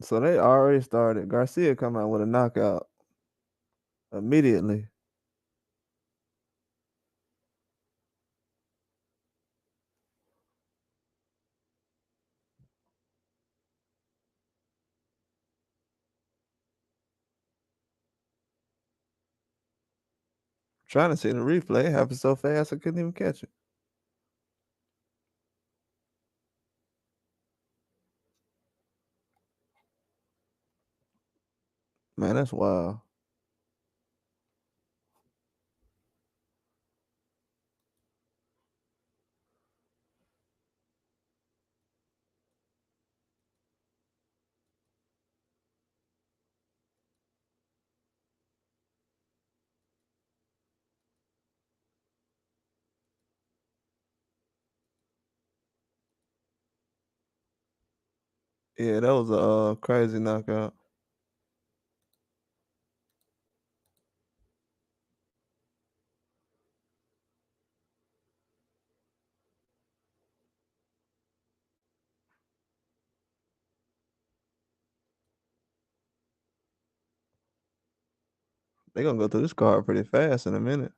So they already started. Garcia come out with a knockout immediately. Trying to see the replay. It happened so fast I couldn't even catch it. Man, that's wild. Yeah, that was a crazy knockout. They gonna go through this card pretty fast in a minute.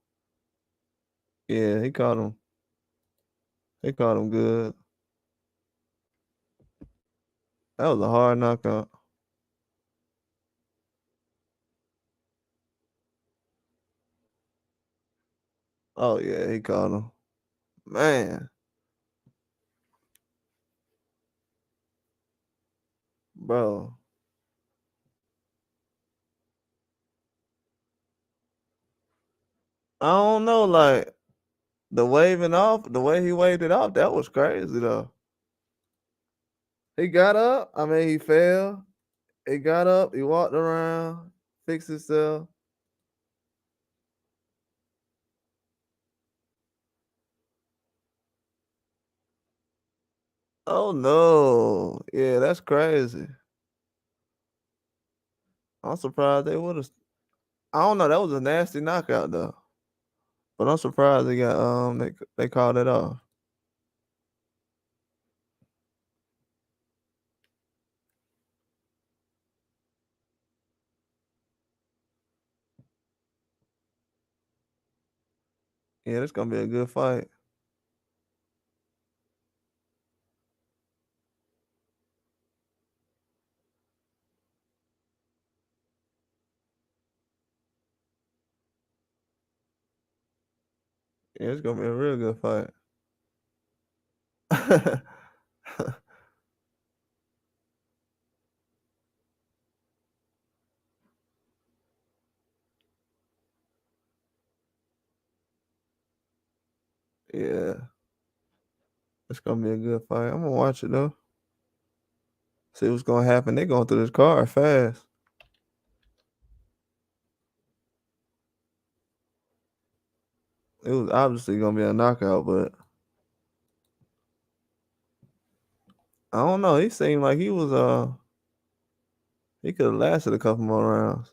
Yeah, he caught him. He caught him good. That was a hard knockout. Oh yeah, he caught him. Man, bro. I don't know, like the waving off, the way he waved it off, that was crazy though. He got up. I mean, he fell. He got up. He walked around, fixed himself. Oh no! Yeah, that's crazy. I'm surprised they would have. I don't know. That was a nasty knockout though. But I'm surprised they got they called it off. Yeah, this gonna be a good fight. Yeah, it's gonna be a real good fight. Yeah, it's gonna be a good fight. I'm gonna watch it though. See what's gonna happen. They going through this card fast. It was obviously gonna be a knockout, but I don't know. He seemed like he was he could have lasted a couple more rounds.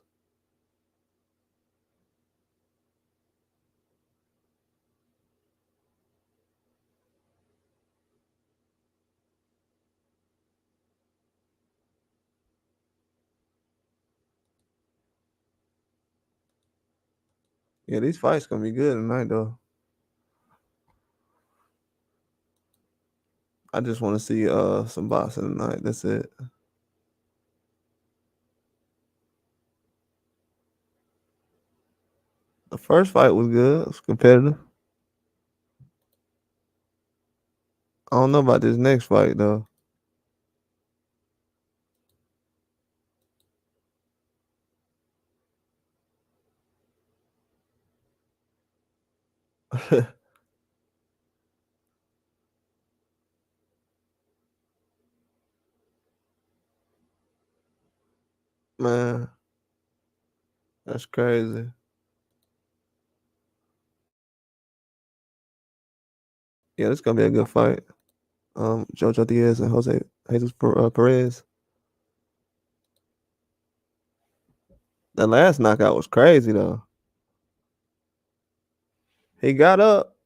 Yeah, these fights gonna be good tonight though. I just want to see some boxing tonight. That's it. The first fight was good. It was competitive. I don't know about this next fight though. Man, that's crazy. Yeah, this gonna be a good fight. Jojo Diaz and Jose Jesus Perez. That last knockout was crazy though. He got up,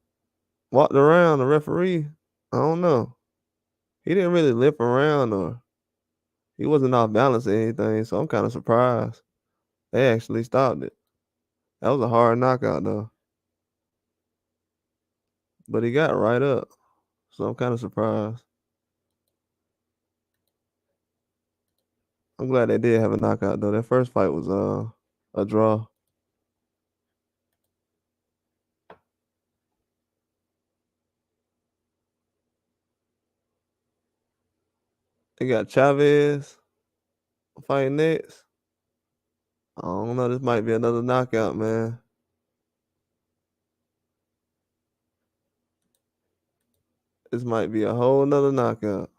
walked around. The referee, I don't know. He didn't really limp around or He wasn't off balance or anything, so I'm kinda surprised. They actually stopped it. That was a hard knockout though. But he got right up, so I'm kinda surprised. I'm glad they did have a knockout though. That first fight was, a draw. They got Chavez fighting next. I don't know, this might be another knockout, man. This might be a whole 'nother knockout.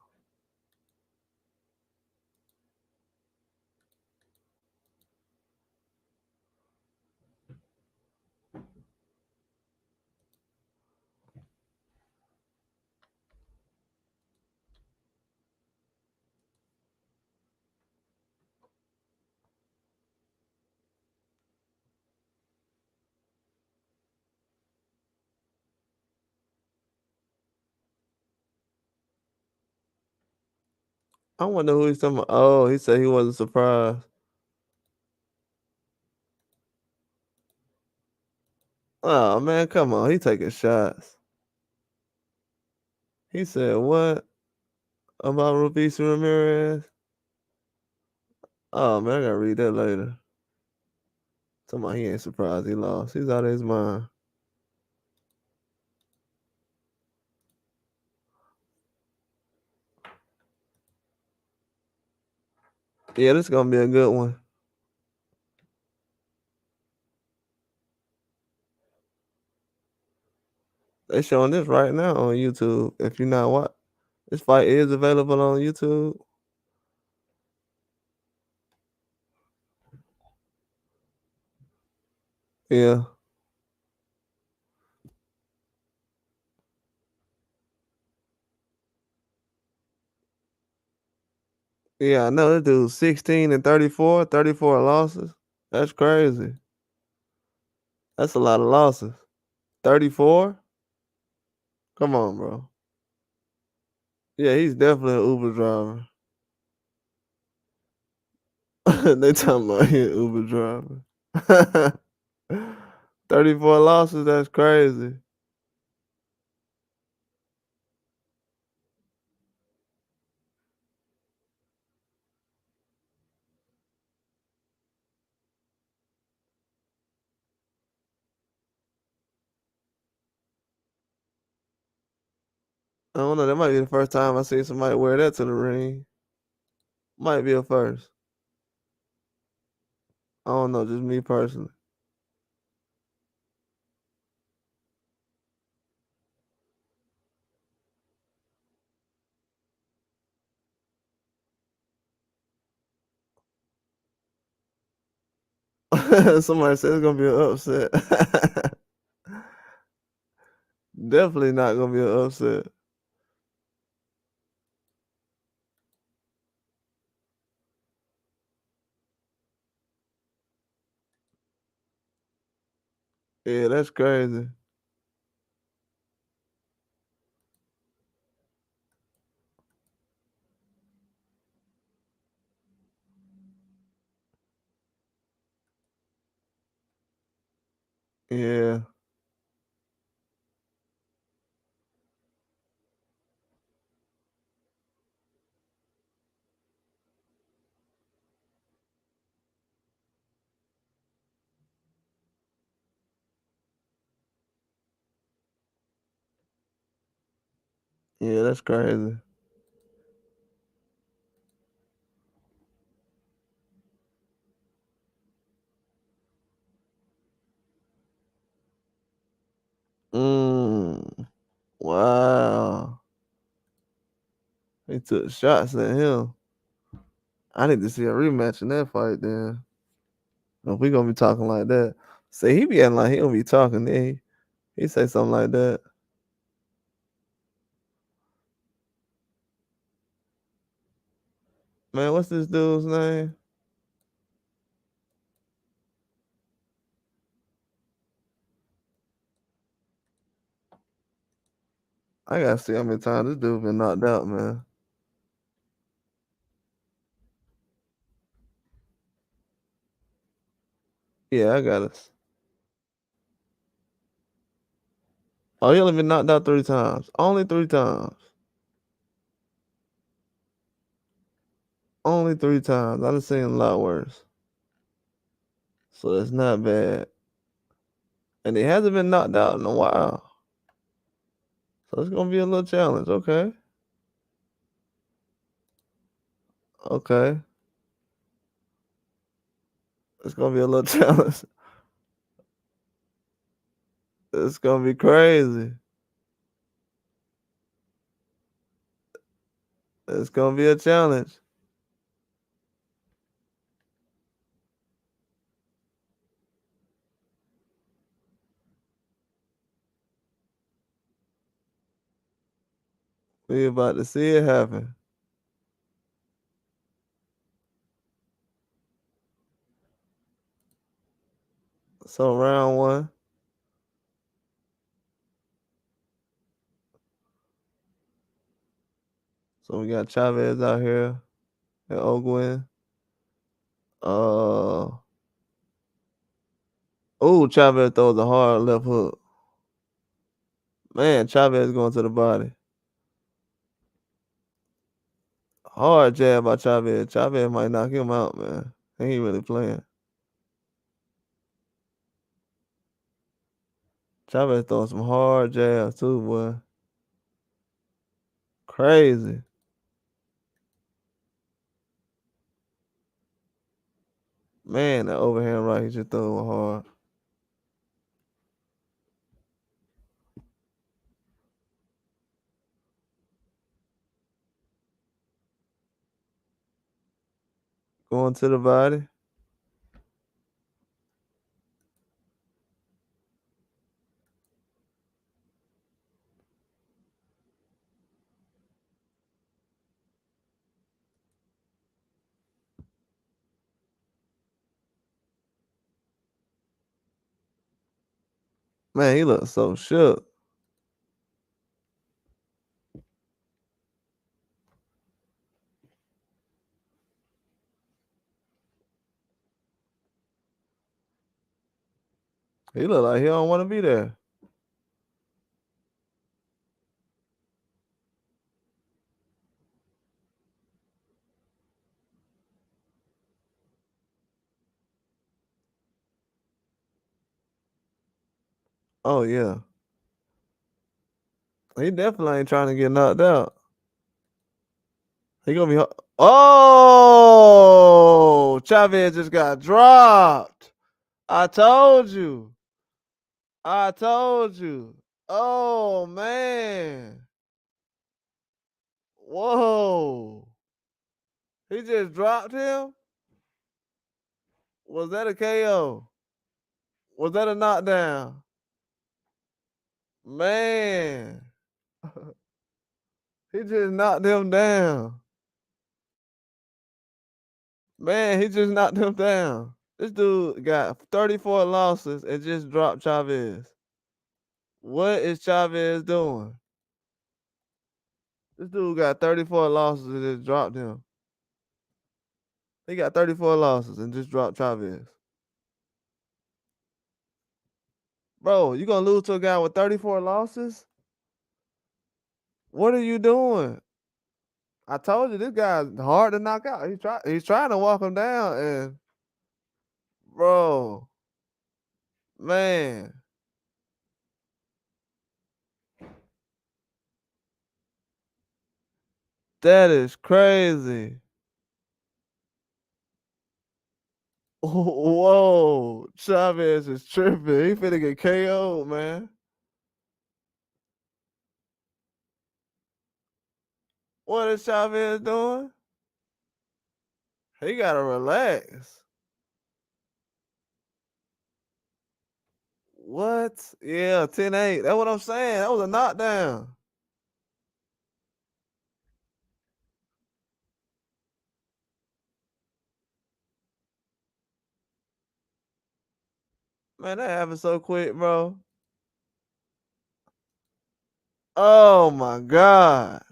I wonder who he's talking about. Oh, he said he wasn't surprised. Oh, man, come on. He taking shots. He said what about Robeisy Ramirez? Oh, man, I gotta read that later. Talking about he ain't surprised he lost. He's out of his mind. Yeah, this is gonna be a good one. They showing this right now on YouTube. If you're not what, this fight is available on YouTube. Yeah. Yeah, I know this dude's 16 and 34, 34 losses. That's crazy. That's a lot of losses. 34? Come on, bro. Yeah, he's definitely an Uber driver. They talking about he an Uber driver. 34 losses, that's crazy. I don't know, that might be the first time I seen somebody wear that to the ring. Might be a first. I don't know, just me personally. Somebody said it's gonna be an upset. Definitely not gonna be an upset. Yeah, that's crazy. Yeah. Yeah, that's crazy. Mm. Wow. He took shots at him. I need to see a rematch in that fight then. If we gonna be talking like that. See, he be acting like he don't be talking, then he say something like that. Man, what's this dude's name? I gotta see how many times this dude been knocked out, man. Yeah, I got it. Oh, he only been knocked out 3 times. Only 3 times. Only 3 times. I done seen a lot worse. So it's not bad. And he hasn't been knocked out in a while. So it's gonna be a little challenge. Okay. Okay. It's gonna be a little challenge. It's gonna be crazy. It's gonna be a challenge. We about to see it happen. So round 1. So we got Chavez out here and Ogwin. Chavez throws a hard left hook. Man, Chavez going to the body. Hard jab by Chavez. Chavez might knock him out, man. He ain't really playing. Chavez throwing some hard jabs too, boy. Crazy. Man, that overhand right, he just threw it hard. Going to the body. Man, he looks so shook. He look like he don't want to be there. Oh yeah. He definitely ain't trying to get knocked out. He gonna be. Oh, Chavez just got dropped. I told you. I told you. Oh man. Whoa. He just dropped him? Was that a KO? Was that a knockdown? Man. He just knocked him down. Man, he just knocked him down. This dude got 34 losses and just dropped Chavez. What is Chavez doing? This dude got 34 losses and just dropped him. He got 34 losses and just dropped Chavez. Bro, you gonna lose to a guy with 34 losses? What are you doing? I told you this guy's hard to knock out. He's trying to walk him down and bro, man. That is crazy. Whoa, Chavez is tripping. He finna get KO'd, man. What is Chavez doing? He gotta relax. What? Yeah, 10-8. That's what I'm saying. That was a knockdown. Man, that happened so quick, bro. Oh my God.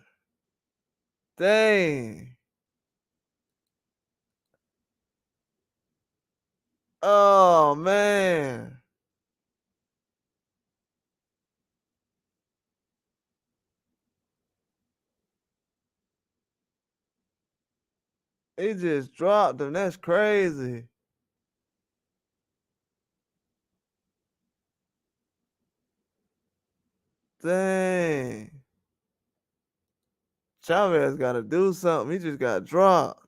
Dang. Oh man. He just dropped him. That's crazy. Dang. Chavez got to do something. He just got dropped.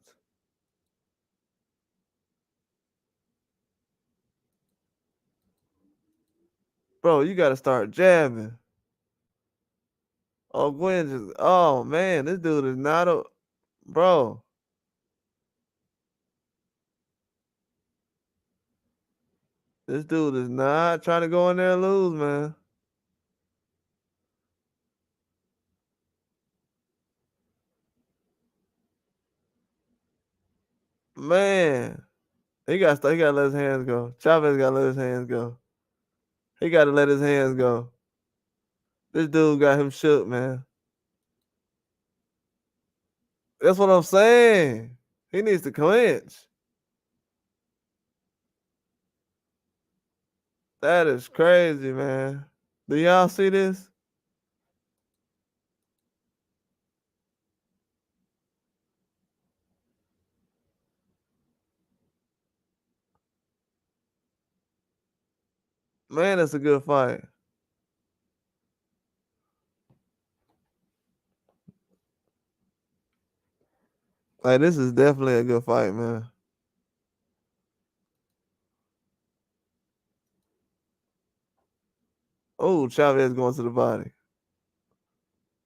Bro, you got to start jabbing. Oh, Gwen just. Oh, man. This dude is not a. Bro. This dude is not trying to go in there and lose, man. Man. He got to let his hands go. Chavez got to let his hands go. He got to let his hands go. This dude got him shook, man. That's what I'm saying. He needs to clinch. That is crazy, man. Do y'all see this? Man, that's a good fight. Like, this is definitely a good fight, man. Oh, Chavez going to the body.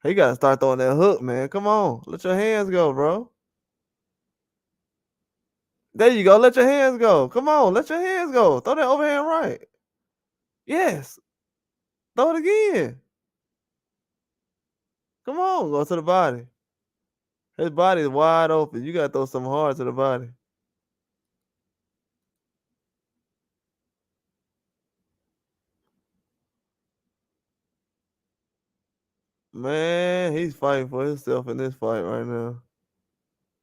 He got to start throwing that hook, man. Come on. Let your hands go, bro. There you go. Let your hands go. Come on. Let your hands go. Throw that overhand right. Yes. Throw it again. Come on. Go to the body. His body is wide open. You got to throw some hard to the body. Man, he's fighting for himself in this fight right now.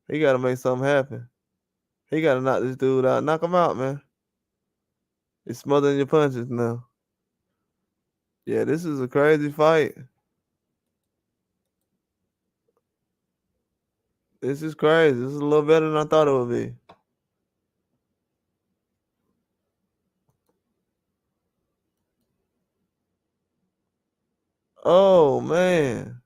He got to make something happen. He got to knock this dude out. Knock him out, man. He's smothering your punches now. Yeah, this is a crazy fight. This is crazy. This is a little better than I thought it would be. Oh man.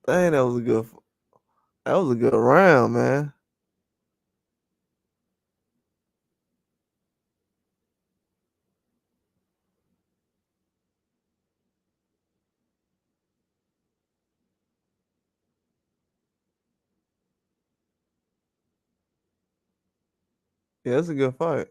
Dang, that was a good round, man. Yeah, it's a good fight.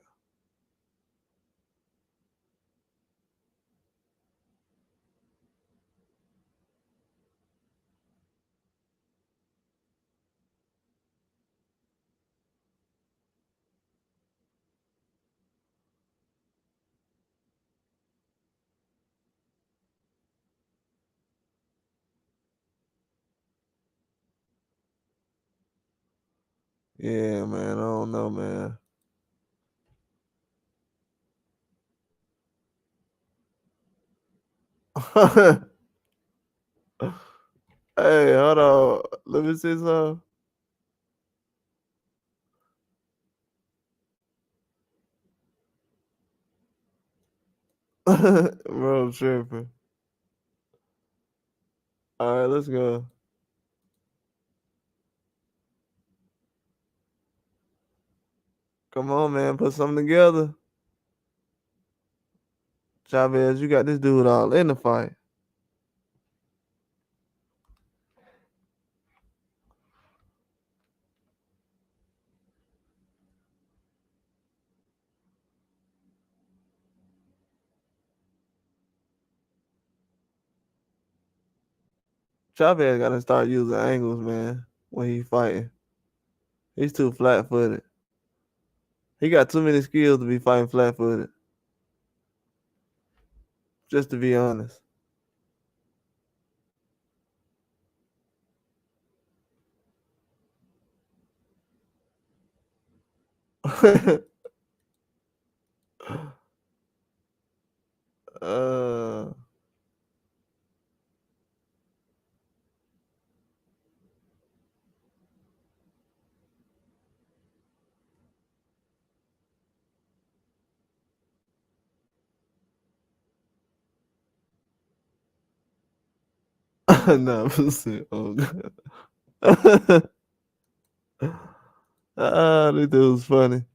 Yeah, man. I don't know, man. Hey, hold on. Let me see some. Bro, tripping. All right, let's go. Come on, man. Put something together. Chavez, you got this dude all in the fight. Chavez got to start using angles, man, when he fighting. He's too flat footed. He got too many skills to be fighting flat footed. Just to be honest. uh, nah, oh god. This dude's funny.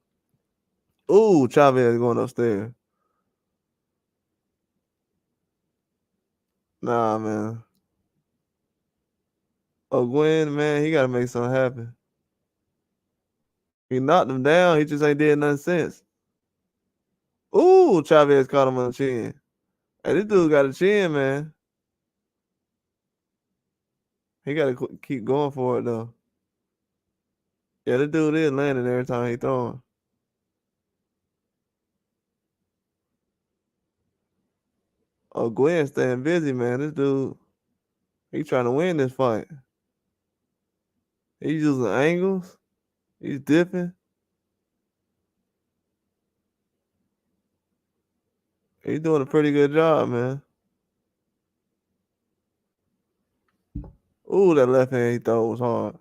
Ooh, Chavez going upstairs. Nah, man. Oh, Gwen, man, he gotta make something happen. He knocked him down. He just ain't did nothing since. Ooh, Chavez caught him on the chin. Hey, this dude got a chin, man. He gotta keep going for it though. Yeah, this dude is landing every time he throwing. Oh, Gwen staying busy, man. This dude, he trying to win this fight. He's using angles. He's dipping. He's doing a pretty good job, man. Ooh, that left hand he throw was hard.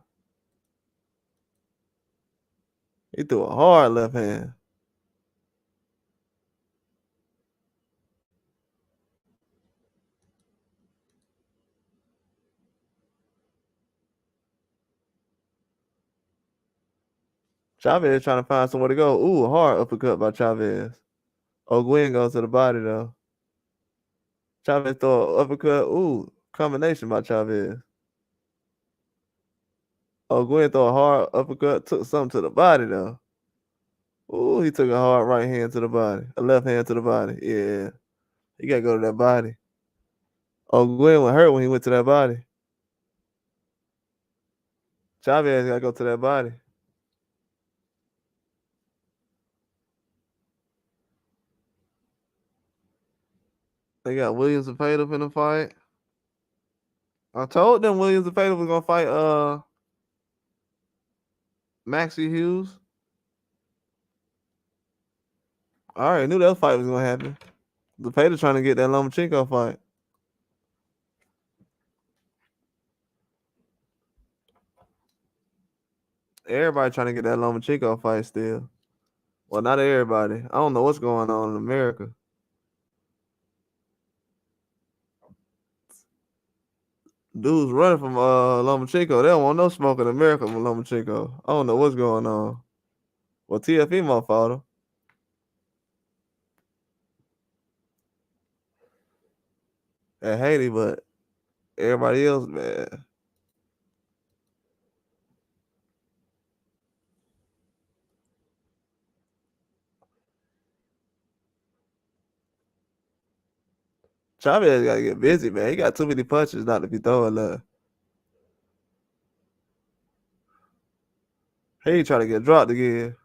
He threw a hard left hand. Chavez trying to find somewhere to go. Ooh, a hard uppercut by Chavez. Oh, Gwen goes to the body though. Chavez throw an uppercut. Ooh, combination by Chavez. Oh, Gwen throw a hard uppercut. Took something to the body though. Ooh, he took a hard right hand to the body. A left hand to the body. Yeah. He gotta go to that body. Oh, Gwen was hurt when he went to that body. Chavez gotta go to that body. They got Williams and Fatal in the fight. I told them Williams and Fatal was gonna fight Maxie Hughes. I already knew that fight was gonna happen. The Fatal trying to get that Lomachenko fight. Everybody trying to get that Lomachenko fight still. Well, not everybody. I don't know what's going on in America. Dudes running from Lomachenko. They don't want no smoke in America from Lomachenko. I don't know what's going on. Well, TFE might fought him. At Haiti, but everybody else, man. Chavez gotta get busy, man. He got too many punches not to be throwing left. He ain't trying to get dropped again.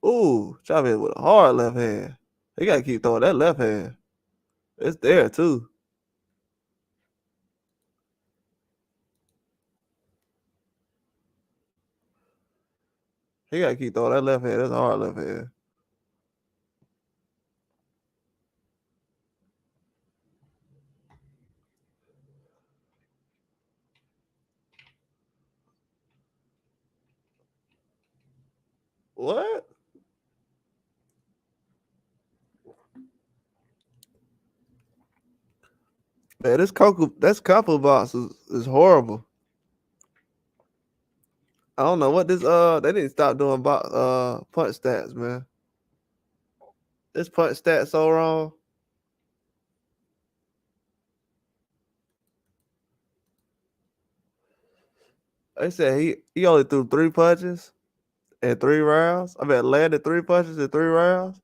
Ooh, Chavez with a hard left hand. He gotta keep throwing that left hand. It's there too. He gotta keep throwing that left hand. That's a hard left hand. What? Man, that's Coco box is horrible. I don't know what this they need to stop doing punch stats, man. This punch stat so wrong. They said he only threw 3 punches in 3 rounds. I mean landed 3 punches in 3 rounds.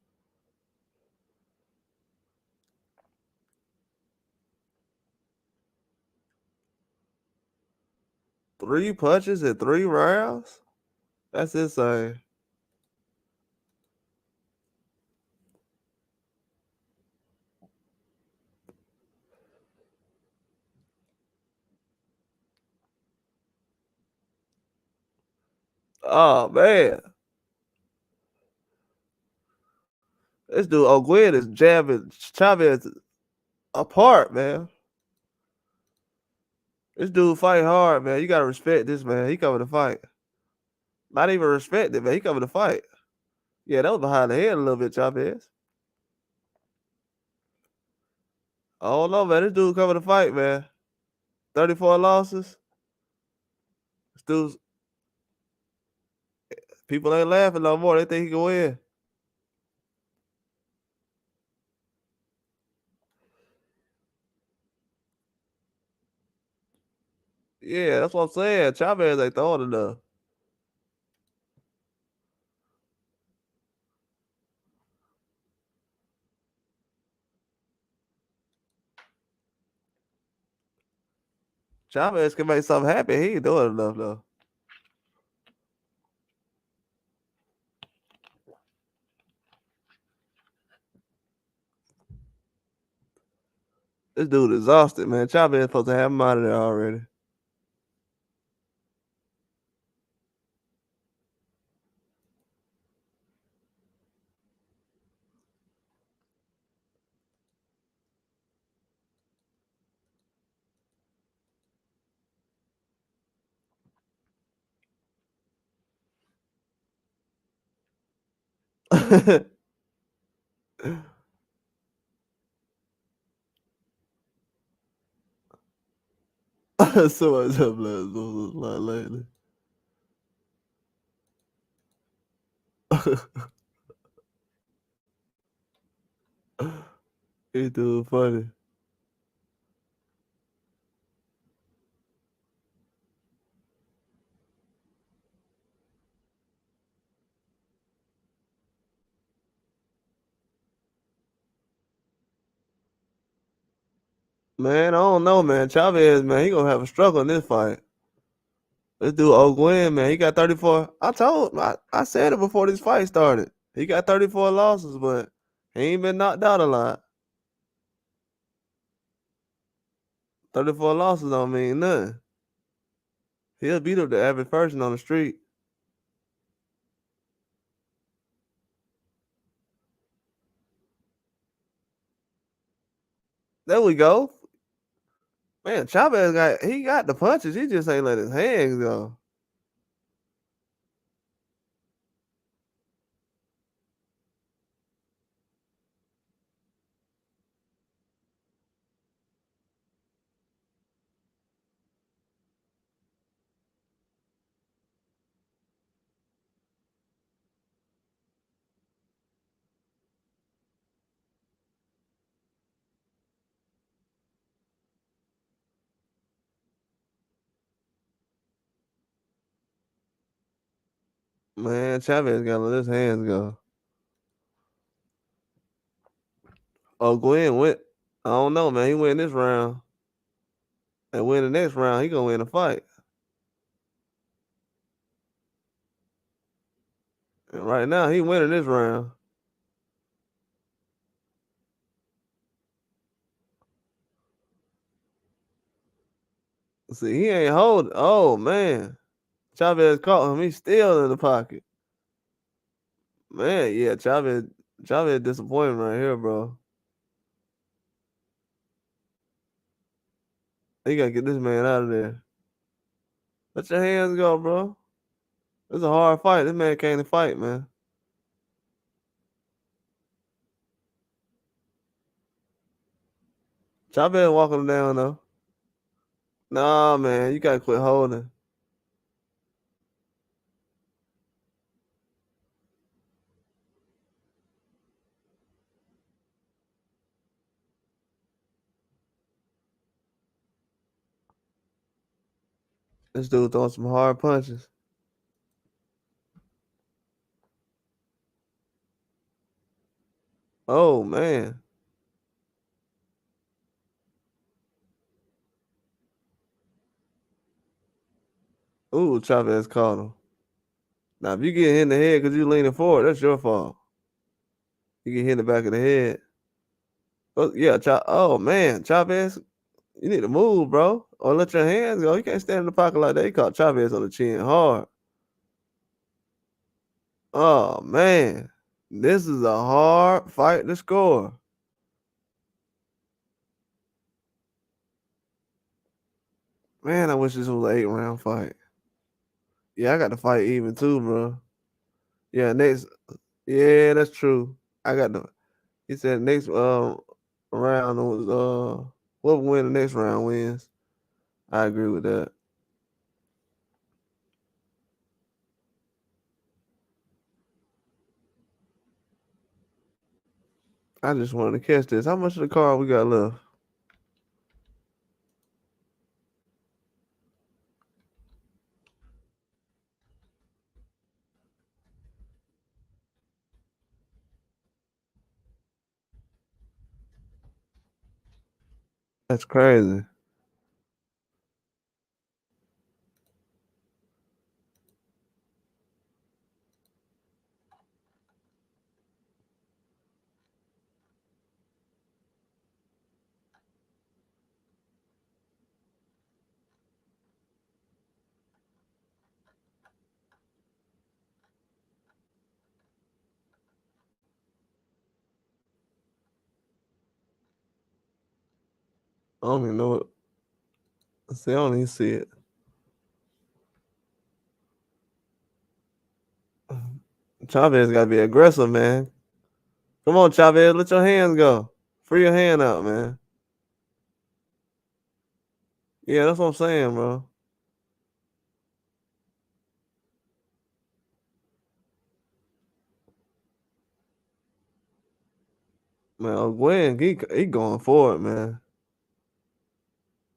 3 punches in 3 rounds? That's insane. Oh man, this dude O'Gwen is jabbing Chavez apart, man. This dude fight hard, man. You gotta respect this man. He coming to fight. Not even respect it, man. He coming to fight. Yeah, that was behind the head a little bit, Chavez. I don't know, man. This dude coming to fight, man. 34 losses. This dude's people ain't laughing no more. They think he can win. Yeah, that's what I'm saying. Chavez ain't throwing enough. Chavez can make something happen. He ain't doing enough though. This dude exhausted, man. Chavez supposed to have him out of there already. So much up lately. He dude funny. Man, I don't know, man. Chavez, man, he gonna have a struggle in this fight. This dude O'Gwen, man, he got 34. I said it before this fight started. He got 34 losses, but he ain't been knocked out a lot. 34 losses don't mean nothing. He'll beat up the average person on the street. There we go. Man, Chavez got the punches. He just ain't let his hands go. Man, Chavez got to let his hands go. Oh, Gwen went. I don't know, man. He win this round. And win the next round, he gonna win the fight. And right now, he winning this round. See, he ain't holding. Oh man, Chavez caught him. He's still in the pocket. Man, yeah, Chavez disappointing right here, bro. He gotta get this man out of there. Let your hands go, bro. It's a hard fight. This man came to fight, man. Chavez walking him down though. Nah, man, you gotta quit holding. This dude throwing some hard punches. Oh man. Ooh, Chavez caught him. Now, if you get hit in the head because you leaning forward, that's your fault. You get hit in the back of the head. Oh, yeah, oh man, Chavez, you need to move, bro. Or let your hands go. You can't stand in the pocket like that. He caught Chavez on the chin hard. Oh man, this is a hard fight to score. Man, I wish this was an 8-round fight. Yeah, I got to fight even too, bro. Yeah, next. Yeah, that's true. I got the. He said next round was whoever win the next round wins. I agree with that. I just wanted to catch this. How much of the card we got left? That's crazy. I don't even know what. See, I don't even see it. Chavez got to be aggressive, man. Come on, Chavez, let your hands go. Free your hand out, man. Yeah, that's what I'm saying, bro. Man, O'Gwen, he going for it, man.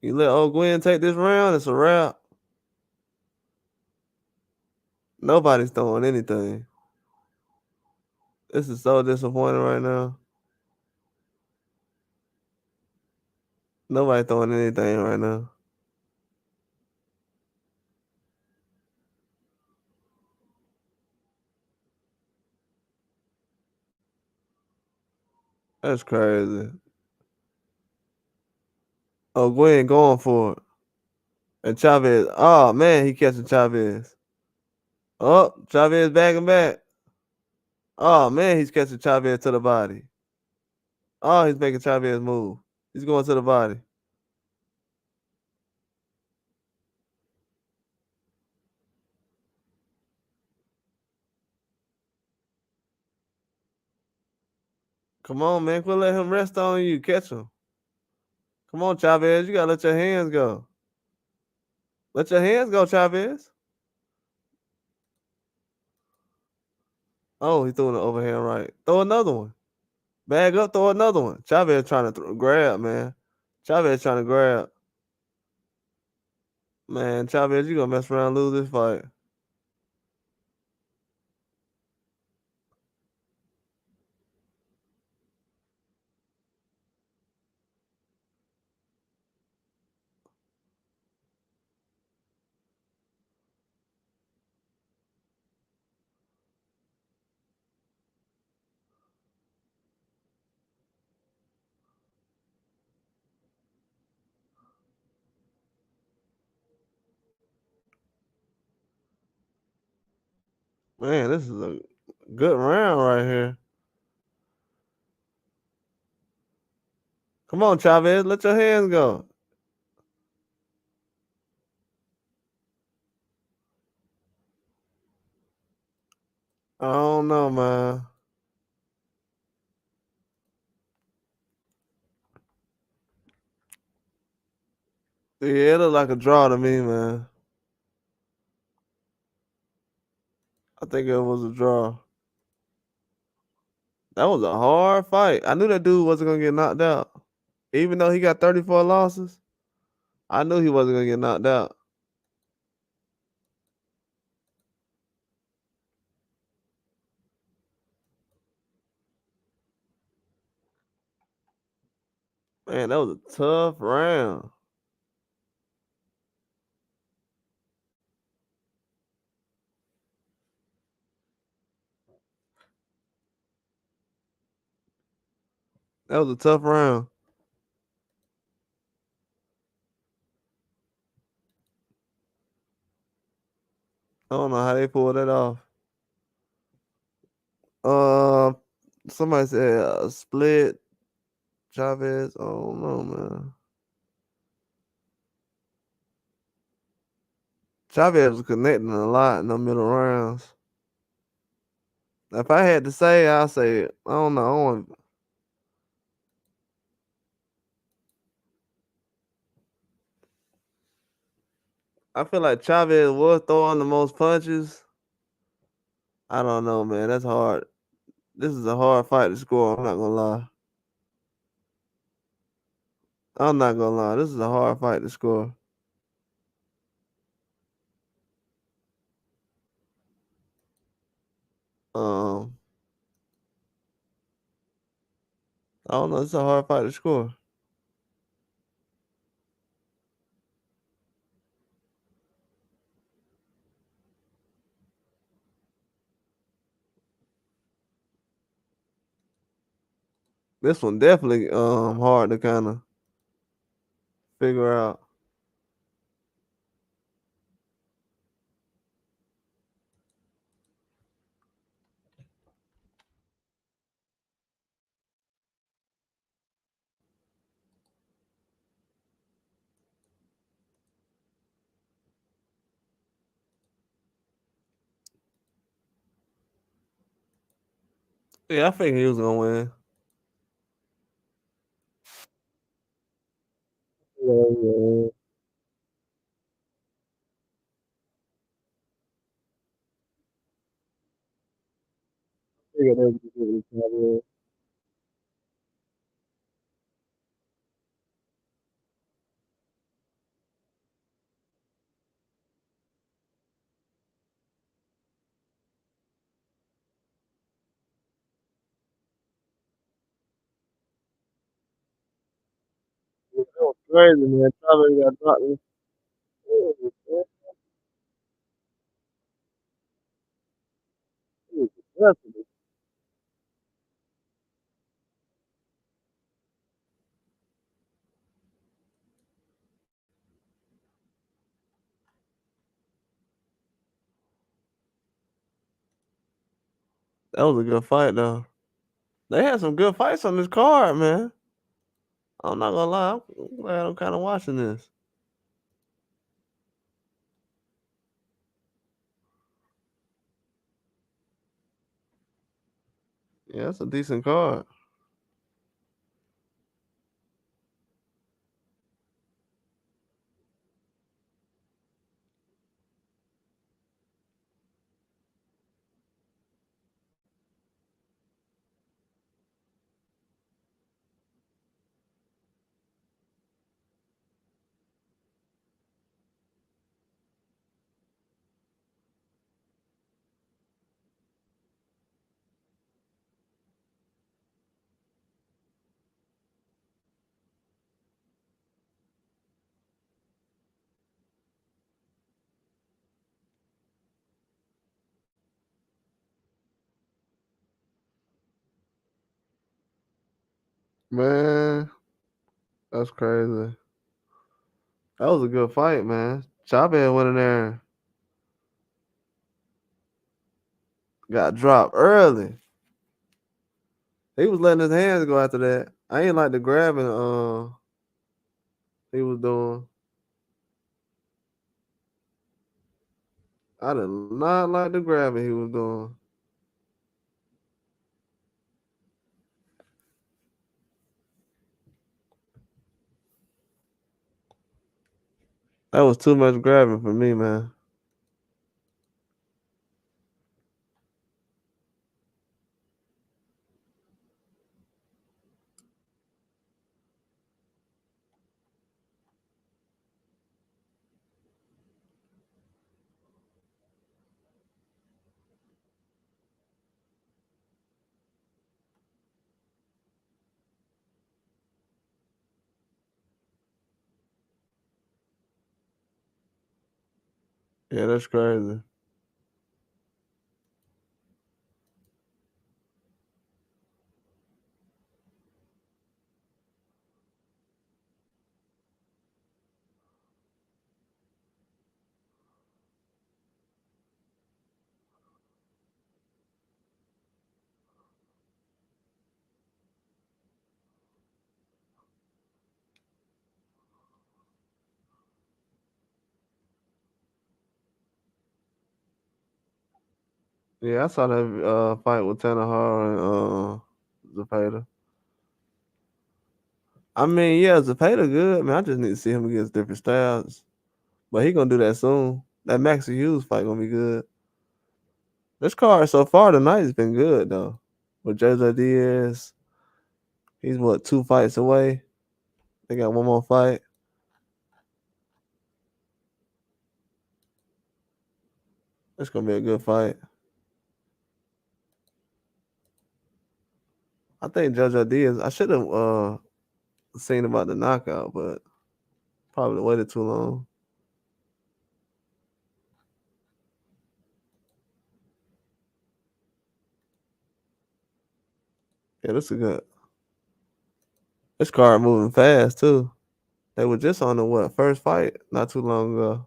You let O'Gwen take this round, it's a wrap. Nobody's throwing anything. This is so disappointing right now. Nobody throwing anything right now. That's crazy. O'Gwen going for it. And Chavez, oh man, he catching Chavez. Oh, Chavez back and back. Oh man, he's catching Chavez to the body. Oh, he's making Chavez move. He's going to the body. Come on, man. Quit letting him rest on you. Catch him. Come on, Chavez. You gotta let your hands go. Let your hands go, Chavez. Oh, he threw an overhand right. Throw another one. Bag up, throw another one. Chavez trying to grab, man. Chavez trying to grab. Man, Chavez, you gonna mess around and lose this fight. Man, this is a good round right here. Come on, Chavez, let your hands go. I don't know, man. Yeah, it look like a draw to me, man. I think it was a draw. That was a hard fight. I knew that dude wasn't gonna get knocked out. Even though he got 34 losses, I knew he wasn't gonna get knocked out. Man, that was a tough round. That was a tough round. I don't know how they pulled that off. Uh, somebody said split Chavez. I don't know, man. Chavez was connecting a lot in the middle rounds. If I had to say, I'll say it. I don't know. I feel like Chavez was throwing the most punches. I don't know, man. That's hard. This is a hard fight to score. I'm not gonna lie. I'm not gonna lie. This is a hard fight to score. Um, I don't know. It's a hard fight to score. This one definitely hard to kind of figure out. Yeah, I think he was gonna win. Yeah, yeah. Figured they would give it to Chavez. Yeah, that was crazy, man. Chavez got dropped. He was aggressive. That was a good fight, though. They had some good fights on this card, man. I'm not gonna lie. I'm glad I'm kind of watching this. Yeah, it's a decent card. Man, that's crazy. That was a good fight, man. Chavez went in there, and got dropped early. He was letting his hands go after that. I ain't like the grabbing he was doing. I did not like the grabbing he was doing. That was too much grabbing for me, man. Yeah, that's crazy. Yeah, I saw that fight with Tanahara and Zepeda. I mean, yeah, Zepeda good. Man, I just need to see him against different styles. But he gonna do that soon. That Maxie Hughes fight gonna be good. This card so far tonight has been good though. With Jose Diaz, he's what 2 fights away. They got one more fight. It's gonna be a good fight. I think Jose Diaz. I should have seen about the knockout, but probably waited too long. Yeah, this is good. This card moving fast too. They were just on the first fight not too long ago.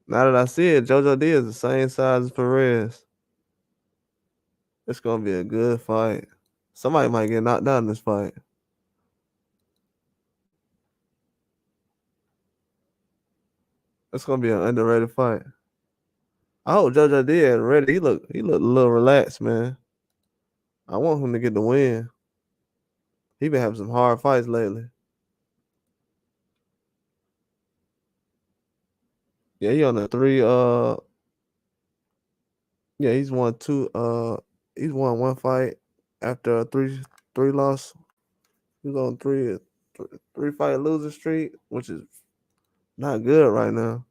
Now that I see it, JoJo Diaz is the same size as Perez. It's gonna be a good fight. Somebody might get knocked down in this fight. It's gonna be an underrated fight. I hope JoJo Diaz ready. He look a little relaxed, man. I want him to get the win. He been having some hard fights lately. Yeah, he on the three. Yeah, he's won two. He's won one fight after a three loss. He's on three fight losing streak, which is not good right now.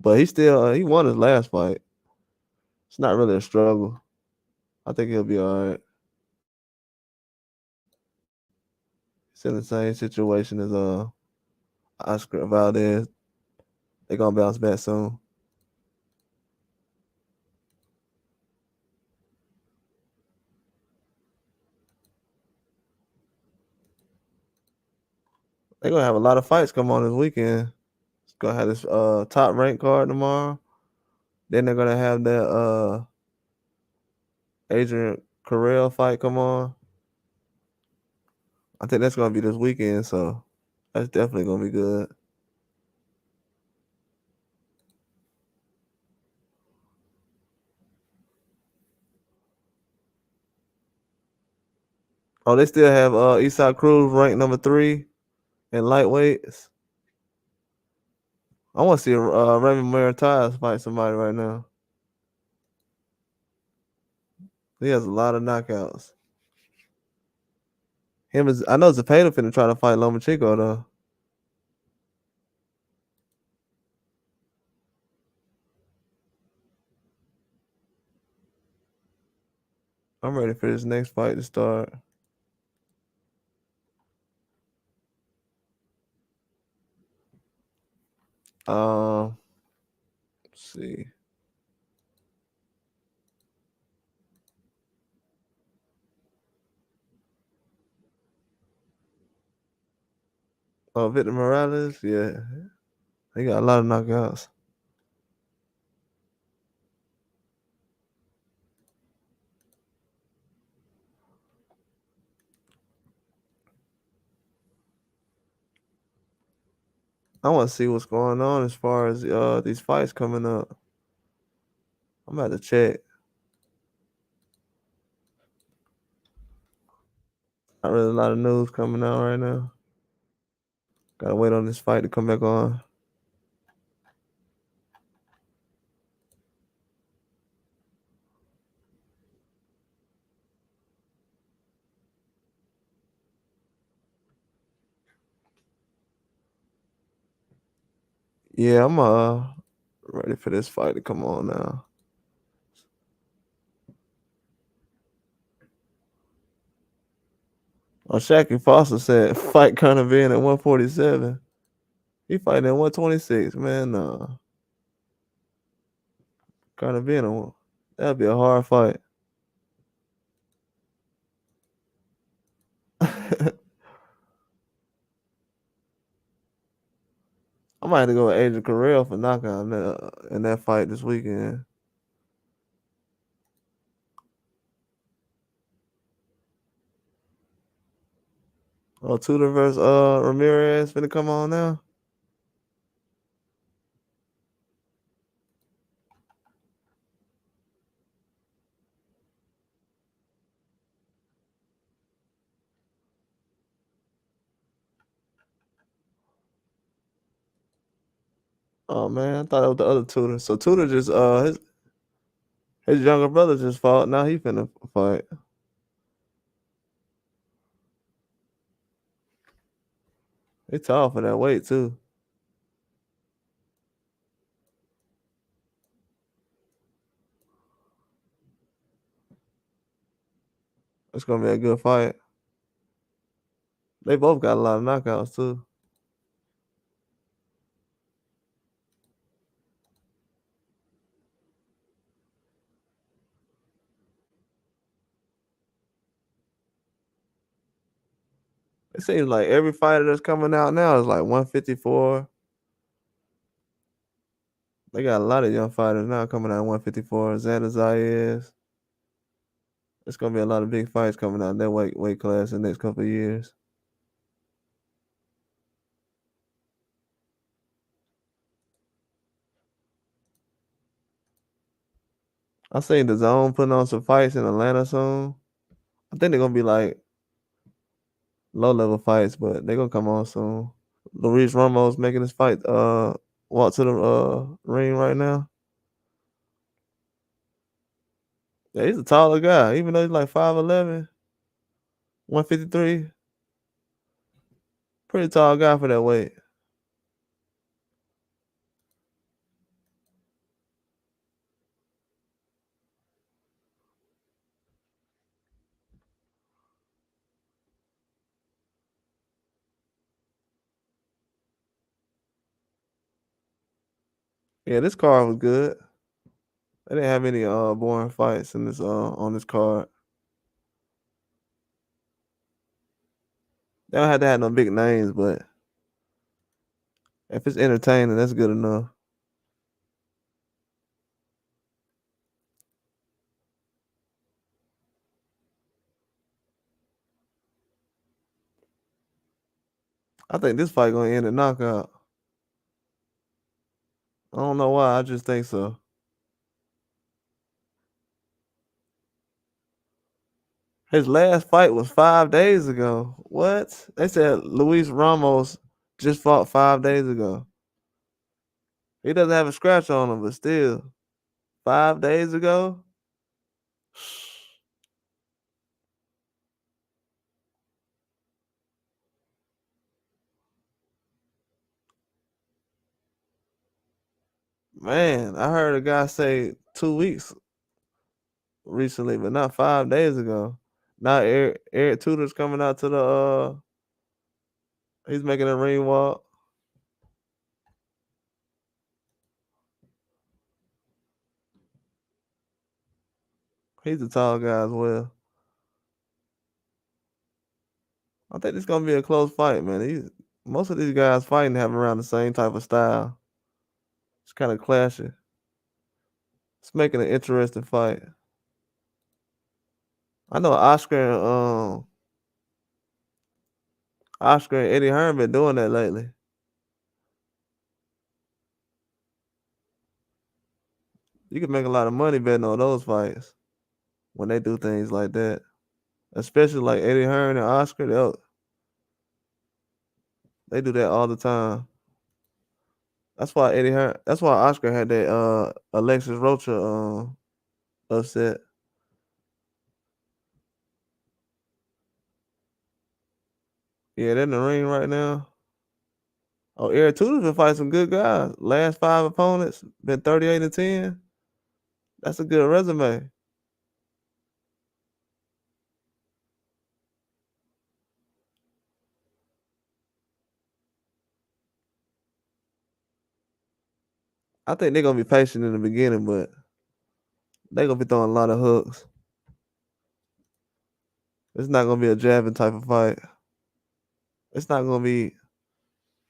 But he still he won his last fight. It's not really a struggle. I think he'll be all right. He's in the same situation as Oscar Valdez. They're gonna bounce back soon. They're gonna have a lot of fights come on this weekend. It's gonna have this top rank card tomorrow. Then they're gonna have that Adrian Carrell fight come on. I think that's gonna be this weekend, so that's definitely gonna be good. Oh, they still have Eastside Cruz ranked number 3 in lightweights. I want to see Raymond Maritias fight somebody right now. He has a lot of knockouts. I know Zepeda finna try to fight Lomachenko though. I'm ready for this next fight to start. Um, let's see. Oh, Victor Morales, yeah, he got a lot of knockouts. I want to see what's going on as far as these fights coming up. I'm about to check. Not really a lot of news coming out right now. Gotta wait on this fight to come back on. Yeah, I'm ready for this fight to come on now. Oh, Shaq Foster said fight Conor Ben at 147. He fighting at 126. Man, no. Conor Ben, that'd be a hard fight. I might have to go with Adrian Carrell for knockout in that fight this weekend. Oh, Tudor versus Ramirez finna come on now. Oh man, I thought it was the other Tudor. So Tudor just his younger brother just fought. Now he finna fight. He tall for that weight too. It's gonna be a good fight. They both got a lot of knockouts too. It seems like every fighter that's coming out now is like 154. They got a lot of young fighters now coming out at 154. Xander Diaz. It's gonna be a lot of big fights coming out in that weight class in the next couple of years. I seen the Zone putting on some fights in Atlanta soon. I think they're gonna be like low level fights, but they're gonna come on soon. Luis Ramos making his fight walk to the ring right now. Yeah, he's a taller guy, even though he's like 5'11", 153. Pretty tall guy for that weight. Yeah, this card was good. They didn't have any boring fights in this on this card. They don't have to have no big names, but if it's entertaining, that's good enough. I think this fight gonna end in knockout. I don't know why. I just think so. His last fight was 5 days ago. What? They said Luis Ramos just fought 5 days ago. He doesn't have a scratch on him, but still, 5 days ago. Man, I heard a guy say 2 weeks recently, but not 5 days ago. Now Eric Tudor's coming out to the he's making a ring walk. He's a tall guy as well. I think it's gonna be a close fight, man. Most of these guys fighting have around the same type of style. It's kind of clashing. It's making an interesting fight. I know Oscar and Eddie Hearn been doing that lately. You can make a lot of money betting on those fights when they do things like that. Especially like Eddie Hearn and Oscar, they do that all the time. That's why Oscar had that Alexis Rocha upset. Yeah, they're in the ring right now. Oh, Eric Tudor's been fighting some good guys. Last 5 opponents, been 38-10. That's a good resume. I think they're gonna be patient in the beginning, but they're gonna be throwing a lot of hooks. It's not gonna be a jabbing type of fight. It's not gonna be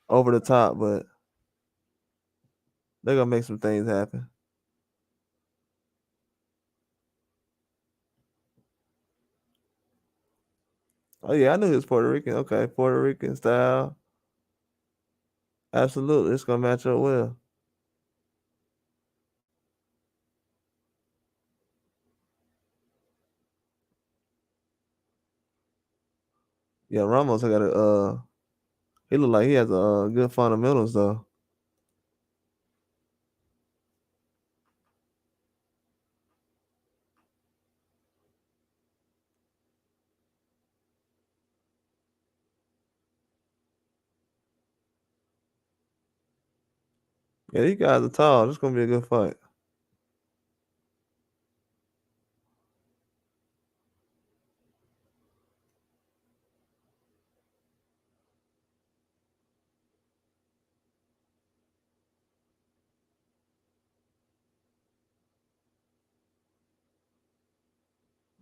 over the top, but they're gonna make some things happen. Oh yeah, I knew he was Puerto Rican. Okay, Puerto Rican style. Absolutely, it's gonna match up well. Yeah, Ramos, I got a. He look like he has a good fundamentals though. Yeah, these guys are tall. This gonna be a good fight.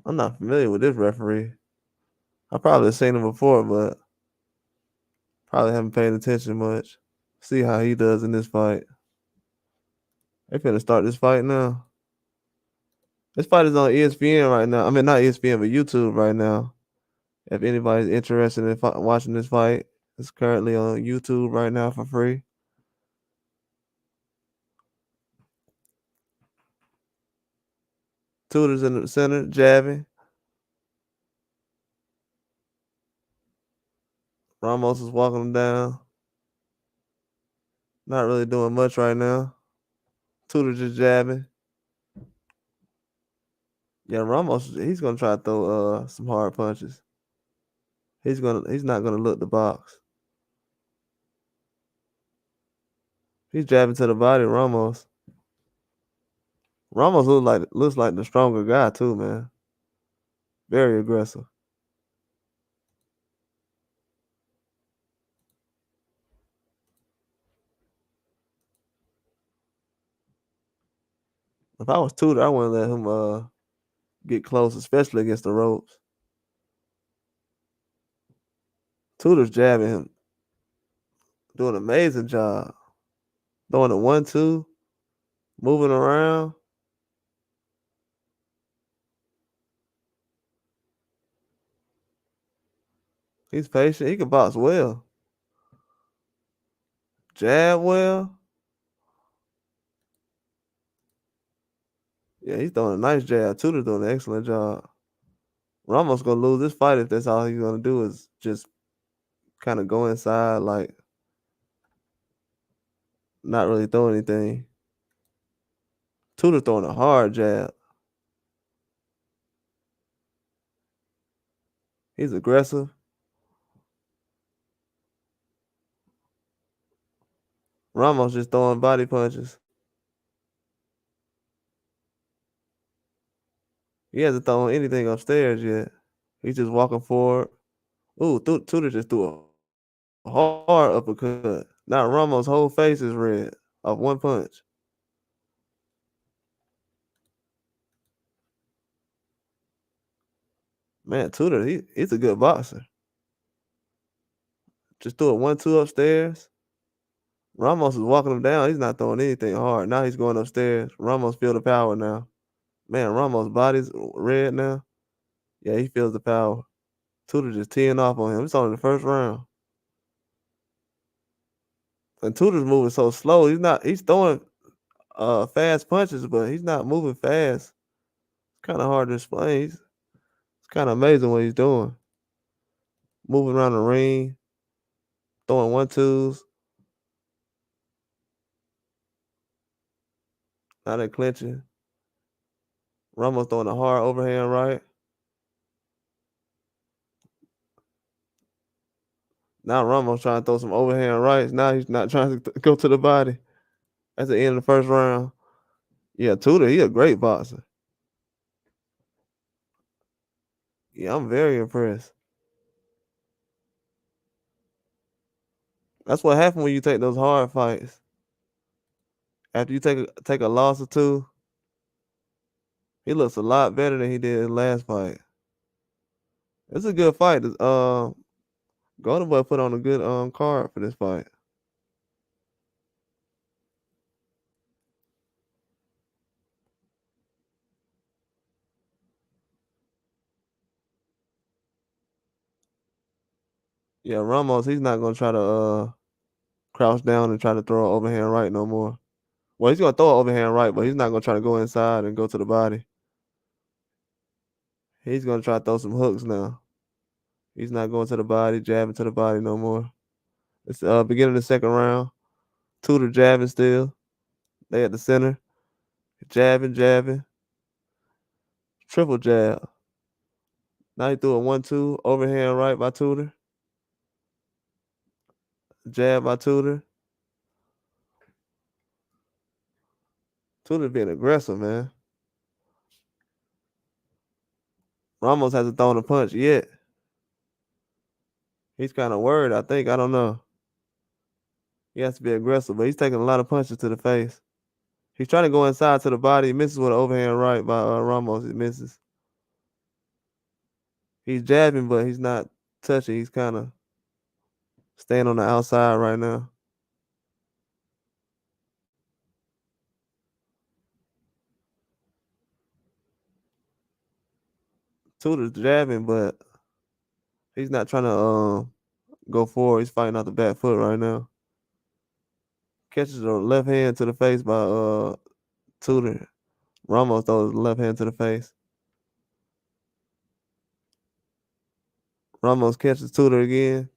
I'm not familiar with this referee. I probably seen him before, but probably haven't paid attention much. See how he does in this fight. They finna start this fight now. This fight is on ESPN right now. I mean, not ESPN, but YouTube right now. If anybody's interested in watching this fight, it's currently on YouTube right now for free. Tudor's in the center, jabbing. Ramos is walking him down. Not really doing much right now. Tudor just jabbing. Yeah, Ramos, he's gonna try to throw some hard punches. He's not gonna look the box. He's jabbing to the body, Ramos. Ramos looks like the stronger guy too, man. Very aggressive. If I was Tudor, I wouldn't let him get close, especially against the ropes. Tudor's jabbing him, doing an amazing job. Throwing a 1-2, moving around. He's patient. He can box well. Jab well. Yeah, he's throwing a nice jab. Tudor's doing an excellent job. Ramos gonna lose this fight if that's all he's gonna do is just kind of go inside, like not really throw anything. Tudor throwing a hard jab. He's aggressive. Ramos just throwing body punches. He hasn't thrown anything upstairs yet. He's just walking forward. Ooh, Tudor just threw a hard uppercut. Now Ramos' whole face is red off one punch. Man, Tudor, he's a good boxer. Just threw a 1-2 upstairs. Ramos is walking him down. He's not throwing anything hard. Now he's going upstairs. Ramos feel the power now. Man, Ramos' body's red now. Yeah, he feels the power. Tudor just teeing off on him. It's only the first round. And Tudor's moving so slow. He's throwing fast punches, but he's not moving fast. It's kind of hard to explain. It's kind of amazing what he's doing. Moving around the ring, throwing 1-2s. Now they're clinching. Ramos throwing a hard overhand right. Now Ramos trying to throw some overhand rights. Now he's not trying to go to the body. At the end of the first round. Yeah, Tudor, he a great boxer. Yeah, I'm very impressed. That's what happened when you take those hard fights. After you take a loss or two, he looks a lot better than he did in the last fight. It's a good fight. Golden Boy put on a good card for this fight. Yeah, Ramos, he's not gonna try to crouch down and try to throw an overhand right no more. Well, he's gonna throw an overhand right, but he's not gonna try to go inside and go to the body. He's gonna try to throw some hooks now. He's not going to the body, jabbing to the body no more. It's beginning of the second round. Tudor jabbing still. They at the center. Jabbing, jabbing. Triple jab. Now he threw a 1-2. Overhand right by Tudor. Jab by Tudor. Tudor being aggressive, man. Ramos hasn't thrown a punch yet. He's kind of worried, I think. I don't know. He has to be aggressive, but he's taking a lot of punches to the face. He's trying to go inside to the body. He misses with an overhand right by Ramos. He misses. He's jabbing, but he's not touching. He's kind of staying on the outside right now. Tudor's jabbing, but he's not trying to go forward. He's fighting out the back foot right now. Catches the left hand to the face by Tudor. Ramos throws the left hand to the face. Ramos catches Tudor again.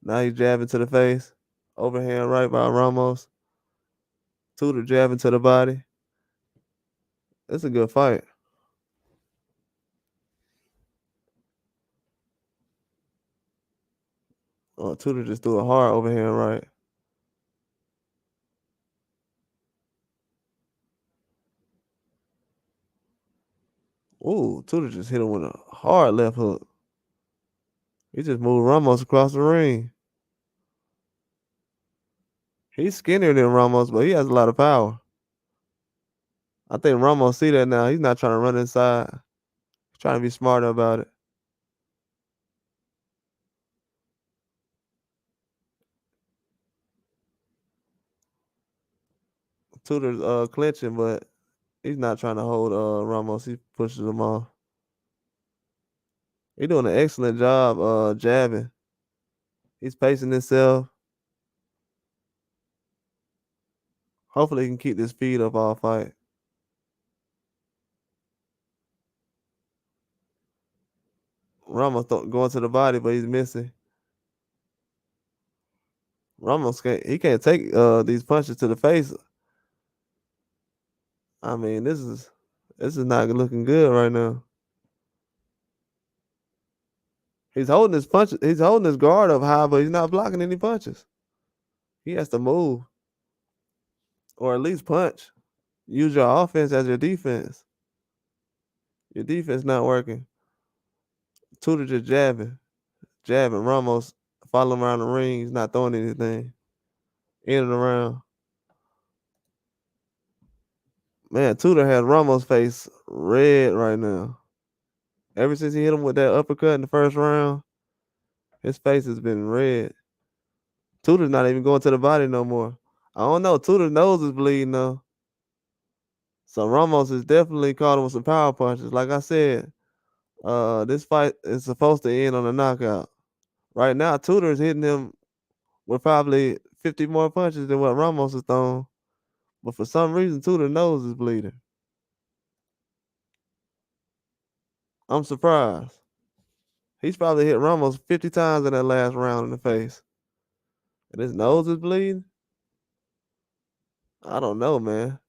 Now he's jabbing to the face. Overhand right by Ramos. Tudor jabbing to the body. It's a good fight. Tudor just threw a hard overhand right. Ooh, Tudor just hit him with a hard left hook. He just moved Ramos across the ring. He's skinnier than Ramos, but he has a lot of power. I think Ramos see that now. He's not trying to run inside. He's trying to be smarter about it. Tudor's clinching, but he's not trying to hold Ramos. He pushes him off. He's doing an excellent job jabbing. He's pacing himself. Hopefully he can keep this speed up all fight. Ramos going to the body, but he's missing. Ramos can't take these punches to the face. I mean, this is not looking good right now. He's holding his punches. He's holding his guard up high, but he's not blocking any punches. He has to move, or at least punch. Use your offense as your defense. Your defense not working. Tudor just jabbing. Ramos following around the ring. He's not throwing anything. In and around. Man, Tudor has Ramos' face red right now. Ever since he hit him with that uppercut in the first round, his face has been red. Tudor's not even going to the body no more. I don't know. Tudor's nose is bleeding though. So Ramos is definitely caught him with some power punches. Like I said, this fight is supposed to end on a knockout. Right now, Tudor is hitting him with probably 50 more punches than what Ramos has thrown. But for some reason, Tudor's nose is bleeding. I'm surprised. He's probably hit Ramos 50 times in that last round in the face. And his nose is bleeding? I don't know, man.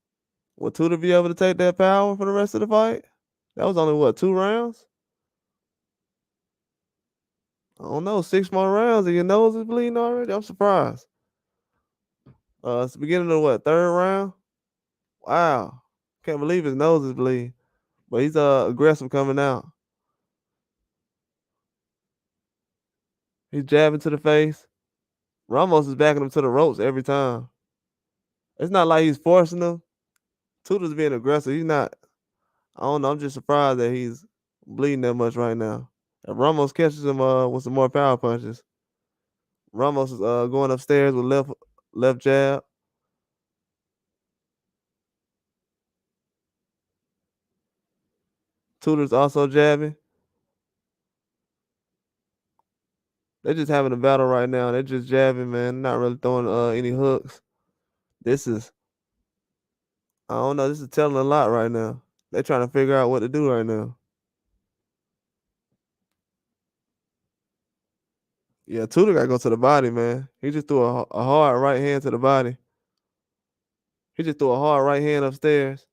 Will Tudor be able to take that power for the rest of the fight? That was only, what, 2 rounds? I don't know, 6 more rounds and your nose is bleeding already? I'm surprised. It's the beginning of what, 3rd round? Wow. Can't believe his nose is bleeding. But he's aggressive coming out. He's jabbing to the face. Ramos is backing him to the ropes every time. It's not like he's forcing him. Tudor's being aggressive. He's not. I don't know. I'm just surprised that he's bleeding that much right now. If Ramos catches him with some more power punches. Ramos is going upstairs with left jab. Tudor's also jabbing. They're just having a battle right now. They're just jabbing, man. Not really throwing any hooks. This is I don't know. This is telling a lot right now. They're trying to figure out what to do right now. Yeah, Tudor got to go to the body, man. He just threw a hard right hand to the body. He just threw a hard right hand upstairs.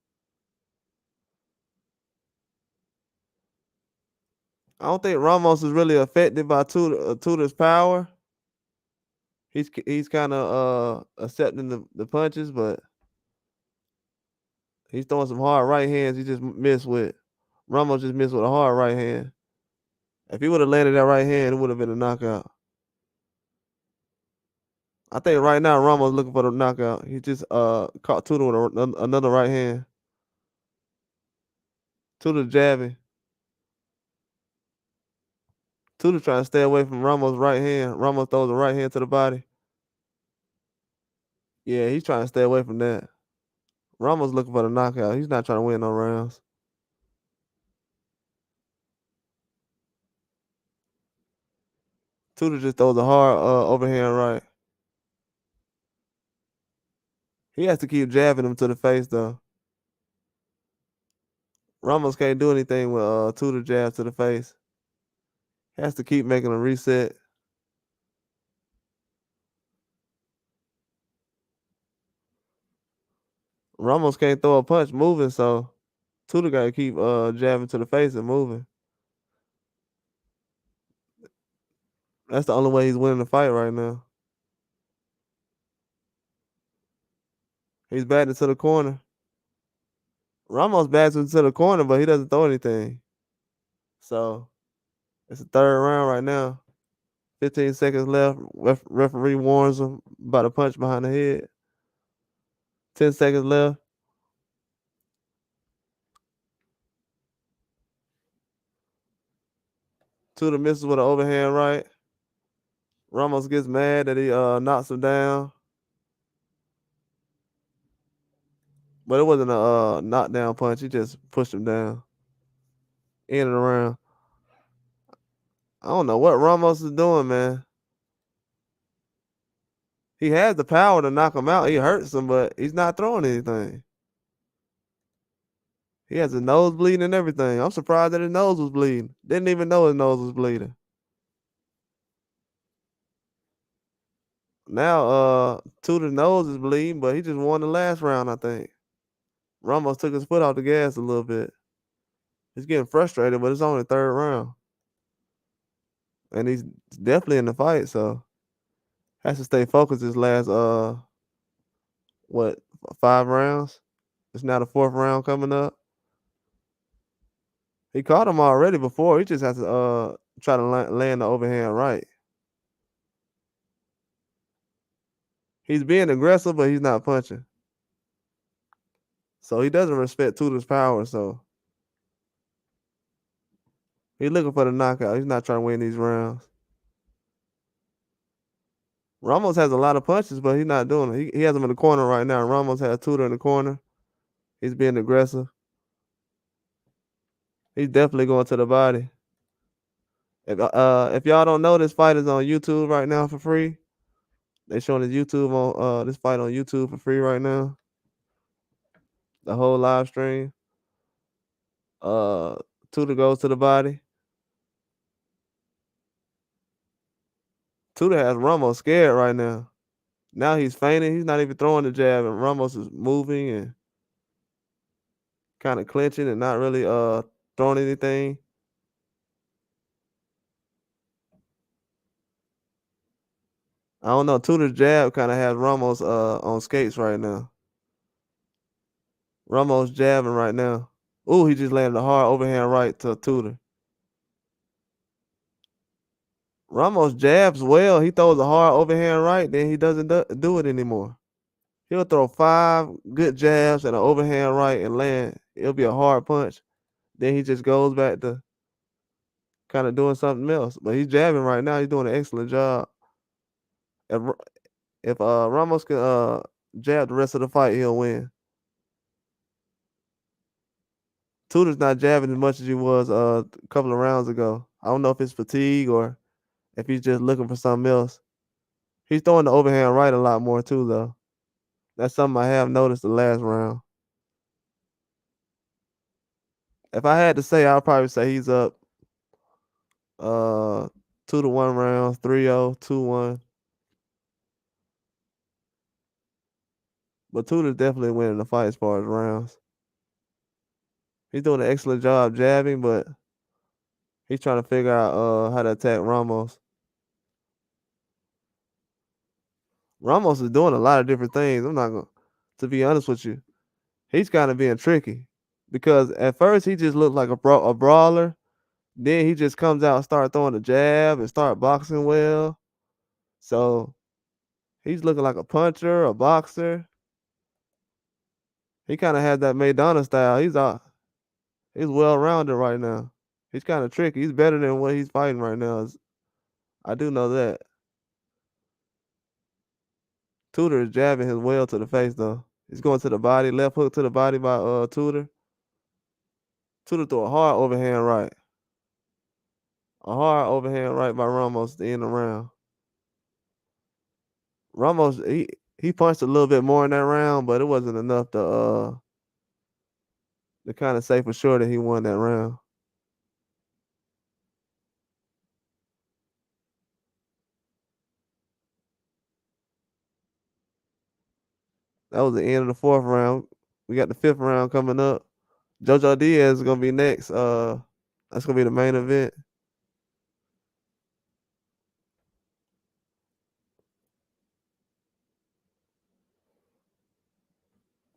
I don't think Ramos is really affected by Tudor's power. He's kind of accepting the punches, but he's throwing some hard right hands. He just missed with. Ramos just missed with a hard right hand. If he would have landed that right hand, it would have been a knockout. I think right now Ramos looking for the knockout. He just caught Tudor with another right hand. Tudor jabbing. Tudor trying to stay away from Ramos' right hand. Ramos throws a right hand to the body. Yeah, he's trying to stay away from that. Ramos looking for the knockout. He's not trying to win no rounds. Tudor just throws a hard overhand right. He has to keep jabbing him to the face though. Ramos can't do anything with Tudor jab to the face. He has to keep making a reset. Ramos can't throw a punch moving, so Tudor got to keep jabbing to the face and moving. That's the only way he's winning the fight right now. He's batting to the corner. Ramos bats into the corner, but he doesn't throw anything. So it's the third round right now. 15 seconds left. Referee warns him about a punch behind the head. 10 seconds left. Tudor misses with an overhand right. Ramos gets mad that he knocks him down. But it wasn't a knockdown punch. He just pushed him down. End of the round. I don't know what Ramos is doing, man. He has the power to knock him out. He hurts him, but he's not throwing anything. He has his nose bleeding and everything. I'm surprised that his nose was bleeding. Didn't even know his nose was bleeding. Now, Tudor's nose is bleeding, but he just won the last round, I think. Ramos took his foot off the gas a little bit. He's getting frustrated, but it's only the third round. And he's definitely in the fight, so has to stay focused this last 5 rounds? It's now the 4th round coming up. He caught him already before. He just has to try to land the overhand right. He's being aggressive, but he's not punching. So he doesn't respect Tudor's power, so he's looking for the knockout. He's not trying to win these rounds. Ramos has a lot of punches, but he's not doing it. He has him in the corner right now. Ramos has Tudor in the corner. He's being aggressive. He's definitely going to the body. If y'all don't know, this fight is on YouTube right now for free. They showing this YouTube on this fight on YouTube for free right now. The whole live stream. Tudor goes to the body. Tudor has Ramos scared right now. Now he's fainting. He's not even throwing the jab, and Ramos is moving and kind of clinching and not really throwing anything. I don't know. Tudor's jab kind of has Ramos on skates right now. Ramos jabbing right now. Ooh, he just landed a hard overhand right to Tudor. Ramos jabs well. He throws a hard overhand right, then he doesn't do it anymore. He'll throw 5 good jabs and an overhand right and land. It'll be a hard punch. Then he just goes back to kind of doing something else. But he's jabbing right now. He's doing an excellent job. If Ramos can jab the rest of the fight, he'll win. Tudor's not jabbing as much as he was a couple of rounds ago. I don't know if it's fatigue or if he's just looking for something else. He's throwing the overhand right a lot more too, though. That's something I have noticed the last round. If I had to say, I'll probably say he's up 2-1 rounds, 3-0, 2-1. But Tudor's definitely winning the fight as far as rounds. He's doing an excellent job jabbing, but he's trying to figure out how to attack Ramos. Ramos is doing a lot of different things. I'm not gonna, to be honest with you, he's kind of being tricky because at first he just looked like a brawler. Then he just comes out and start throwing the jab and start boxing well. So he's looking like a puncher, a boxer. He kind of has that Maidana style. He's well rounded right now. He's kind of tricky. He's better than what he's fighting right now. I do know that. Tudor is jabbing his well to the face though. He's going to the body, left hook to the body by Tudor. Tudor threw a hard overhand right. A hard overhand right by Ramos to end the round. Ramos he punched a little bit more in that round, but it wasn't enough to kind of say for sure that he won that round. That was the end of the 4th round. We got the 5th round coming up. JoJo Diaz is gonna be next. That's gonna be the main event.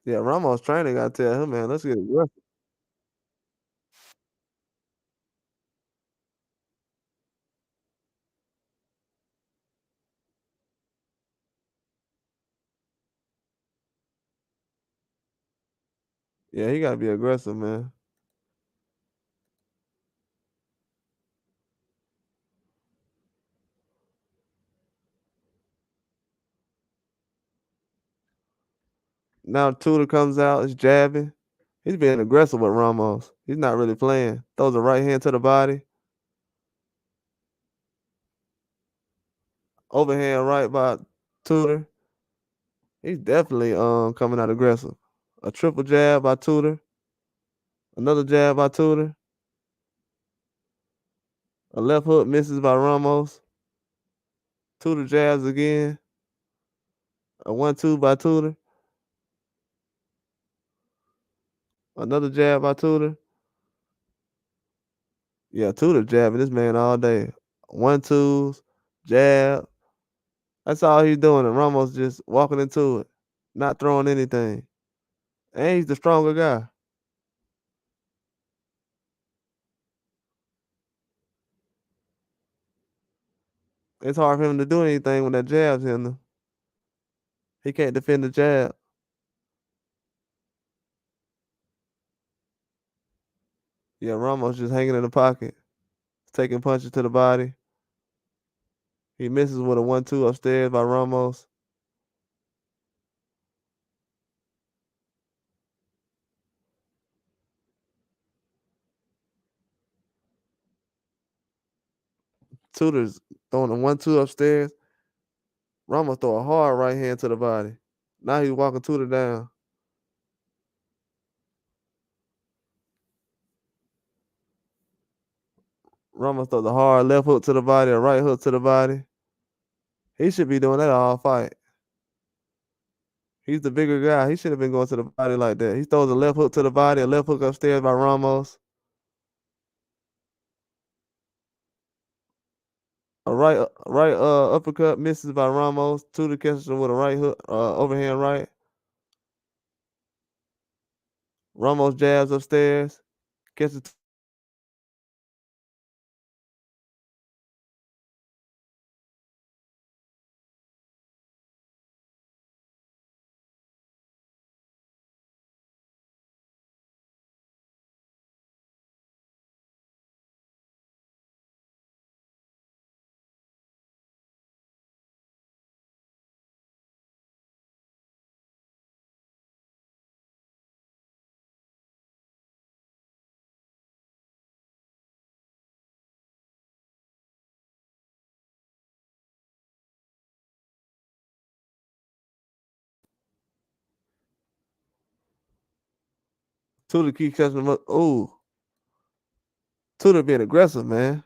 Yeah, Ramos training gotta tell him, man, let's get aggressive. Yeah, he gotta be aggressive, man. Now Tudor comes out, is jabbing. He's being aggressive with Ramos. He's not really playing. Throws a right hand to the body. Overhand right by Tudor. He's definitely coming out aggressive. A triple jab by Tudor. Another jab by Tudor. A left hook misses by Ramos. Tudor jabs again. A 1-2 by Tudor. Another jab by Tudor. Yeah, Tudor jabbing this man all day. 1-2s, jab. That's all he's doing. And Ramos just walking into it, not throwing anything. And he's the stronger guy. It's hard for him to do anything when that jab's in him. He can't defend the jab. Yeah, Ramos just hanging in the pocket, taking punches to the body. He misses with a 1-2 upstairs by Ramos. Tudor's throwing a 1-2 upstairs. Ramos throw a hard right hand to the body. Now he's walking Tudor down. Ramos throws a hard left hook to the body, a right hook to the body. He should be doing that all fight. He's the bigger guy. He should have been going to the body like that. He throws a left hook to the body, a left hook upstairs by Ramos. A right uppercut misses by Ramos. Tudor catches him with a right hook, overhand right. Ramos jabs upstairs, catches Tudor keep catching him up. Ooh. Tudor being aggressive, man.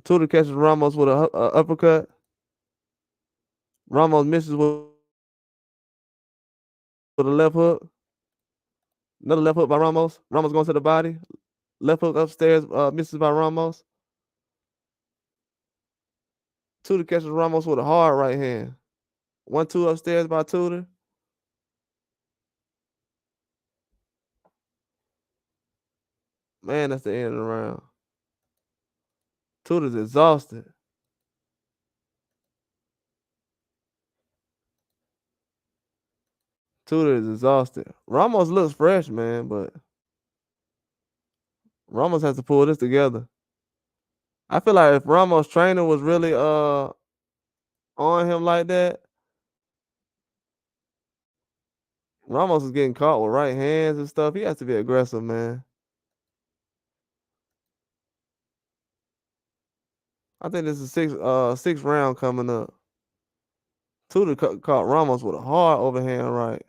Tudor catches Ramos with a uppercut. Ramos misses with a left hook. Another left hook by Ramos. Ramos going to the body. Left hook upstairs, misses by Ramos. Tudor catches Ramos with a hard right hand. 1-2 upstairs by Tudor. Man, that's the end of the round. Tudor's exhausted. Tudor is exhausted. Ramos looks fresh, man, but Ramos has to pull this together. I feel like if Ramos' trainer was really on him like that, Ramos is getting caught with right hands and stuff. He has to be aggressive, man. I think this is sixth round coming up. Tudor caught Ramos with a hard overhand right.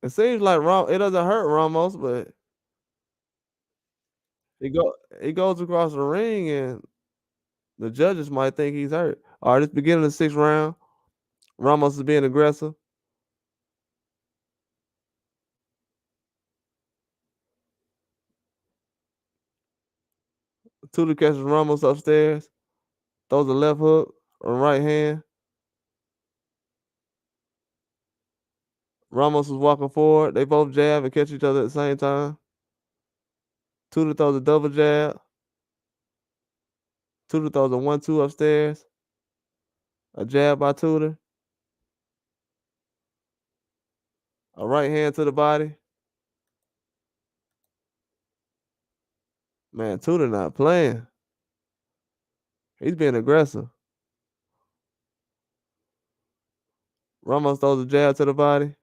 It seems like it doesn't hurt Ramos, but he goes across the ring and the judges might think he's hurt. All right, it's beginning of the 6th round. Ramos is being aggressive. Tudor catches Ramos upstairs. Throws a left hook on right hand. Ramos is walking forward. They both jab and catch each other at the same time. Tudor throws a double jab. Tudor throws a 1-2 upstairs. A jab by Tudor. A right hand to the body. Man, Tudor not playing. He's being aggressive. Ramos throws a jab to the body.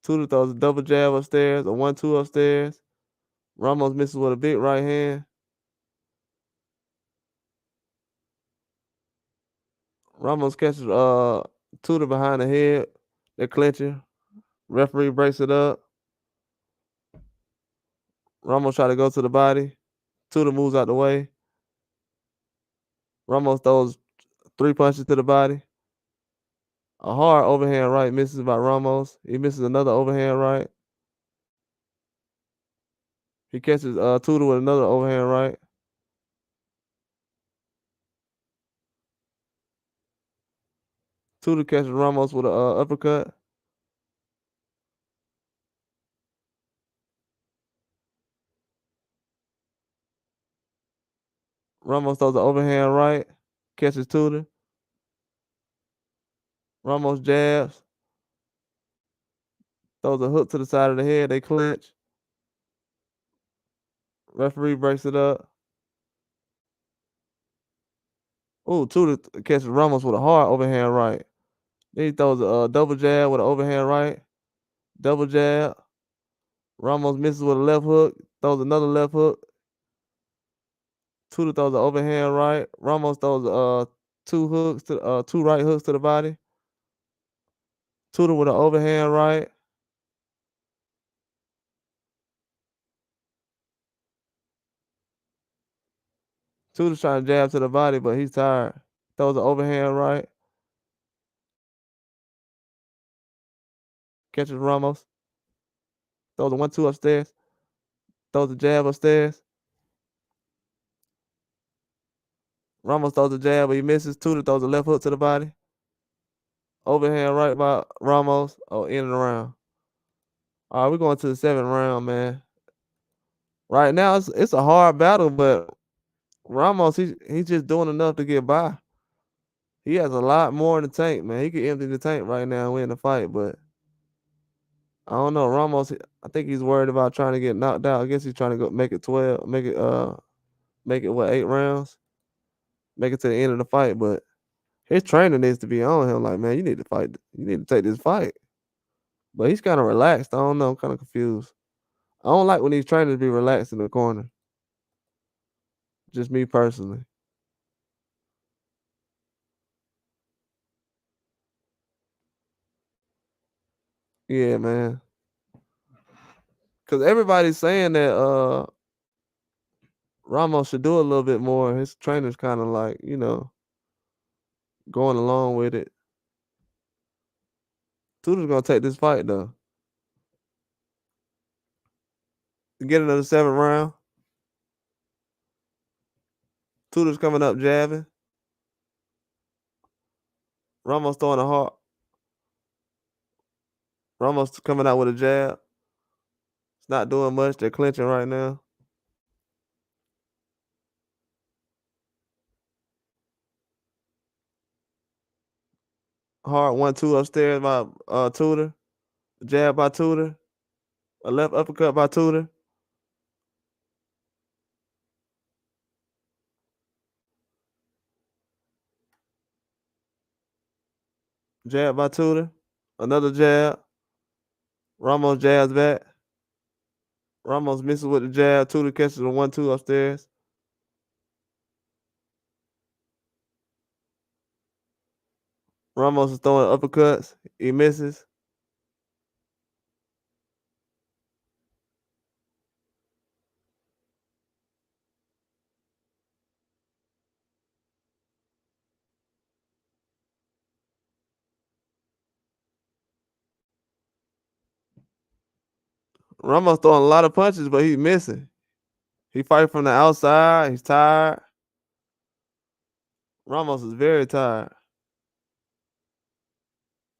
Tudor throws a double jab upstairs, a 1-2 upstairs. Ramos misses with a big right hand. Ramos catches Tudor behind the head. They're clinching. Referee breaks it up. Ramos try to go to the body. Tudor moves out the way. Ramos throws 3 punches to the body. A hard overhand right misses by Ramos. He misses another overhand right. He catches Tudor with another overhand right. Tudor catches Ramos with an uppercut. Ramos throws an overhand right. Catches Tudor. Ramos jabs. Throws a hook to the side of the head. They clinch. Referee breaks it up. Ooh, Tudor catches Ramos with a hard overhand right. Then he throws a double jab with an overhand right. Double jab. Ramos misses with a left hook. Throws another left hook. Tudor throws an overhand right. Ramos throws 2 right hooks to the body. Tudor with an overhand right. Tudor's trying to jab to the body, but he's tired. Throws an overhand right. Catches Ramos. Throws a 1-2 upstairs. Throws a jab upstairs. Ramos throws a jab, but he misses. Tudor throws a left hook to the body. Overhand right by Ramos. Oh, end of the round. All right, we're going to the 7th round, man. Right now, it's a hard battle, but Ramos, he's just doing enough to get by. He has a lot more in the tank, man. He could empty the tank right now and win the fight, but I don't know. Ramos, I think he's worried about trying to get knocked out. I guess he's trying to go make it 12, make it what, 8 rounds? Make it to the end of the fight, but his trainer needs to be on him. Like, man, you need to fight. You need to take this fight. But he's kind of relaxed. I don't know. I'm kind of confused. I don't like when these trainers be relaxed in the corner. Just me personally. Yeah, man. Cause everybody's saying that Ramos should do a little bit more. His trainer's kind of like, going along with it. Tudor's gonna take this fight though. Get another 7th round. Tudor's coming up jabbing. Ramos throwing a hard. Ramos coming out with a jab. It's not doing much. They're clinching right now. Hard 1-2 upstairs by Tudor. Jab by Tudor. A left uppercut by Tudor. Jab by Tudor. Another jab. Ramos jabs back. Ramos misses with the jab. Tudor catches a 1-2 upstairs. Ramos is throwing uppercuts. He misses. Ramos throwing a lot of punches, but he's missing. He fighting from the outside. He's tired. Ramos is very tired.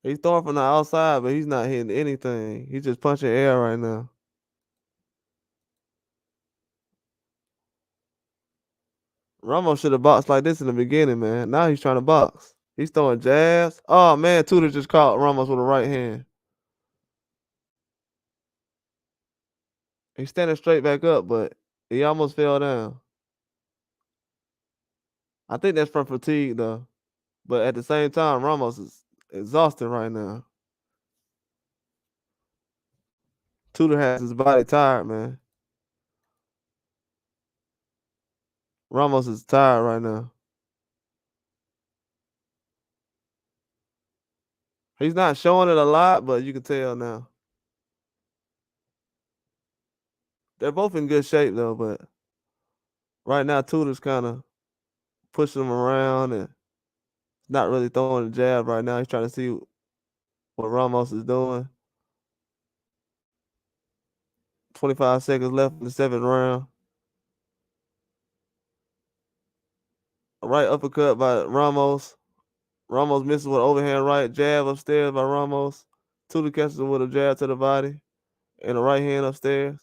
He's throwing from the outside, but he's not hitting anything. He's just punching air right now. Ramos should have boxed like this in the beginning, man. Now he's trying to box. He's throwing jabs. Oh, man, Tudor just caught Ramos with a right hand. He's standing straight back up, but he almost fell down. I think that's from fatigue, though. But at the same time, Ramos is exhausted right now. Tudor has his body tired, man. Ramos is tired right now. He's not showing it a lot, but you can tell now. They're both in good shape, though, but right now, Tudor's kind of pushing him around and not really throwing a jab right now. He's trying to see what Ramos is doing. 25 seconds left in the 7th round. A right uppercut by Ramos. Ramos misses with overhand right jab upstairs by Ramos. Tudor catches him with a jab to the body and a right hand upstairs.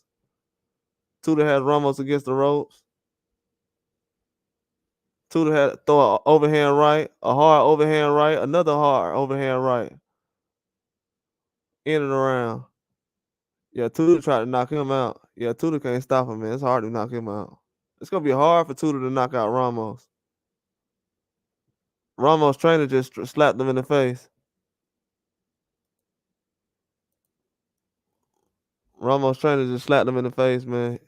Tudor has Ramos against the ropes. Tudor had throw an overhand right, a hard overhand right, another hard overhand right. In and around. Yeah, Tudor tried to knock him out. Yeah, Tudor can't stop him, man. It's hard to knock him out. It's gonna be hard for Tudor to knock out Ramos. Ramos' trainer just slapped him in the face. Ramos' trainer just slapped him in the face, man.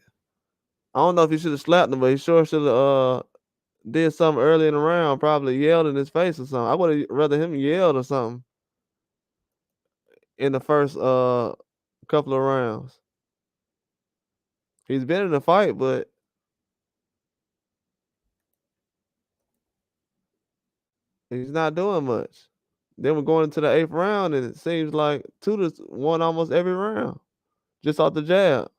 I don't know if he should have slapped him, but he sure should have did something early in the round, probably yelled in his face or something. I would have rather him yelled or something in the first couple of rounds. He's been in the fight, but he's not doing much. Then we're going into the 8th round, and it seems like Tudor's won almost every round just off the jab.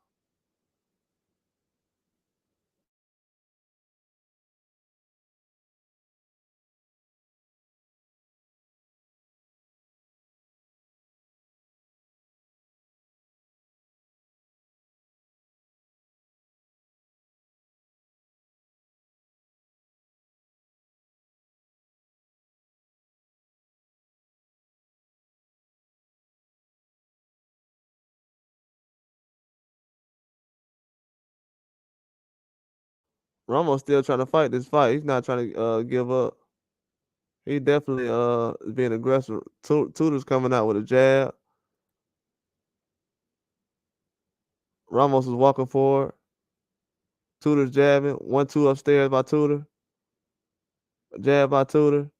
Ramos still trying to fight this fight. He's not trying to give up. He definitely is being aggressive. Tudor's coming out with a jab. Ramos is walking forward. Tudor's jabbing. 1-2 upstairs by Tudor. Jab by Tudor.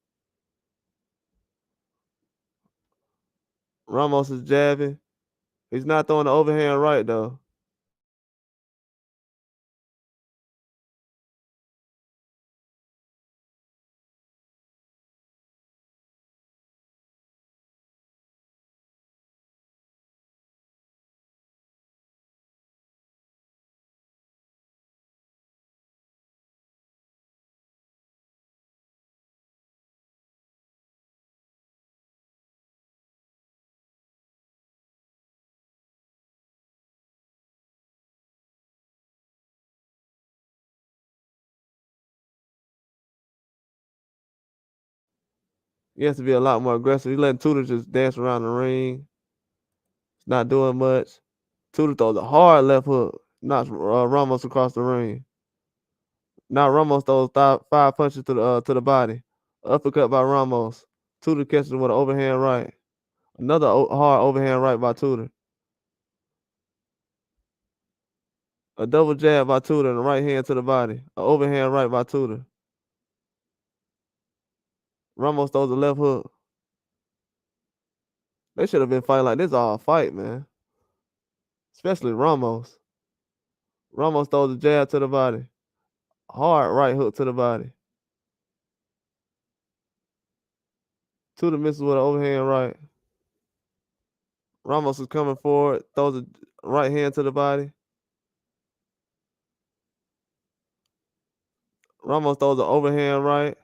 Ramos is jabbing. He's not throwing the overhand right though. He has to be a lot more aggressive. He letting Tudor just dance around the ring. He's not doing much. Tudor throws a hard left hook. Knocks Ramos across the ring. Now Ramos throws 5 punches to the body. Uppercut by Ramos. Tudor catches him with an overhand right. Another hard overhand right by Tudor. A double jab by Tudor and a right hand to the body. An overhand right by Tudor. Ramos throws a left hook. They should have been fighting like this all fight, man. Especially Ramos. Ramos throws a jab to the body. Hard right hook to the body. Tudor misses with an overhand right. Ramos is coming forward, throws a right hand to the body. Ramos throws an overhand right.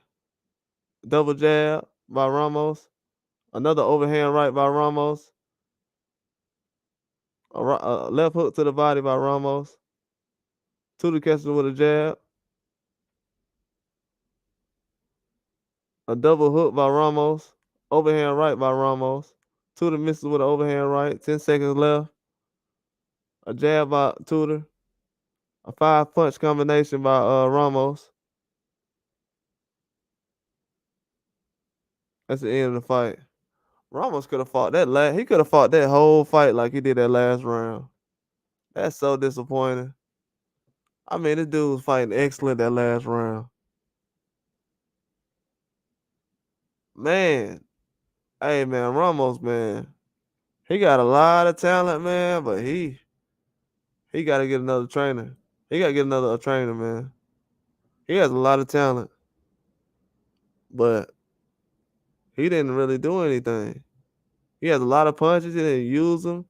Double jab by Ramos. Another overhand right by Ramos. A left hook to the body by Ramos. Tudor catches with a jab. A double hook by Ramos. Overhand right by Ramos. Tudor misses with an overhand right. 10 seconds left. A jab by Tudor. A 5-punch combination by Ramos. That's the end of the fight. Ramos could have fought that he could have fought that whole fight like he did that last round. That's so disappointing. I mean, this dude was fighting excellent that last round. Man, hey man, Ramos, man. He got a lot of talent, man, but he gotta get another trainer. He gotta get another trainer, man. He has a lot of talent, but he didn't really do anything. He has a lot of punches. He didn't use them.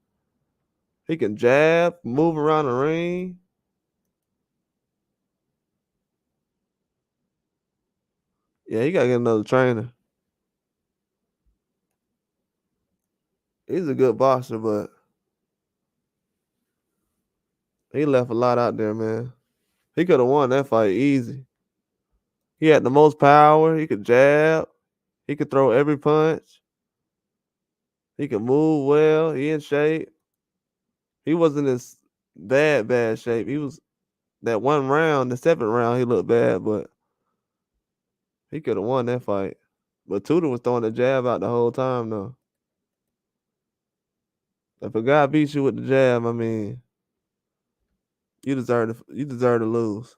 He can jab, move around the ring. Yeah, he gotta get another trainer. He's a good boxer, but he left a lot out there, man. He could have won that fight easy. He had the most power. He could jab. He could throw every punch. He could move well. He in shape. He wasn't in bad shape. He was that one round, the 7th round, he looked bad, but he could have won that fight. But Tudor was throwing the jab out the whole time, though. If a guy beats you with the jab, I mean, you deserve to lose.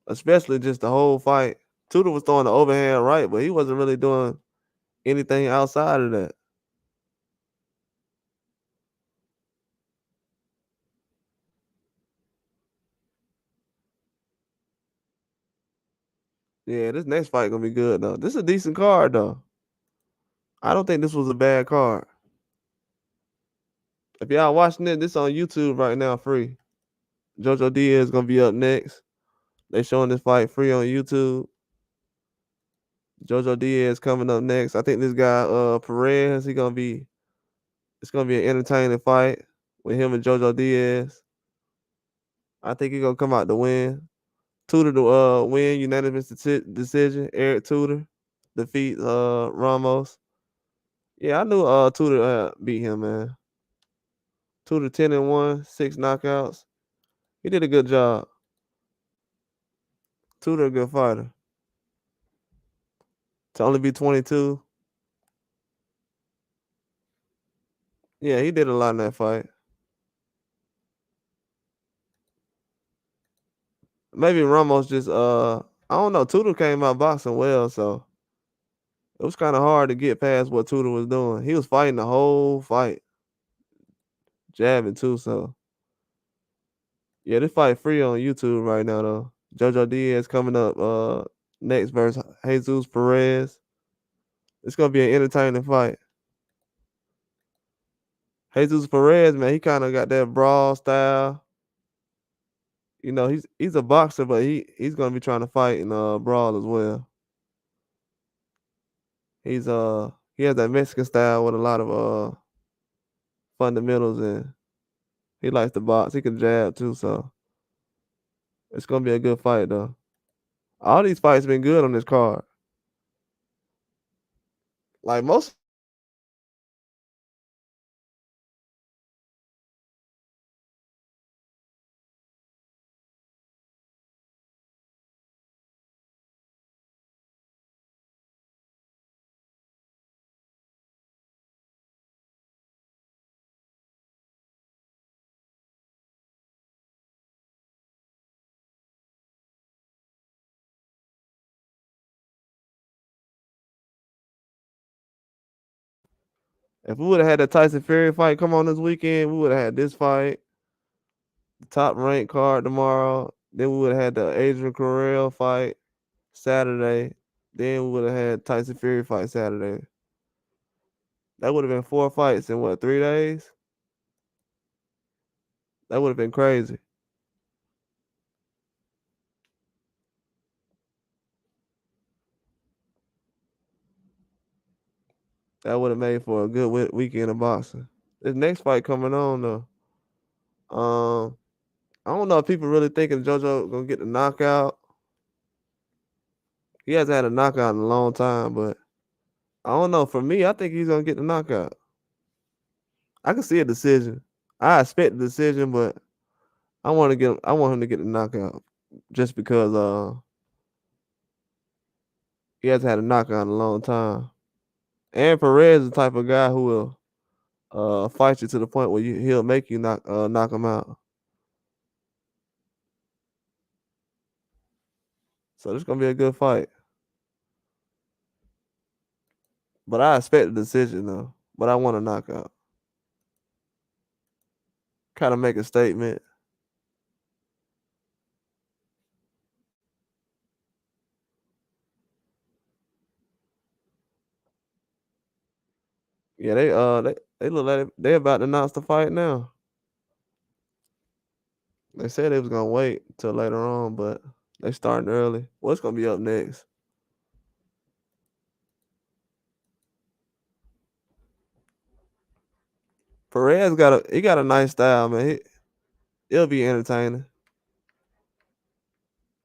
Especially just the whole fight. Tudor was throwing the overhand right, but he wasn't really doing anything outside of that. Yeah, this next fight gonna be good though. This is a decent card though. I don't think this was a bad card. If y'all watching it, this on YouTube right now, free. JoJo Diaz gonna be up next. They showing this fight free on YouTube. JoJo Diaz coming up next. I think this guy, Perez, it's gonna be an entertaining fight with him and JoJo Diaz. I think he gonna come out to win. Tudor to win unanimous decision. Eric Tudor defeats Ramos. Yeah, I knew Tudor beat him, man. Tudor 10-1, 6 knockouts. He did a good job. Tudor a good fighter. To only be 22. Yeah, he did a lot in that fight. Maybe Ramos just I don't know. Tudor came out boxing well, so it was kind of hard to get past what Tudor was doing. He was fighting the whole fight. jabbing too. So yeah, this fight free on YouTube right now though. JoJo Diaz coming up next versus Jesus Perez. It's gonna be an entertaining fight. Jesus Perez, man, he kind of got that brawl style. You know, he's a boxer, but he's gonna be trying to fight in brawl as well. He has that Mexican style with a lot of fundamentals, and he likes to box. He can jab too, so it's gonna be a good fight though. All these fights been good on this card. Like most. If we would have had that Tyson Fury fight come on this weekend, we would have had this fight, the top ranked card tomorrow. Then we would have had the Adrian Correll fight Saturday. Then we would have had Tyson Fury fight Saturday. That would have been 4 fights in what, 3 days? That would have been crazy. That would have made for a good weekend of boxing. This next fight coming on though. I don't know if people really thinking JoJo gonna get the knockout. He hasn't had a knockout in a long time, but I don't know. For me, I think he's gonna get the knockout. I can see a decision. I expect a decision, but I want him to get the knockout just because he hasn't had a knockout in a long time. And Perez is the type of guy who will fight you to the point where he'll make you knock him out. So this is gonna be a good fight. But I expect a decision though. But I want a knockout. Kind of make a statement. Yeah, they look like they about to announce the fight now. They said they was gonna wait till later on, but they starting early. What's gonna be up next? Perez got a nice style, man. It'll be entertaining.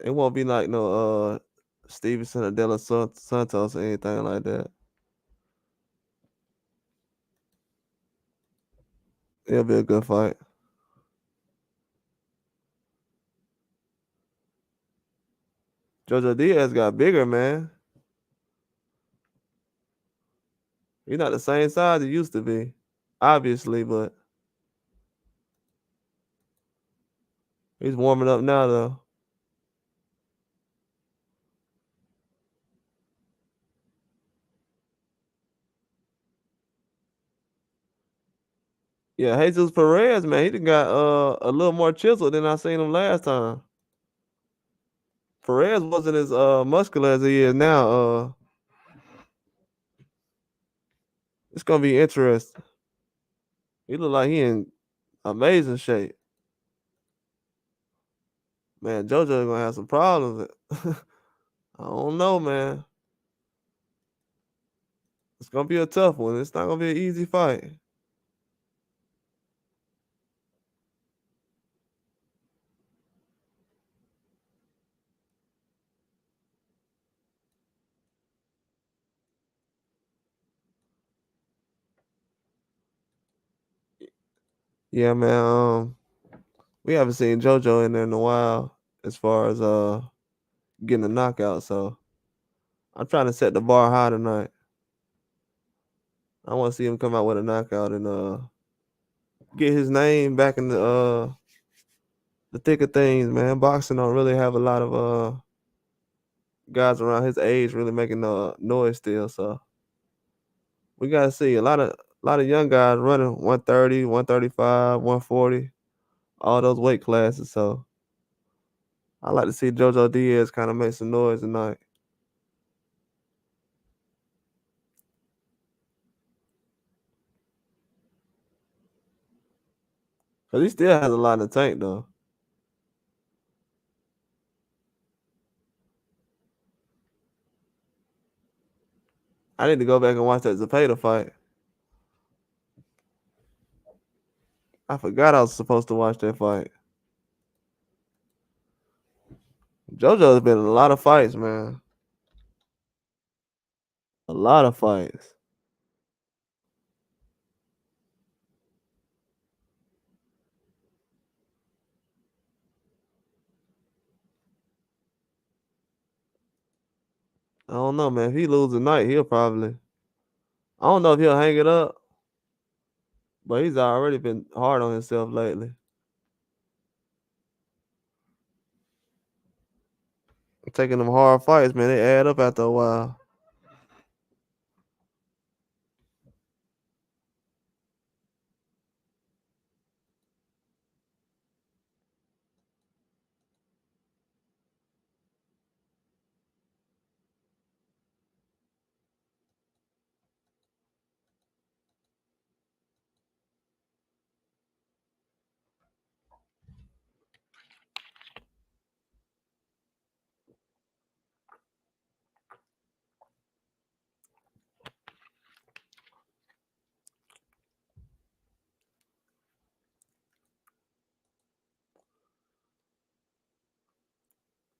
It won't be like no Stevenson or De La Santos or anything like that. It'll be a good fight. JoJo Diaz got bigger, man. He's not the same size he used to be, obviously, but he's warming up now, though. Yeah, Jesus Perez, man, he done got a little more chiseled than I seen him last time. Perez wasn't as muscular as he is now. It's gonna be interesting. He look like he in amazing shape. Man, JoJo gonna have some problems. I don't know, man. It's gonna be a tough one. It's not gonna be an easy fight. Yeah, man. We haven't seen JoJo in there in a while as far as getting a knockout. So I'm trying to set the bar high tonight. I want to see him come out with a knockout and get his name back in the thick of things, man. Boxing don't really have a lot of guys around his age really making noise still. So we gotta see a lot of A lot of young guys running 130, 135, 140, all those weight classes. So I like to see JoJo Diaz kind of make some noise tonight. Cause he still has a lot in the tank though. I need to go back and watch that Zepeda fight. I forgot I was supposed to watch that fight. JoJo's been in a lot of fights, man. A lot of fights. I don't know, man. If he lose tonight, he'll probably. I don't know if he'll hang it up, but he's already been hard on himself lately. Taking them hard fights, man, they add up after a while.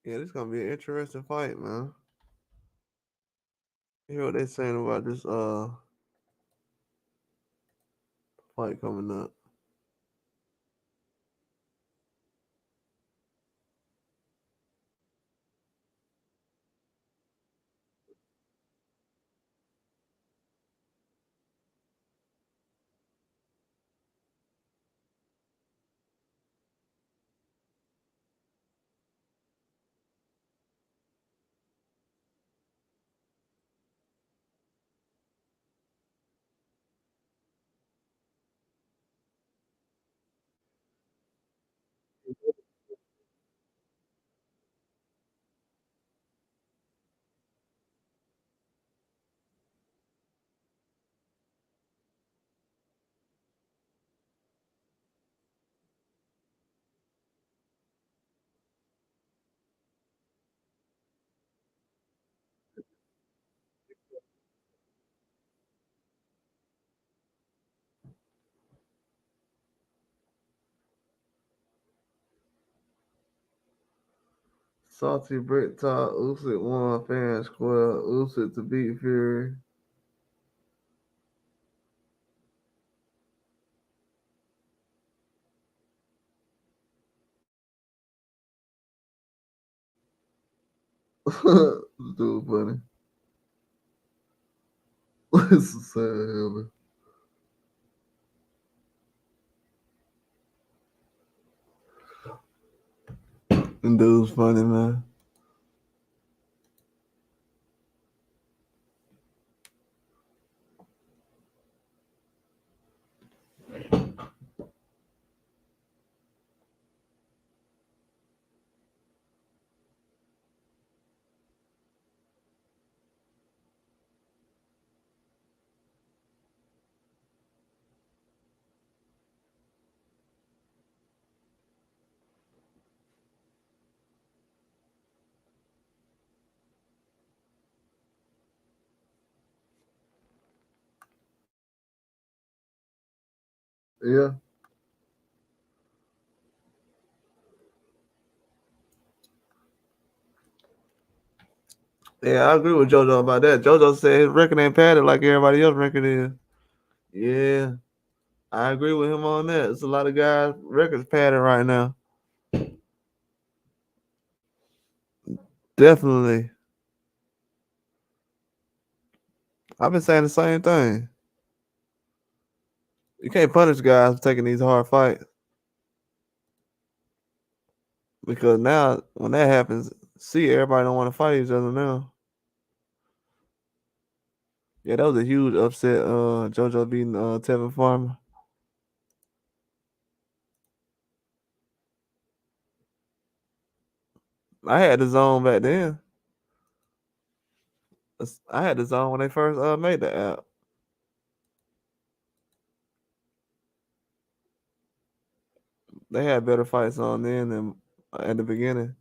Yeah, this gonna be an interesting fight, man. Hear what they saying about this fight coming up. Salty Brick Top, Usyk won fan square, Usyk to beat Fury. This dude funny. It's a sad and dude's funny, man. Yeah. Yeah, I agree with JoJo about that. JoJo said his record ain't padded like everybody else record is. Yeah, I agree with him on that. It's a lot of guys records padded right now. Definitely. I've been saying the same thing. You can't punish guys for taking these hard fights because now when that happens, see everybody don't want to fight each other now. Yeah, that was a huge upset. JoJo beating Tevin Farmer. I had the zone back then. I had the zone when they first made the app. They had better fights on then than at the beginning.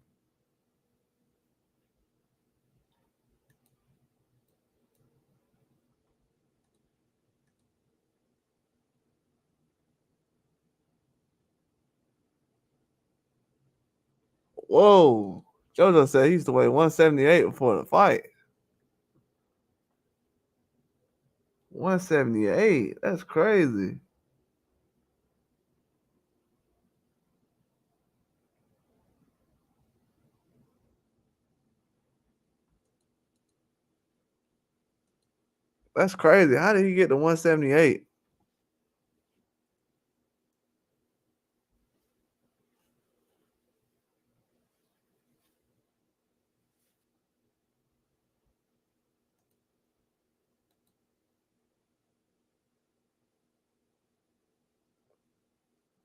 Whoa. JoJo said he used to weigh 178 before the fight. 178. That's crazy. That's crazy. How did he get to 178?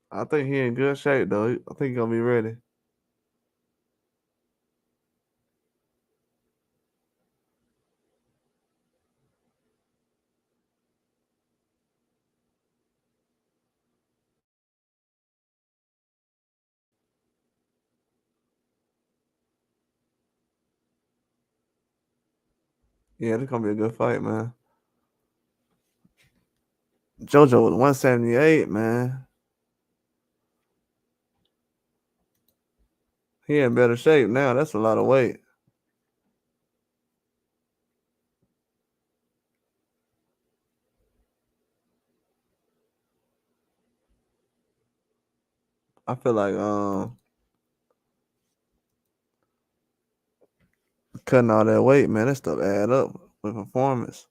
I think he in good shape though. I think he gonna be ready. Yeah, this gonna be a good fight, man. JoJo was 178, man. He in better shape now. That's a lot of weight. I feel like cutting all that weight, man, that stuff add up with performance.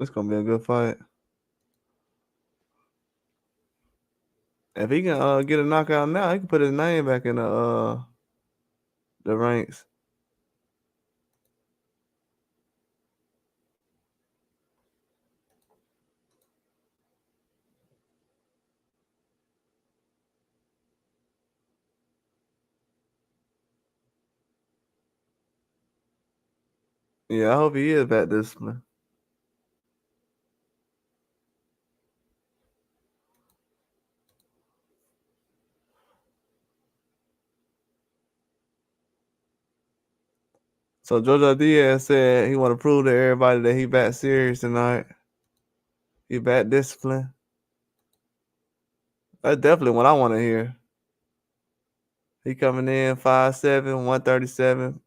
It's gonna be a good fight. If he can get a knockout now, he can put his name back in the ranks. Yeah, I hope he is back this man. So Jojo Diaz said he want to prove to everybody that he back serious tonight. He back disciplined. That's definitely what I want to hear. He coming in 5'7", 137,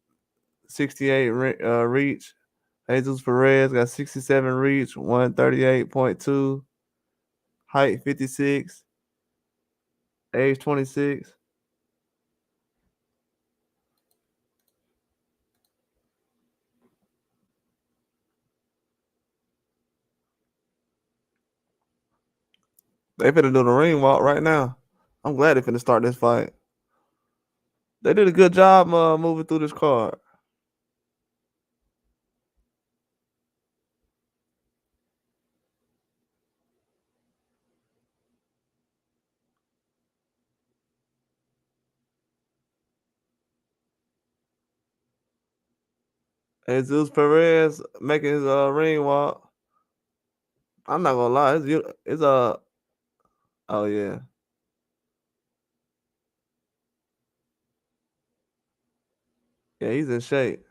68 reach. Jesus Perez got 67 reach, 138.2, height 56, age 26. They finna do the ring walk right now. I'm glad they finna start this fight. They did a good job moving through this card. Jesus Perez making his ring walk. I'm not gonna lie, it's oh yeah. Yeah, he's in shape.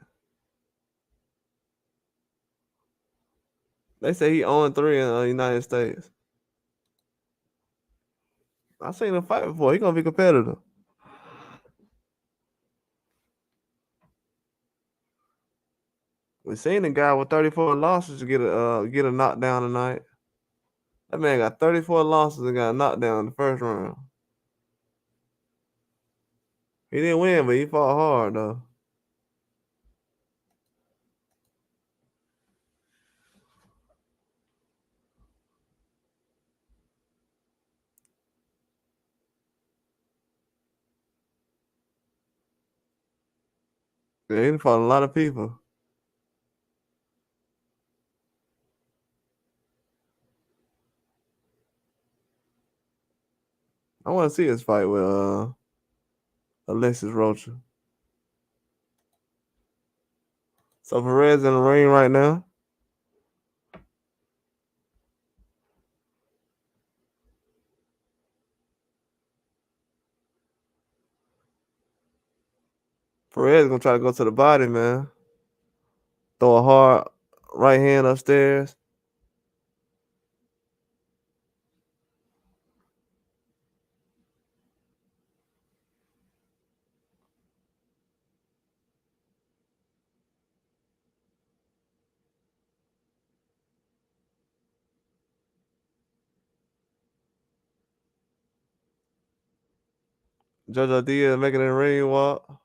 They say he 0-3 in the United States. I seen him fight before. He gonna be competitive. We seen a guy with 34 losses get a knockdown tonight. That man got 34 losses and got knocked down in the first round. He didn't win, but he fought hard though. Yeah, he fought a lot of people. I want to see his fight with Alexis Rocha. So Perez in the ring right now. Perez gonna try to go to the body, man. Throw a hard right hand upstairs. JoJo Diaz making it in the ring walk.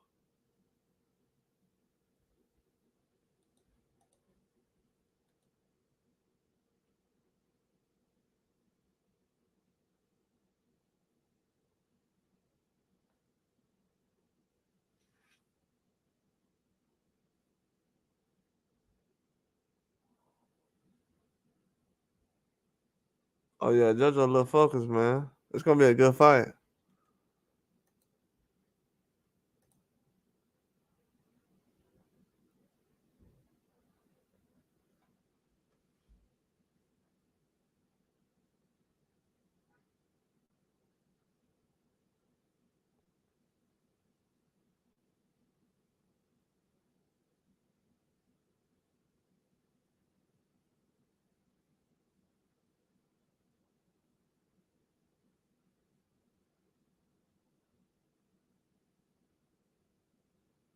Oh yeah, JoJo a little focused, man. It's gonna be a good fight.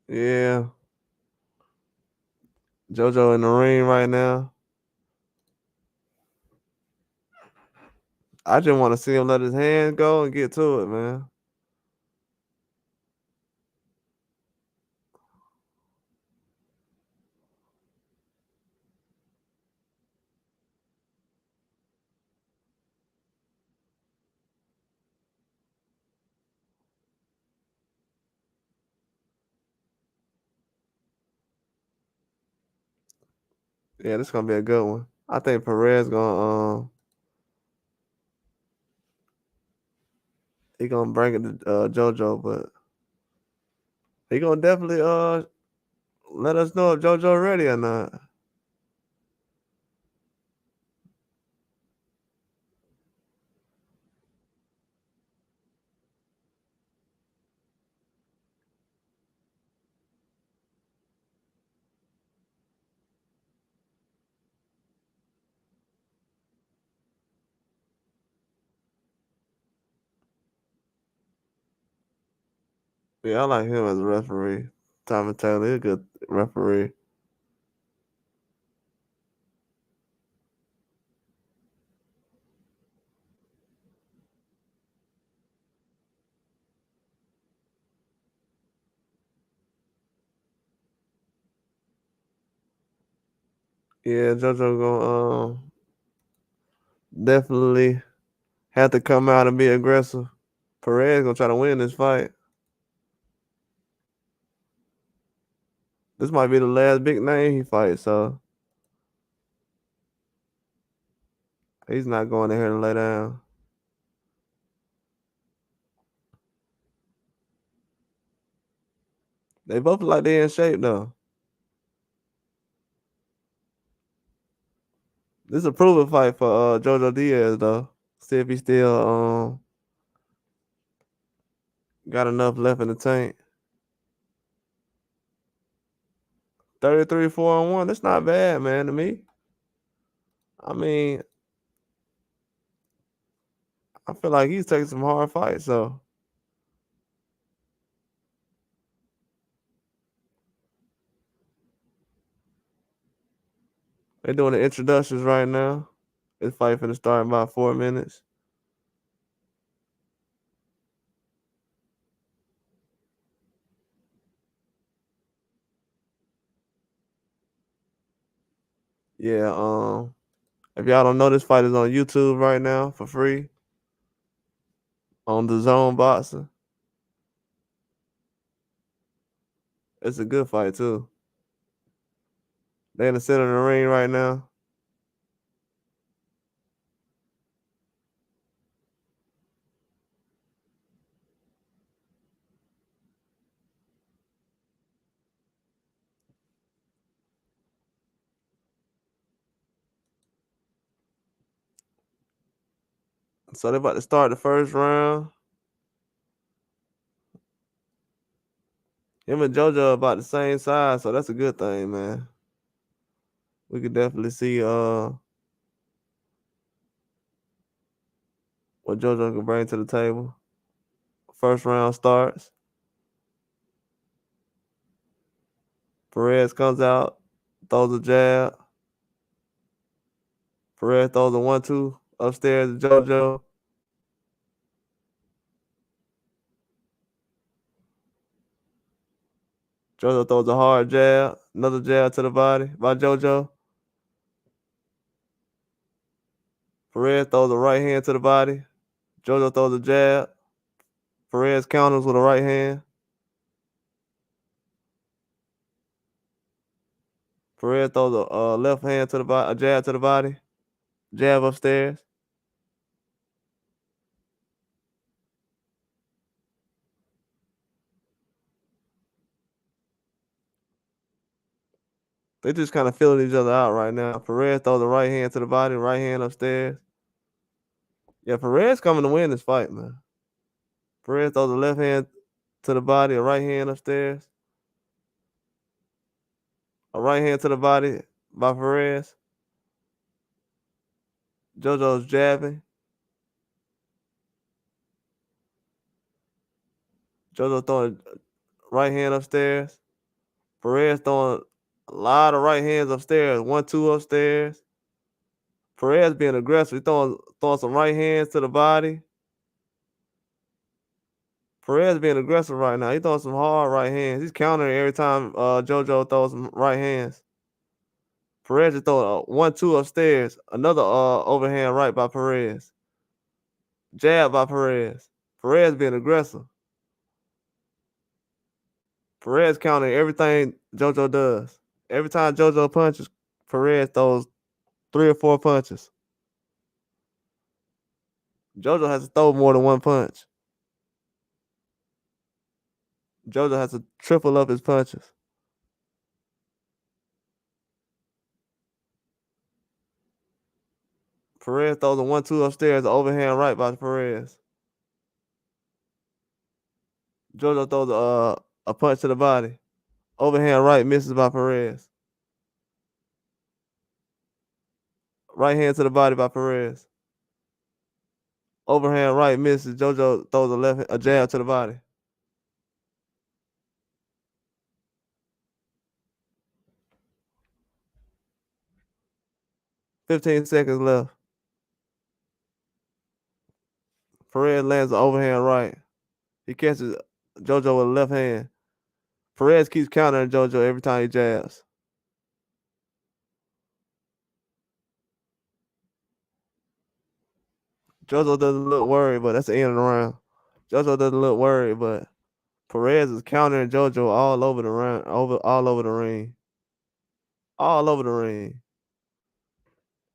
Yeah. JoJo in the ring right now. I just want to see him let his hand go and get to it, man. Yeah, this gonna be a good one. I think Perez gonna he gonna bring it to JoJo, but he gonna definitely let us know if JoJo ready or not. Yeah, I like him as a referee. Tommy Taylor, he's a good referee. Yeah, JoJo gonna definitely have to come out and be aggressive. Perez gonna try to win this fight. This might be the last big name he fights, so he's not going in here to lay down. They both look like they in shape though. This is a proven fight for JoJo Diaz though. See if he still got enough left in the tank. 33, 4-1. That's not bad, man, to me. I mean, I feel like he's taking some hard fights, so they're doing the introductions right now. This fight finna start in about 4 minutes. Yeah, if y'all don't know, this fight is on YouTube right now for free on the Zone Boxing. It's a good fight too. They in the center of the ring right now. So they about to start the first round. Him and JoJo about the same size, so that's a good thing, man. We could definitely see what JoJo can bring to the table. First round starts. Perez comes out, throws a jab. Perez throws a 1-2 upstairs to JoJo. JoJo throws a hard jab, another jab to the body by JoJo. Perez throws a right hand to the body. JoJo throws a jab. Perez counters with a right hand. Perez throws a left hand to the body, a jab to the body. Jab upstairs. They just kind of feeling each other out right now. Perez throws a right hand to the body, right hand upstairs. Yeah, Perez coming to win this fight, man. Perez throws a left hand to the body, a right hand upstairs. A right hand to the body by Perez. JoJo's jabbing. JoJo throwing right hand upstairs. Perez throwing a lot of right hands upstairs. 1-2 upstairs. Perez being aggressive. He throwing some right hands to the body. Perez being aggressive right now. He throwing some hard right hands. He's countering every time JoJo throws some right hands. Perez just throwing a 1-2 upstairs. Another overhand right by Perez. Jab by Perez. Perez being aggressive. Perez countering everything JoJo does. Every time JoJo punches, Perez throws 3 or 4 punches. JoJo has to throw more than one punch. JoJo has to triple up his punches. Perez throws a 1-2 upstairs, overhand right by Perez. JoJo throws a punch to the body. Overhand right misses by Perez. Right hand to the body by Perez. Overhand right misses. JoJo throws a jab to the body. "15 seconds left." Perez lands an overhand right. He catches JoJo with a left hand. Perez keeps countering JoJo every time he jabs. JoJo doesn't look worried, but that's the end of the round. JoJo doesn't look worried, but Perez is countering JoJo all over the round, all over the ring. All over the ring.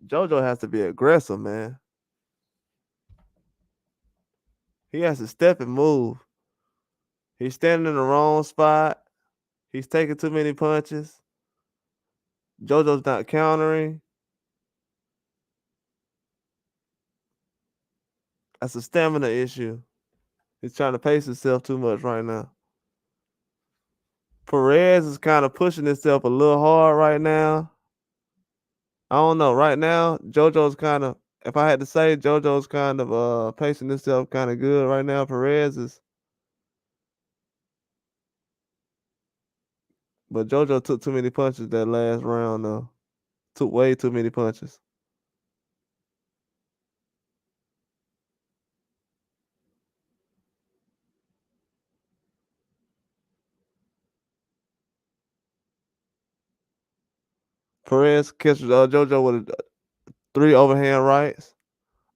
JoJo has to be aggressive, man. He has to step and move. He's standing in the wrong spot. He's taking too many punches. JoJo's not countering. That's a stamina issue. He's trying to pace himself too much right now. Perez is kind of pushing himself a little hard right now. I don't know. Right now, JoJo's kind of, if I had to say, JoJo's kind of pacing himself kind of good right now. Perez is, but JoJo took too many punches that last round though. Took way too many punches. Perez catches JoJo with 3 overhand rights,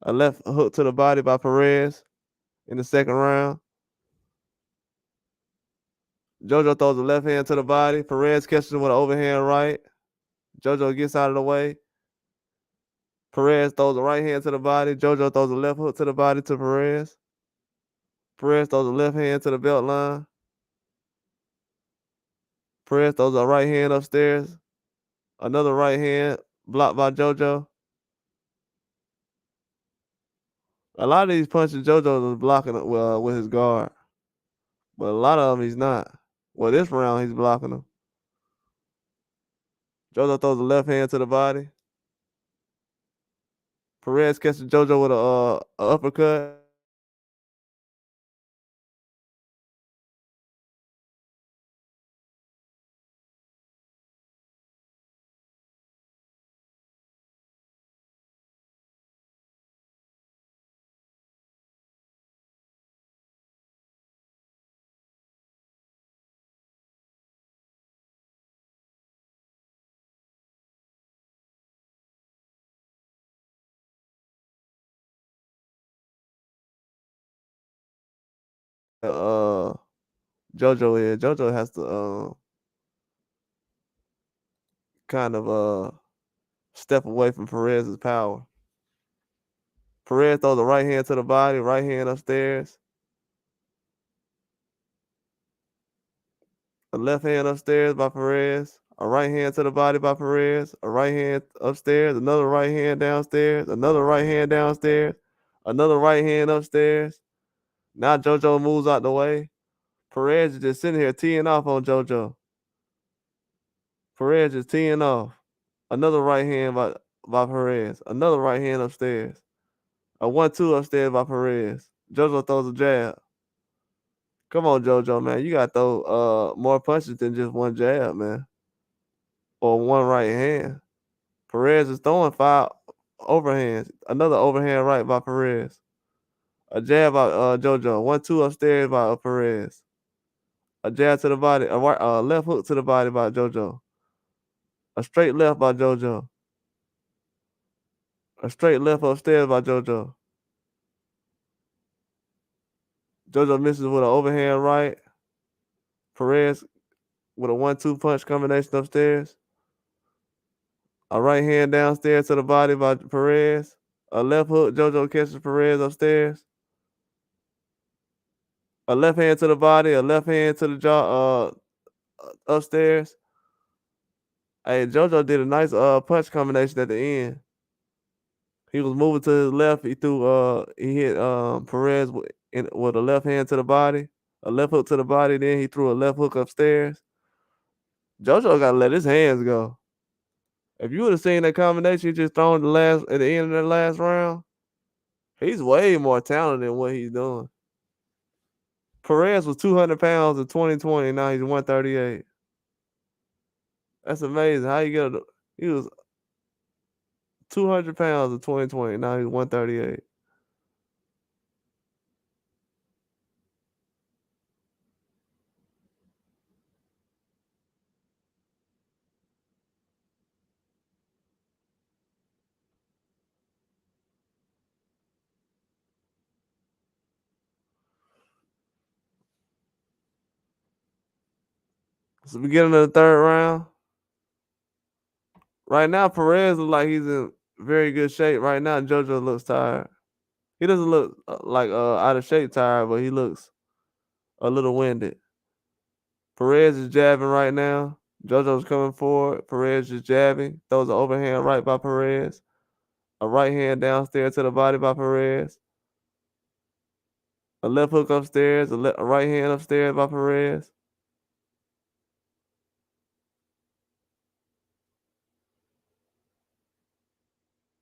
a left hook to the body by Perez in the second round. JoJo throws a left hand to the body. Perez catches him with an overhand right. JoJo gets out of the way. Perez throws a right hand to the body. JoJo throws a left hook to the body to Perez. Perez throws a left hand to the belt line. Perez throws a right hand upstairs. Another right hand blocked by JoJo. A lot of these punches JoJo is blocking with his guard. But a lot of them he's not. Well, this round he's blocking them. JoJo throws a left hand to the body. Perez catches JoJo with a uppercut. JoJo is. JoJo has to kind of step away from Perez's power. Perez throws a right hand to the body, right hand upstairs. A left hand upstairs by Perez. A right hand to the body by Perez. A right hand upstairs. Another right hand downstairs. Another right hand downstairs. Another right hand upstairs. Now JoJo moves out the way. Perez is just sitting here teeing off on JoJo. Perez is teeing off. Another right hand by Perez. Another right hand upstairs. A 1-2 upstairs by Perez. JoJo throws a jab. Come on, JoJo, man. You gotta throw more punches than just one jab, man. Or one right hand. Perez is throwing 5 overhands. Another overhand right by Perez. A jab by JoJo. 1-2 upstairs by Perez. A jab to the body. A left hook to the body by JoJo. A straight left by JoJo. A straight left upstairs by JoJo. JoJo misses with an overhand right. Perez with a 1-2 punch combination upstairs. A right hand downstairs to the body by Perez. A left hook. JoJo catches Perez upstairs. A left hand to the body. A left hand to the jaw upstairs. Hey, JoJo did a nice punch combination at the end. He was moving to his left. He hit Perez with a left hand to the body. A left hook to the body. Then he threw a left hook upstairs. JoJo gotta let his hands go. If you would have seen that combination he just thrown at the end of that last round, he's way more talented than what he's doing. Perez was 200 pounds in 2020. Now he's 138. That's amazing. How you get he was 200 pounds in 2020. Now he's 138. It's the beginning of the third round. Right now, Perez looks like he's in very good shape. Right now, JoJo looks tired. He doesn't look like out of shape tired, but he looks a little winded. Perez is jabbing right now. JoJo's coming forward. Perez is jabbing. Throws an overhand right by Perez. A right hand downstairs to the body by Perez. A left hook upstairs. A right hand upstairs by Perez.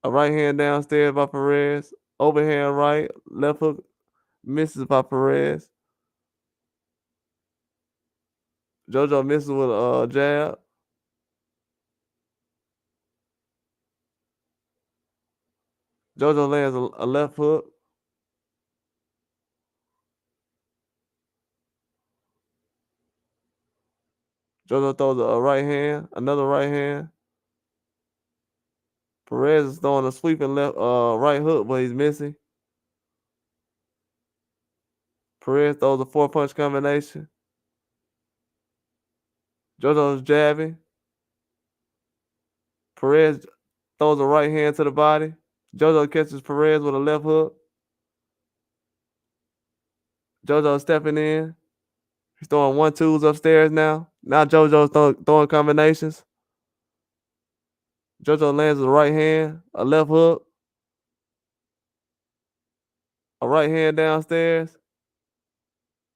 A right hand downstairs by Perez. Overhand right. Left hook misses by Perez. JoJo misses with a jab. JoJo lands a left hook. JoJo throws a right hand. Another right hand. Perez is throwing a sweeping left right hook, but he's missing. Perez throws a 4-punch combination. JoJo's jabbing. Perez throws a right hand to the body. JoJo catches Perez with a left hook. JoJo stepping in. He's throwing 1-2s upstairs now. Now JoJo's throwing combinations. JoJo lands with a right hand, a left hook, a right hand downstairs,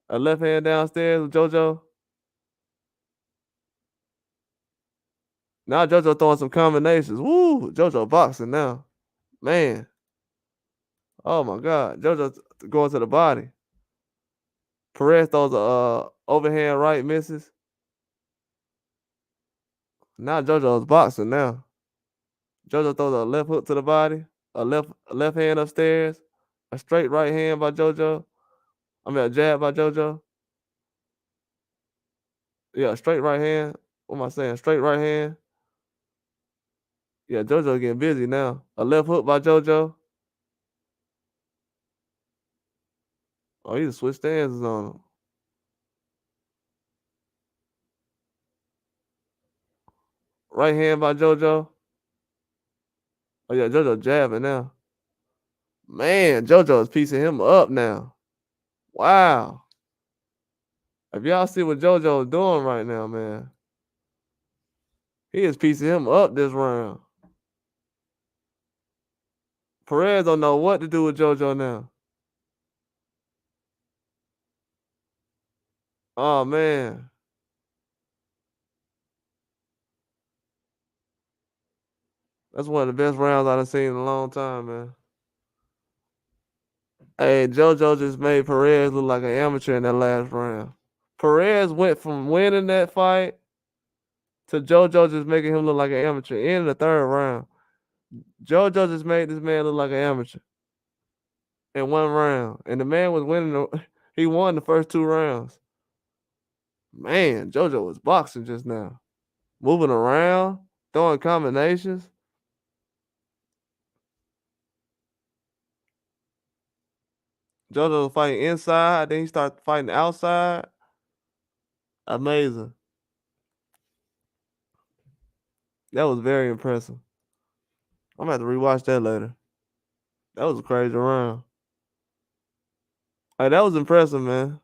a left hand downstairs with JoJo. Now JoJo throwing some combinations. Woo! JoJo boxing now. Man. Oh my God. JoJo going to the body. Perez throws a overhand right, misses. Now JoJo's boxing now. JoJo throws a left hook to the body, a left hand upstairs, a straight right hand by JoJo. I mean a jab by JoJo. Yeah, straight right hand. What am I saying? Straight right hand. Yeah, JoJo getting busy now. A left hook by JoJo. Oh, he just switched stances on him. Right hand by JoJo. Oh yeah, JoJo jabbing now. Man, JoJo is piecing him up now. Wow. If y'all see what JoJo is doing right now, man, he is piecing him up this round. Perez don't know what to do with JoJo now. Oh man. That's one of the best rounds I've seen in a long time, man. Hey, JoJo just made Perez look like an amateur in that last round. Perez went from winning that fight to JoJo just making him look like an amateur in the third round. JoJo just made this man look like an amateur in one round. And the man was winning. He won the first 2 rounds. Man, JoJo was boxing just now. Moving around, throwing combinations. JoJo was fighting inside, then he started fighting outside. Amazing. That was very impressive. I'm gonna have to rewatch that later. That was a crazy round. Hey, that was impressive, man.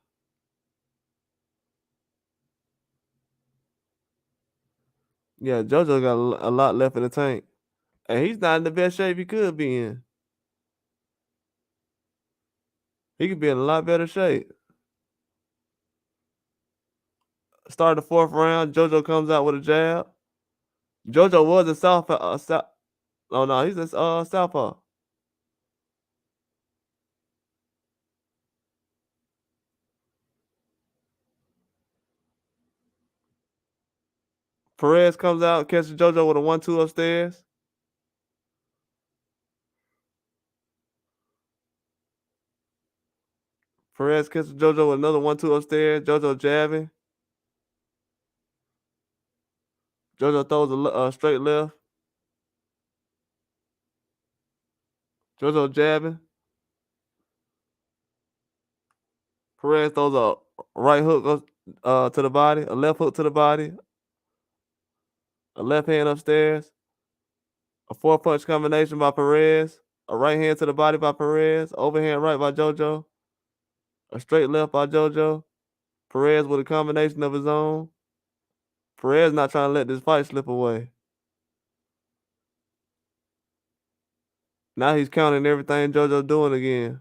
Yeah, JoJo got a lot left in the tank. And he's not in the best shape he could be in. He could be in a lot better shape. Start the 4th round, JoJo comes out with a jab. JoJo was a southpaw. Oh no, he's a southpaw. Perez comes out, catches JoJo with a 1-2 upstairs. Perez catches JoJo with another 1-2 upstairs. JoJo jabbing. JoJo throws a straight left. JoJo jabbing. Perez throws a right hook to the body, a left hook to the body, a left hand upstairs, a 4-punch combination by Perez, a right hand to the body by Perez, overhand right by JoJo, a straight left by JoJo. Perez with a combination of his own. Perez not trying to let this fight slip away. Now he's counting everything JoJo doing again.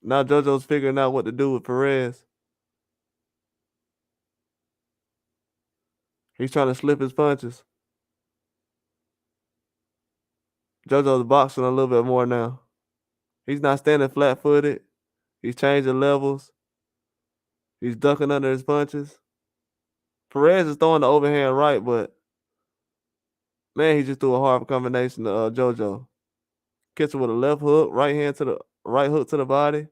Now JoJo's figuring out what to do with Perez. He's trying to slip his punches. JoJo's boxing a little bit more now. He's not standing flat-footed. He's changing levels. He's ducking under his punches. Perez is throwing the overhand right, but man, he just threw a hard combination to JoJo. Catch him with a left hook, right hook to the body.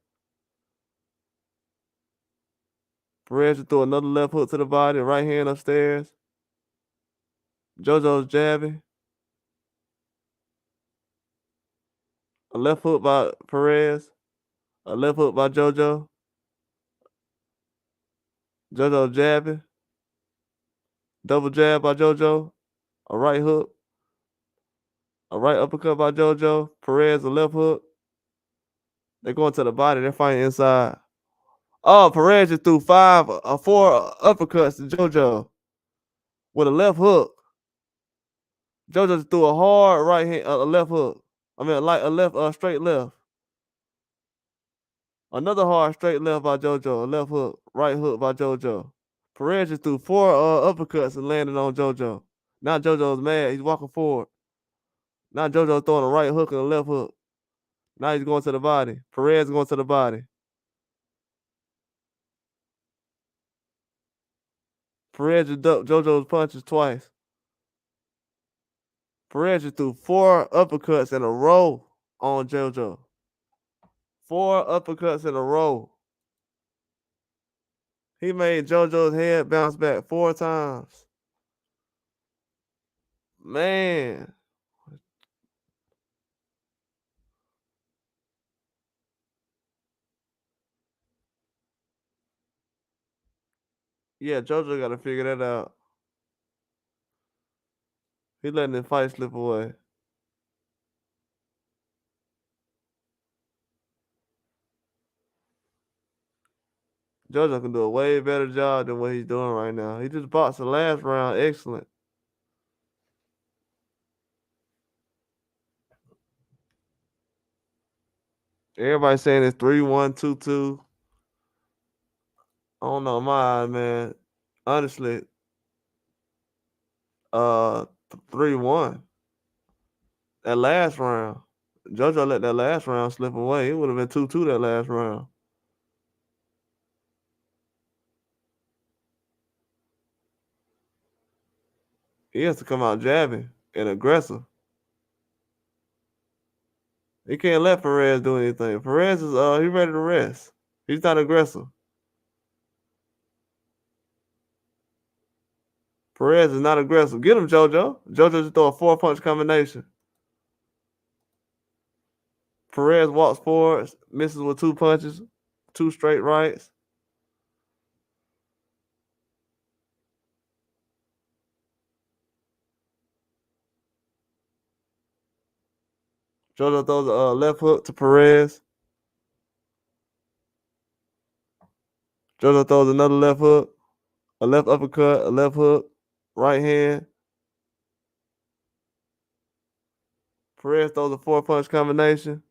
Perez just threw another left hook to the body, right hand upstairs. JoJo's jabbing. A left hook by Perez. A left hook by JoJo. JoJo jabbing. Double jab by JoJo. A right hook. A right uppercut by JoJo. Perez, a left hook. They're going to the body. They're fighting inside. Oh, Perez just threw four uppercuts to JoJo with a left hook. JoJo just threw a hard right hand, a left hook. I mean, like a left, straight left. Another hard straight left by JoJo. A left hook, right hook by JoJo. Perez just threw four uppercuts and landed on JoJo. Now JoJo's mad. He's walking forward. Now JoJo's throwing a right hook and a left hook. Now he's going to the body. Perez going to the body. Perez just ducked JoJo's punches twice. Perez just threw four uppercuts in a row on JoJo. Four uppercuts in a row. He made JoJo's head bounce back 4 times. Man. Yeah, JoJo got to figure that out. He letting the fight slip away. JoJo can do a way better job than what he's doing right now. He just boxed the last round excellent. Everybody saying it's 3-1, 2-2. I don't know, my eye, man. Honestly, 3-1. That last round. JoJo let that last round slip away. It would have been 2-2 that last round. He has to come out jabbing and aggressive. He can't let Perez do anything. Perez is he ready to rest. He's not aggressive. Perez is not aggressive. Get him, JoJo. JoJo just throw a 4-punch combination. Perez walks forward, misses with 2 punches, 2 straight rights. JoJo throws a left hook to Perez. JoJo throws another left hook, a left uppercut, a left hook, right hand. Perez throws a 4-punch combination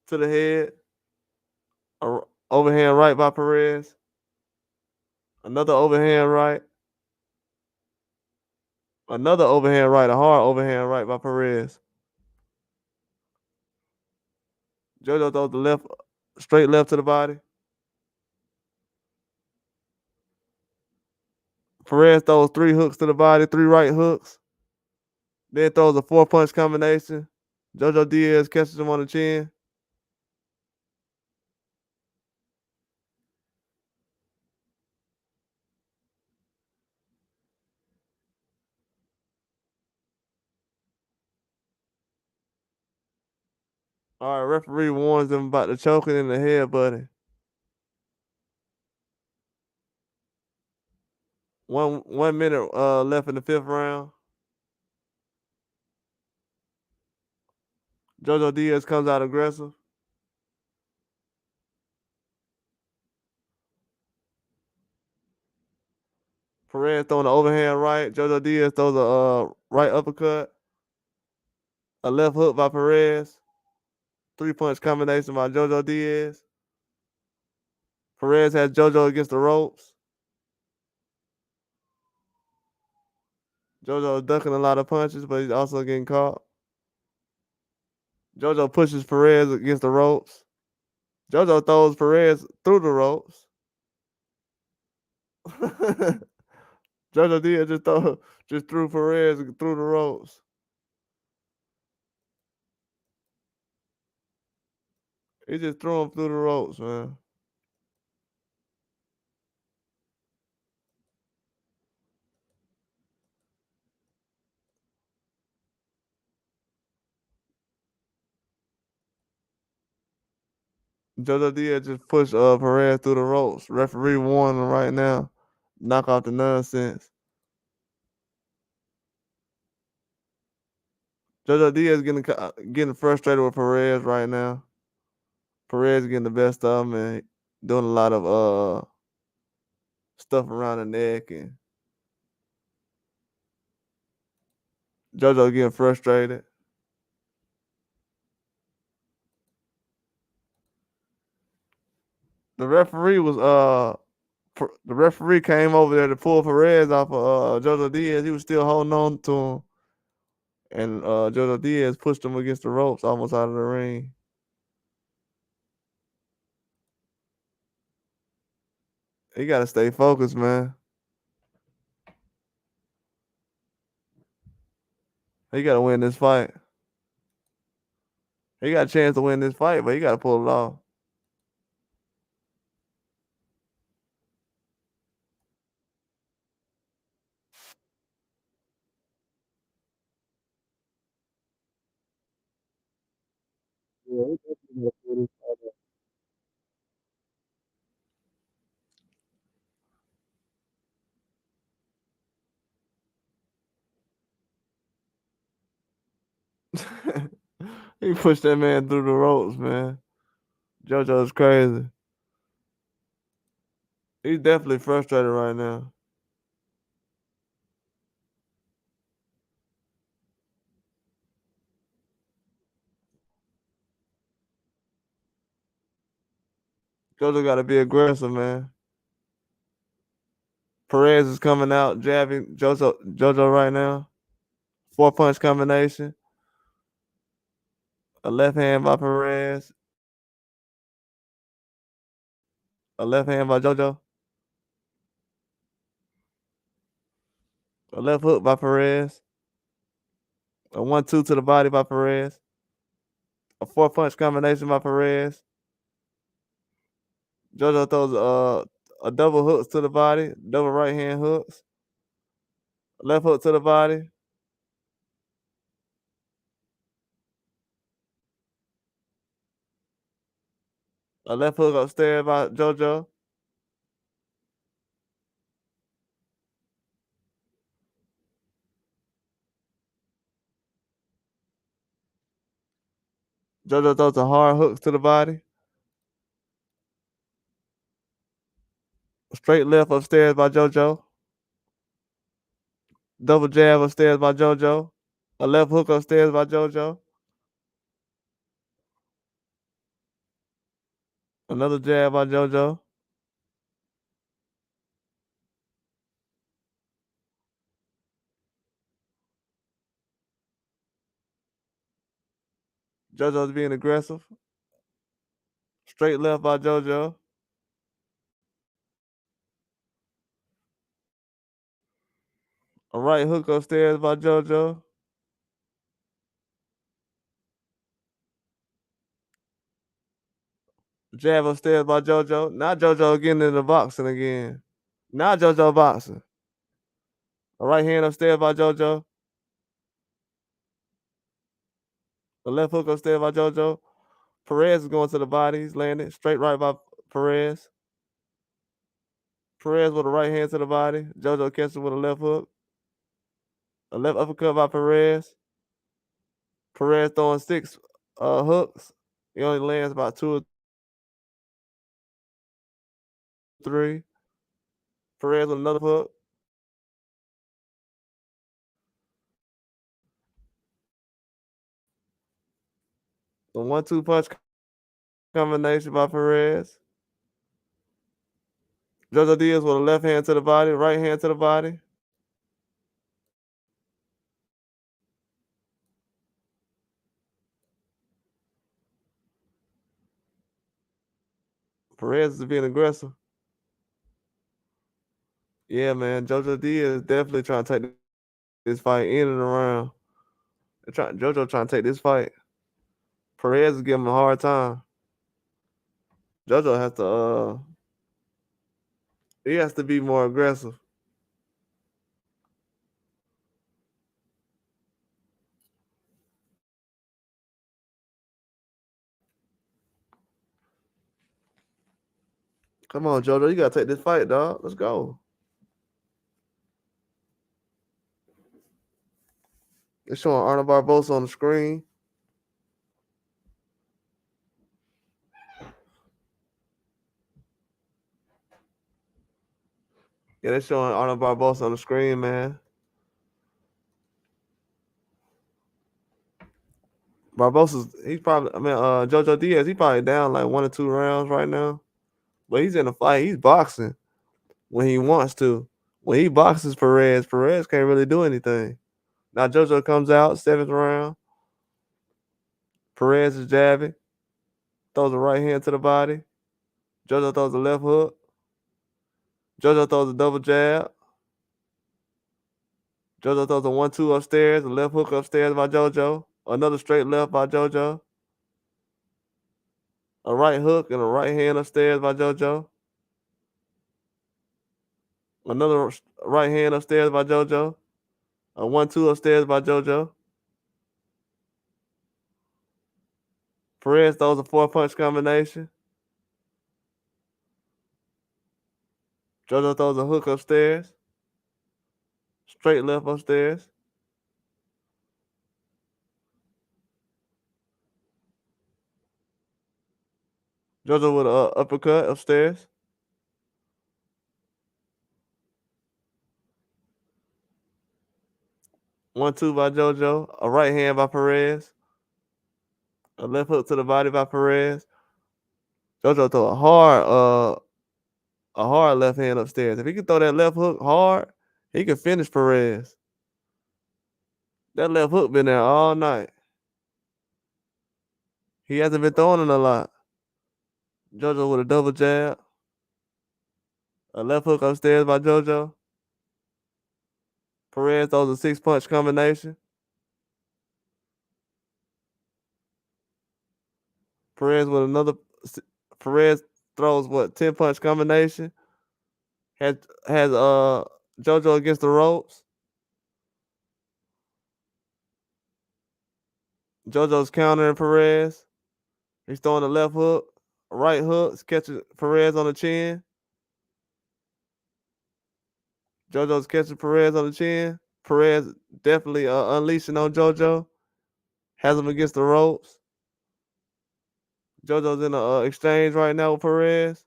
to the head. A overhand right by Perez. Another overhand right. Another overhand right, a hard overhand right by Perez. JoJo throws the left, straight left to the body. Perez throws 3 hooks to the body, 3 right hooks. Then throws a 4-punch combination. JoJo Diaz catches him on the chin. All right, referee warns them about the choking in the head, buddy. 1 minute left in the 5th round. JoJo Diaz comes out aggressive. Perez throwing the overhand right. JoJo Diaz throws a right uppercut. A left hook by Perez. 3-punch combination by JoJo Diaz. Perez has JoJo against the ropes. JoJo ducking a lot of punches, but he's also getting caught. JoJo pushes Perez against the ropes. JoJo throws Perez through the ropes. JoJo Diaz just threw Perez through the ropes. He just threw him through the ropes, man. JoJo Diaz just pushed Perez through the ropes. Referee warning him right now. Knock off the nonsense. JoJo Diaz getting frustrated with Perez right now. Perez getting the best of him and doing a lot of stuff around the neck, and JoJo getting frustrated. The referee was the referee came over there to pull Perez off of JoJo Diaz. He was still holding on to him, and JoJo Diaz pushed him against the ropes, almost out of the ring. He got to stay focused, man. He got to win this fight. He got a chance to win this fight, but he got to pull it off. Yeah, he definitely gotta pull this fight off. He pushed that man through the ropes, man. JoJo's crazy. He's definitely frustrated right now. JoJo got to be aggressive, man. Perez is coming out, jabbing JoJo right now. 4-punch combination. A left hand by Perez. A left hand by JoJo. A left hook by Perez. A 1-2 to the body by Perez. A 4-punch combination by Perez. JoJo throws a double hooks to the body, double right hand hooks. A left hook to the body. A left hook upstairs by JoJo. JoJo throws a hard hooks to the body. Straight left upstairs by JoJo. Double jab upstairs by JoJo. A left hook upstairs by JoJo. Another jab by JoJo. JoJo's being aggressive. Straight left by JoJo. A right hook upstairs by JoJo. Jab upstairs by JoJo. Now JoJo getting into boxing again. Now JoJo boxing. A right hand upstairs by JoJo. A left hook upstairs by JoJo. Perez is going to the body. He's landing. Straight right by Perez. Perez with a right hand to the body. JoJo catches with a left hook. A left uppercut by Perez. Perez throwing 6 hooks. He only lands about 2 or 3. Perez with another hook. The 1-2 punch combination by Perez. JoJo Diaz with a left hand to the body, right hand to the body. Perez is being aggressive. Yeah, man. JoJo Diaz is definitely trying to take this fight in and around. JoJo trying to take this fight. Perez is giving him a hard time. JoJo has to he has to be more aggressive. Come on, JoJo. You gotta take this fight, dog. Let's go. They're showing Arnold Barbosa on the screen. Yeah, they're showing Arnold Barbosa on the screen, man. He's probably, JoJo Diaz, he probably down like 1 or 2 rounds right now. But he's in a fight. He's boxing when he wants to. When he boxes Perez can't really do anything. Now JoJo comes out, 7th round. Perez is jabbing. Throws a right hand to the body. JoJo throws a left hook. JoJo throws a double jab. JoJo throws a 1-2 upstairs, a left hook upstairs by JoJo. Another straight left by JoJo. A right hook and a right hand upstairs by JoJo. Another right hand upstairs by JoJo. A 1-2 upstairs by JoJo. Perez throws a 4-punch combination. JoJo throws a hook upstairs. Straight left upstairs. JoJo with an uppercut upstairs. One-two by JoJo. A right hand by Perez. A left hook to the body by Perez. JoJo throw a hard left hand upstairs. If he can throw that left hook hard, he can finish Perez. That left hook been there all night. He hasn't been throwing it a lot. JoJo with a double jab. A left hook upstairs by JoJo. Perez throws a 6-punch combination. Perez throws 10-punch combination. Has JoJo against the ropes. JoJo's countering Perez. He's throwing a left hook, a right hook, catching Perez on the chin. JoJo's catching Perez on the chin. Perez definitely unleashing on JoJo. Has him against the ropes. JoJo's in an exchange right now with Perez.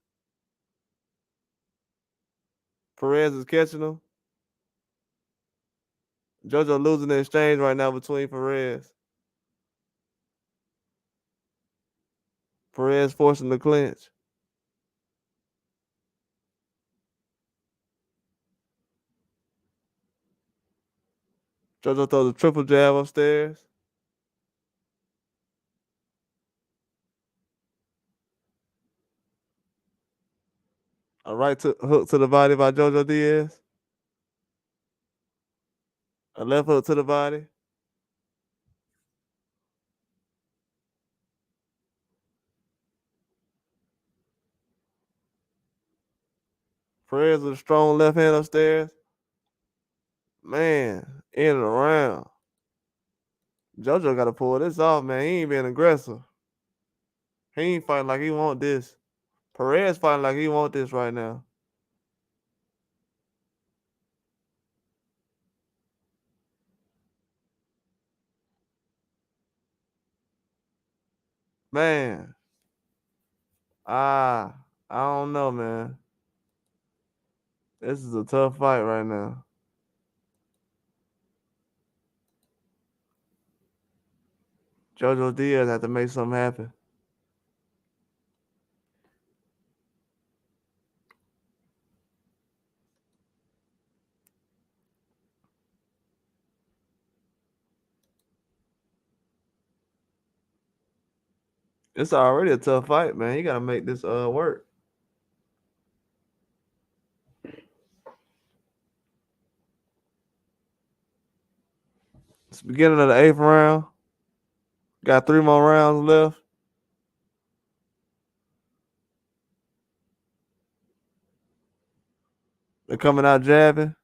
Perez is catching him. JoJo losing the exchange right now between Perez. Perez forcing the clinch. JoJo throws a triple jab upstairs. A right hook to the body by JoJo Diaz. A left hook to the body. Perez with a strong left hand upstairs. Man, in and around. JoJo got to pull this off, man. He ain't being aggressive. He ain't fighting like he want this. Perez fighting like he want this right now. Man. I don't know, man. This is a tough fight right now. JoJo Diaz had to make something happen. It's already a tough fight, man. You got to make this work. It's the beginning of the 8th round. Got 3 more rounds left. They're coming out jabbing.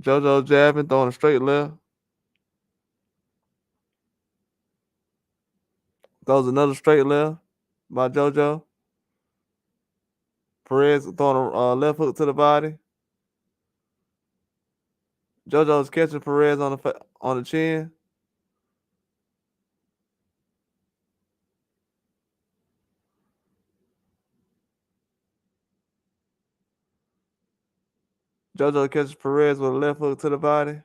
JoJo jabbing, throwing a straight left. Throws another straight left. by JoJo. Perez throwing a left hook to the body. JoJo's catching Perez on the chin. JoJo catches Perez with a left hook to the body.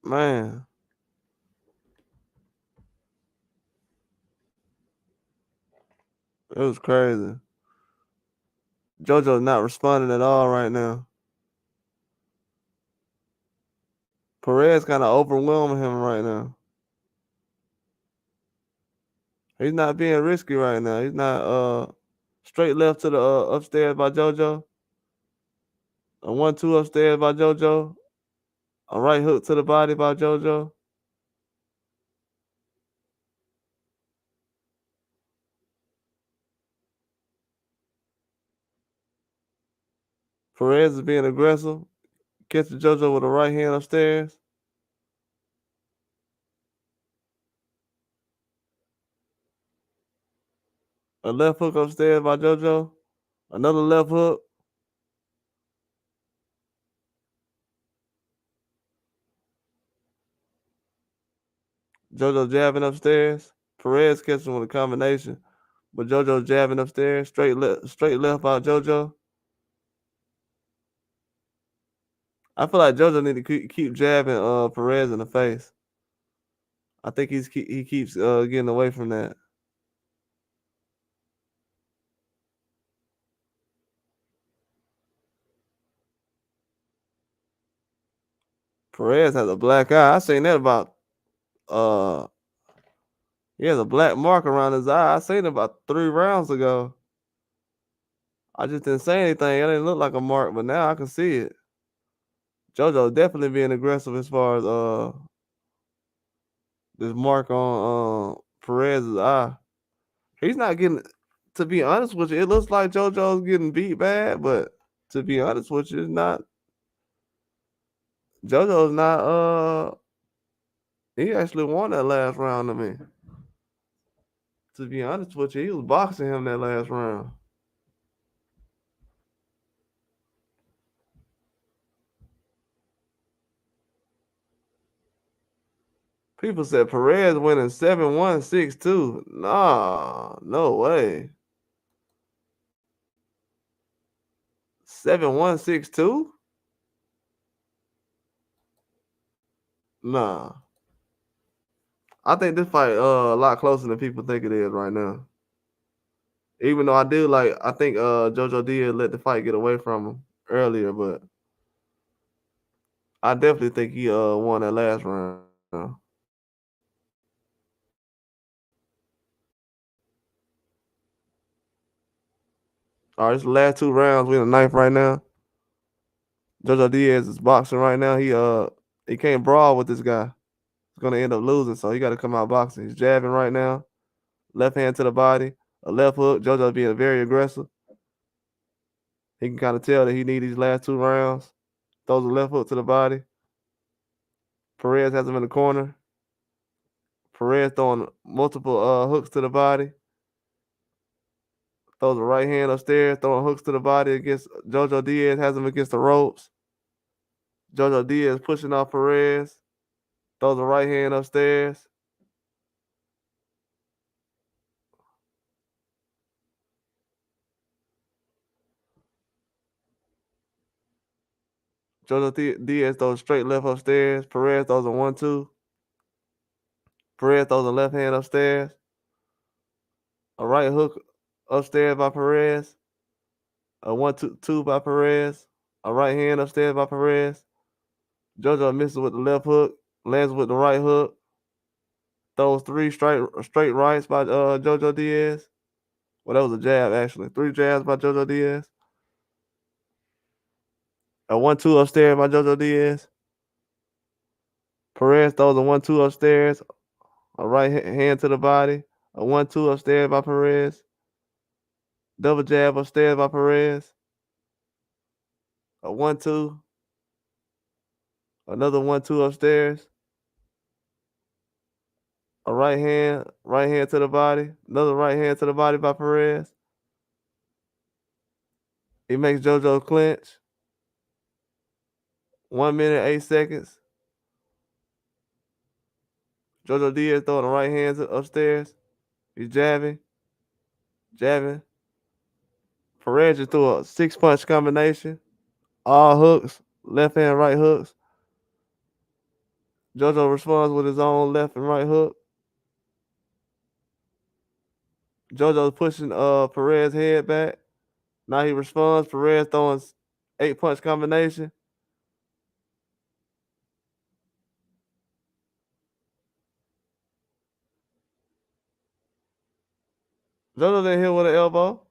Man, it was crazy. JoJo's not responding at all right now. Perez kind of overwhelming him right now. He's not being risky right now. He's not straight left to the upstairs by JoJo. A 1-2 upstairs by JoJo. A right hook to the body by JoJo. Perez is being aggressive. Catching JoJo with a right hand upstairs. A left hook upstairs by JoJo. Another left hook. JoJo jabbing upstairs. Perez catching with a combination. But JoJo jabbing upstairs. Straight left by JoJo. I feel like JoJo need to keep jabbing Perez in the face. I think he keeps getting away from that. Perez has a black eye. I seen that about he has a black mark around his eye. I seen it about 3 rounds ago. I just didn't say anything. It didn't look like a mark, but now I can see it. JoJo definitely being aggressive as far as this mark on Perez's eye. He's not getting, to be honest with you, it looks like JoJo's getting beat bad, but to be honest with you, it's not. JoJo's not he actually won that last round to me. To be honest with you, he was boxing him that last round. People said Perez winning 7-1, 6-2. Nah, no way. 7-1, 6-2? Nah. I think this fight a lot closer than people think it is right now. Even though I think JoJo Diaz let the fight get away from him earlier, but I definitely think he won that last round. All right, it's the last 2 rounds. We in the ninth right now. JoJo Diaz is boxing right now. He can't brawl with this guy. He's gonna end up losing, so he got to come out boxing. He's jabbing right now. Left hand to the body, a left hook. JoJo being very aggressive. He can kind of tell that he needs these last 2 rounds. Throws a left hook to the body. Perez has him in the corner. Perez throwing multiple hooks to the body. Throws a right hand upstairs, throwing hooks to the body against JoJo Diaz, has him against the ropes. JoJo Diaz pushing off Perez. Throws a right hand upstairs. JoJo Diaz throws straight left upstairs. Perez throws a 1-2. Perez throws a left hand upstairs. A right hook upstairs by Perez. A 1-2 by Perez. A right hand upstairs by Perez. JoJo misses with the left hook. Lands with the right hook. Throws 3 straight rights by JoJo Diaz. Well, that was a jab, actually. 3 jabs by JoJo Diaz. A 1-2 upstairs by JoJo Diaz. Perez throws a 1-2 upstairs, a right hand to the body, a 1-2 upstairs by Perez, double jab upstairs by Perez, a 1-2, another 1-2 upstairs, a right hand to the body, another right hand to the body by Perez. He makes JoJo clinch. 1 minute, 8 seconds. JoJo Diaz throwing the right hands upstairs. He's jabbing. Perez just threw a 6-punch combination. All hooks, left hand, right hooks. JoJo responds with his own left and right hook. JoJo's pushing Perez's head back. Now he responds. Perez throwing 8-punch combination. JoJo didn't hit with an elbow.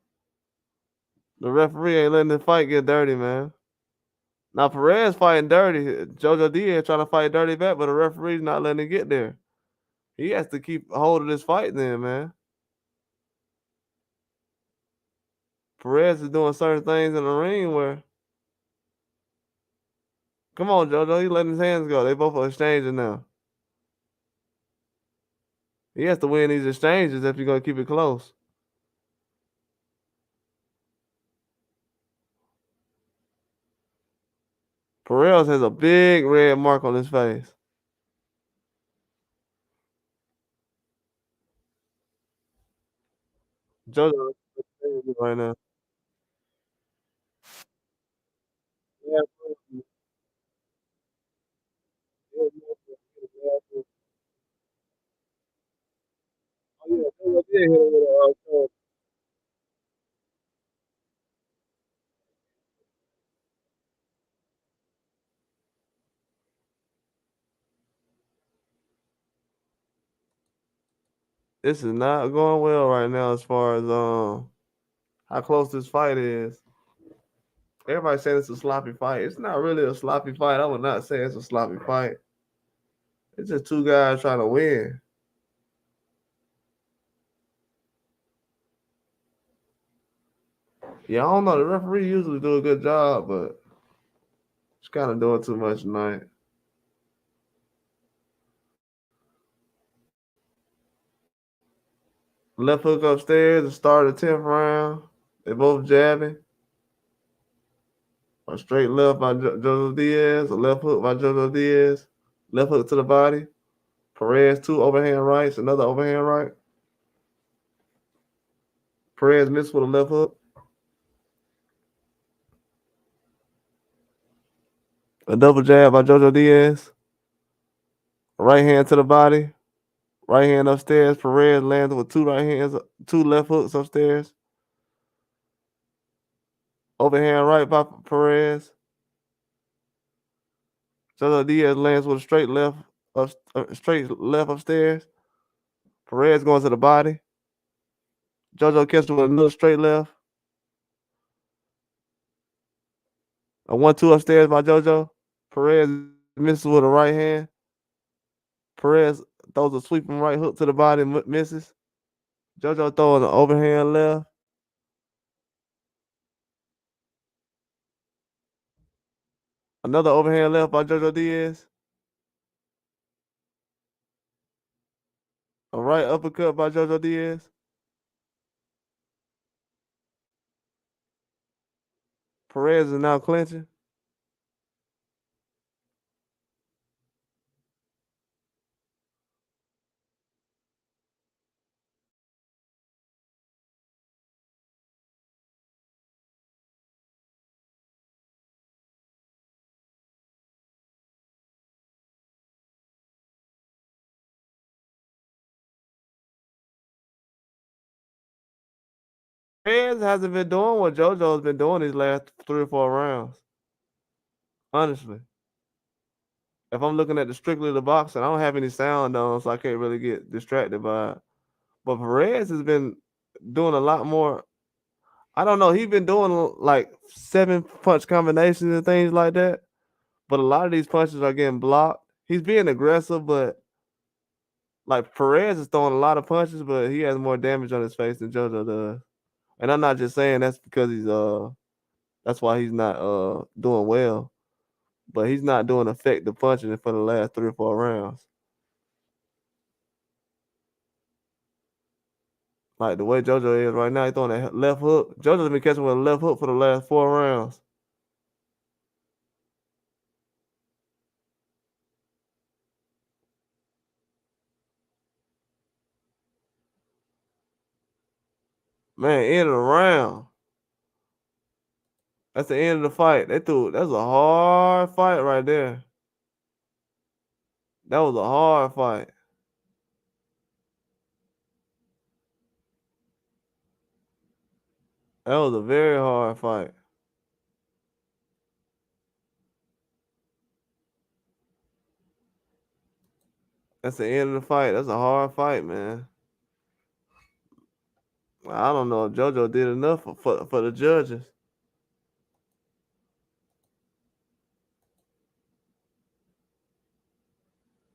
The referee ain't letting the fight get dirty, man. Now Perez fighting dirty. JoJo Diaz trying to fight dirty back, but the referee's not letting it get there. He has to keep hold of this fight then, man. Perez is doing certain things in the ring where, come on, JoJo, he letting his hands go. They both are exchanging now. He has to win these exchanges if you're going to keep it close. Perez has a big red mark on his face. JoJo right now. This is not going well right now as far as how close this fight is. Everybody saying it's a sloppy fight. It's not really a sloppy fight. I would not say it's a sloppy fight. It's just two guys trying to win. Yeah, I don't know. The referee usually do a good job, but it's kind of doing too much tonight. Left hook upstairs to start the 10th round. They both jabbing. A straight left by JoJo Diaz. A left hook by JoJo Diaz. Left hook to the body. Perez, 2 overhand rights. Another overhand right. Perez missed with a left hook. A double jab by JoJo Diaz. Right hand to the body. Right hand upstairs. Perez lands with 2 right hands, 2 left hooks upstairs. Overhand right by Perez. JoJo Diaz lands with a straight left upstairs. Perez going to the body. JoJo catches with another straight left. A 1-2 upstairs by JoJo. Perez misses with a right hand. Perez throws a sweeping right hook to the body, misses. JoJo throwing an overhand left. Another overhand left by JoJo Diaz. A right uppercut by JoJo Diaz. Perez is now clinching. Perez hasn't been doing what JoJo's been doing these last 3 or 4 rounds. Honestly. If I'm looking at the strictly the boxing, I don't have any sound on, so I can't really get distracted by it. But Perez has been doing a lot more. I don't know. He's been doing like 7-punch combinations and things like that. But a lot of these punches are getting blocked. he's being aggressive, but like Perez is throwing a lot of punches, but he has more damage on his face than JoJo does. And I'm not just saying that's because that's why he's not doing well, but he's not doing effective punching for the last 3 or 4 rounds. Like the way JoJo is right now, he's throwing that left hook. JoJo's been catching with a left hook for the last 4 rounds. Man, end of the round. That's the end of the fight. That's a hard fight right there. That was a hard fight. That was a very hard fight. That's the end of the fight. That's a hard fight, man. I don't know if JoJo did enough for the judges.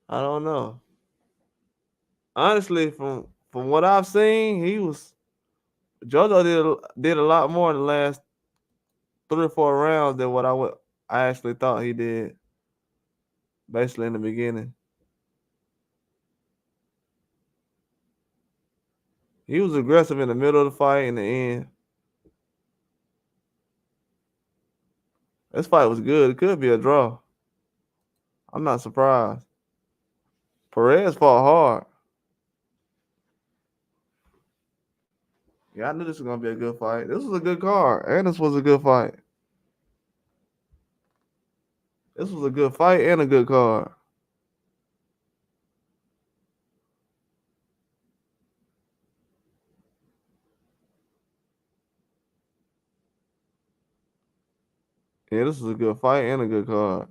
I don't know. Honestly, from what I've seen, JoJo did a lot more in the last 3 or 4 rounds than what I actually thought he did. Basically in the beginning, he was aggressive in the middle of the fight and the end. This fight was good. It could be a draw. I'm not surprised. Perez fought hard. Yeah, I knew this was gonna be a good fight. This was a good card, and this was a good fight. This was a good fight and a good card. Yeah, this was a good fight and a good card.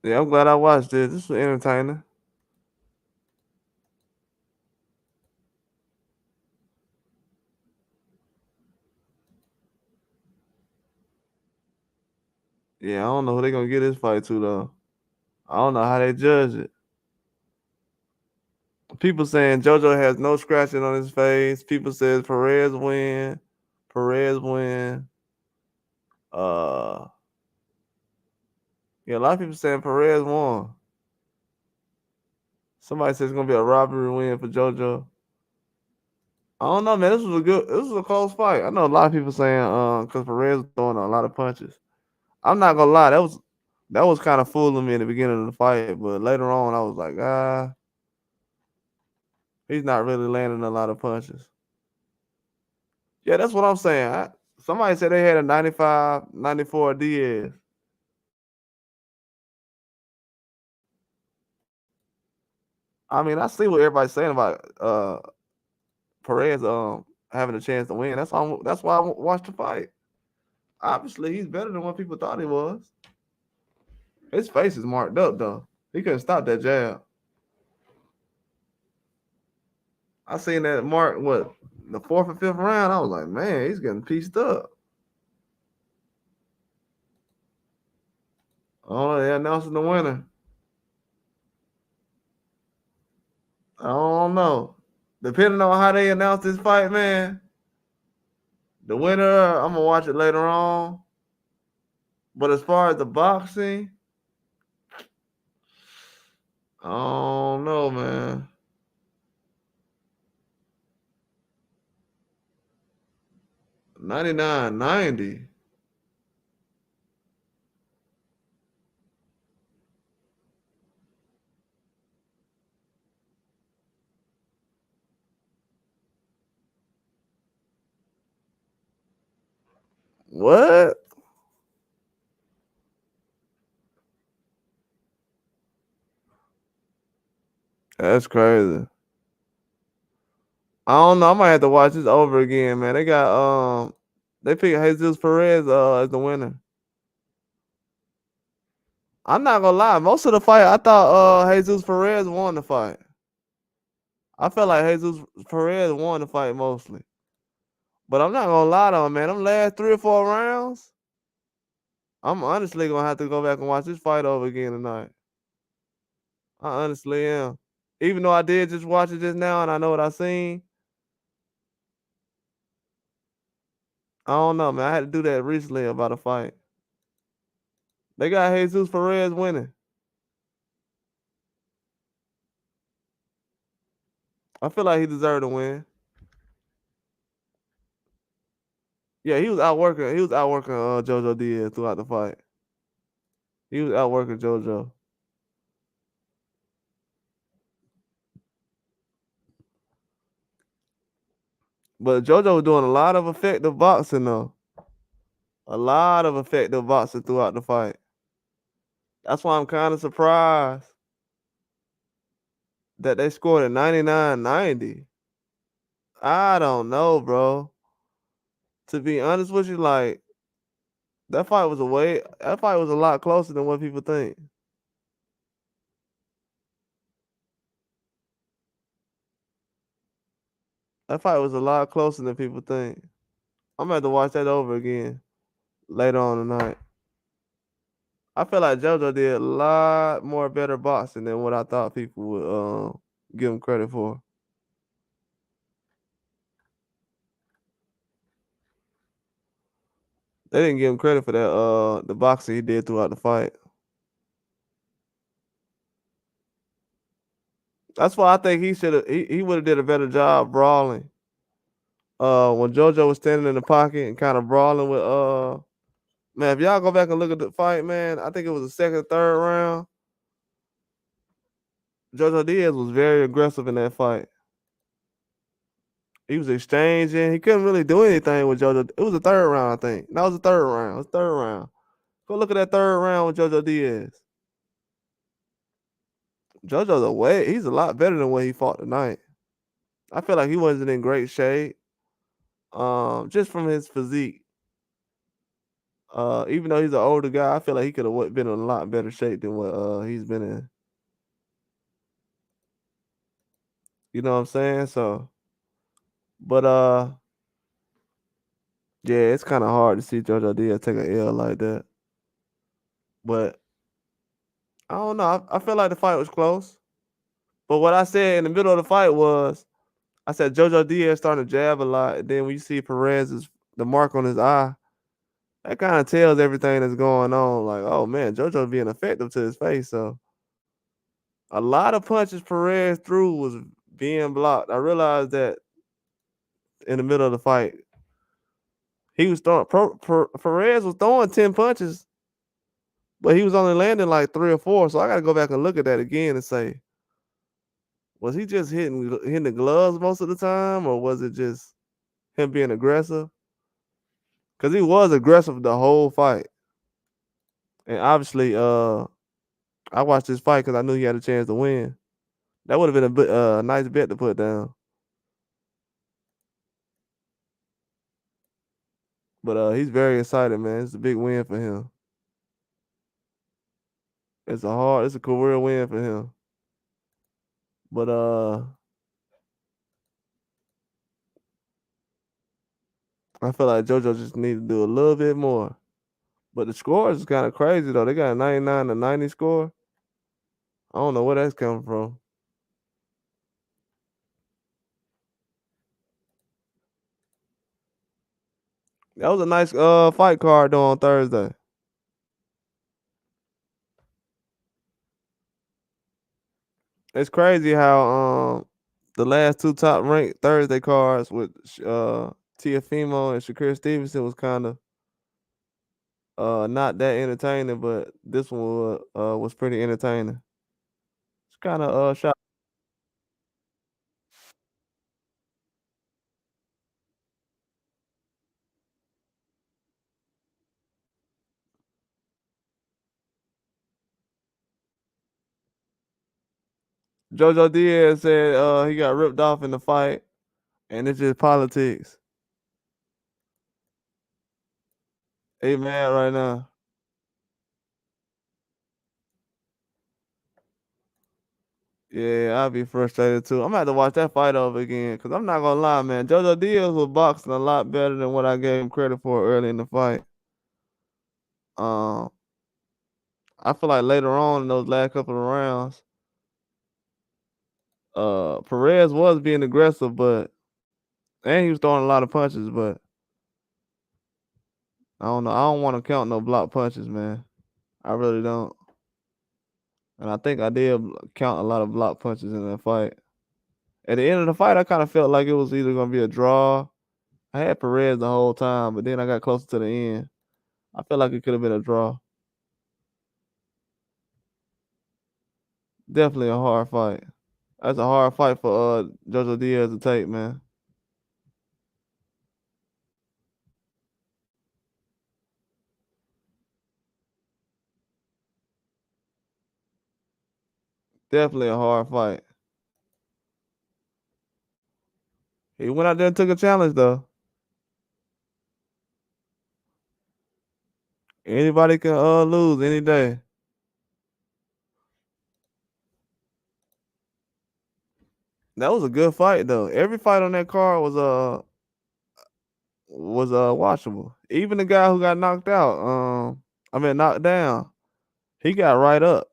Yeah, I'm glad I watched this. This was entertaining. Yeah, I don't know who they gonna get this fight to though. I don't know how they judge it. People saying JoJo has no scratching on his face. People says Perez win. Perez win. Yeah, a lot of people saying Perez won. Somebody says it's gonna be a robbery win for JoJo. I don't know, man. This was a close fight. I know a lot of people saying because Perez was throwing a lot of punches. I'm not gonna lie, that was kind of fooling me in the beginning of the fight, but later on I was like, he's not really landing a lot of punches. Yeah, that's what I'm saying. Somebody said they had a 95, 94 Diaz. I mean, I see what everybody's saying about Perez having a chance to win. That's why I watched the fight. Obviously, he's better than what people thought he was. His face is marked up though. He couldn't stop that jab. I seen that mark the 4th or 5th round. I was like, man, he's getting pieced up. Oh, they're announcing the winner. I don't know. Depending on how they announce this fight, man, the winner, I'm gonna watch it later on. But as far as the boxing, I don't know, man. 99-90. What? That's crazy. I don't know. I might have to watch this over again, man. They picked Jesus Perez as the winner. I'm not gonna lie. Most of the fight, I thought Jesus Perez won the fight. I feel like Jesus Perez won the fight mostly. But I'm not gonna lie though, man. Them last 3 or 4 rounds, I'm honestly gonna have to go back and watch this fight over again tonight. I honestly am. Even though I did just watch it just now and I know what I seen, I don't know, man. I had to do that recently about a fight. They got Jesus Perez winning. I feel like he deserved to win. Yeah, he was outworking. He was outworking JoJo Diaz throughout the fight. He was outworking JoJo. But JoJo was doing a lot of effective boxing though. A lot of effective boxing throughout the fight. That's why I'm kind of surprised that they scored at 99-90. I don't know, bro. To be honest with you, like that fight was a lot closer than what people think. That fight was a lot closer than people think. I'm gonna have to watch that over again later on tonight. I feel like JoJo did a lot more better boxing than what I thought people would give him credit for. They didn't give him credit for that the boxing he did throughout the fight. That's why I think he would have did a better job brawling. When JoJo was standing in the pocket and kind of brawling with man, if y'all go back and look at the fight, man, I think it was the second, third round. JoJo Diaz was very aggressive in that fight. He was exchanging. He couldn't really do anything with JoJo. It was the third round, I think. That was the third round. It was the third round. Go look at that third round with JoJo Diaz. He's a lot better than what he fought tonight. I feel like he wasn't in great shape. Just from his physique. Even though he's an older guy, I feel like he could have been in a lot better shape than what he's been in. You know what I'm saying? So, but yeah, it's kind of hard to see JoJo Diaz take an L like that. But I don't know. I feel like the fight was close. But what I said in the middle of the fight was, I said JoJo Diaz starting to jab a lot. And then when you see Perez's the mark on his eye, that kind of tells everything that's going on. Like, oh man, JoJo being effective to his face. So a lot of punches Perez threw was being blocked. I realized that in the middle of the fight. He was throwing Perez was throwing 10 punches, but he was only landing like 3 or 4. So I gotta go back and look at that again and say, was he just hitting the gloves most of the time, or was it just him being aggressive? Because he was aggressive the whole fight. And obviously, I watched this fight because I knew he had a chance to win. That would have been a nice bet to put down. But he's very excited, man. It's a big win for him. It's a career win for him. But I feel like JoJo just need to do a little bit more. But the scores is kind of crazy though. They got a 99-90 score. I don't know where that's coming from. That was a nice fight card though on Thursday. It's crazy how the last 2 top ranked Thursday cards with Tiafimo and Shakur Stevenson was kind of not that entertaining, but this one was pretty entertaining. It's kind of shot. JoJo Diaz said he got ripped off in the fight, and it's just politics. He mad right now. Yeah, I'd be frustrated too. I'm gonna have to watch that fight over again because I'm not gonna lie, man. JoJo Diaz was boxing a lot better than what I gave him credit for early in the fight. Um, I feel like later on in those last couple of rounds, Perez was being aggressive, but and he was throwing a lot of punches, but I don't know. I don't want to count no block punches, man. I really don't. And I think I did count a lot of block punches in that fight. At the end of the fight, I kind of felt like it was either gonna be a draw. I had Perez the whole time, but then I got closer to the end. I feel like it could have been a draw. Definitely a hard fight. That's a hard fight for JoJo Diaz to take, man. Definitely a hard fight. He went out there and took a challenge though. Anybody can lose any day. That was a good fight though. Every fight on that card was watchable. Even the guy who got knocked out, knocked down, he got right up.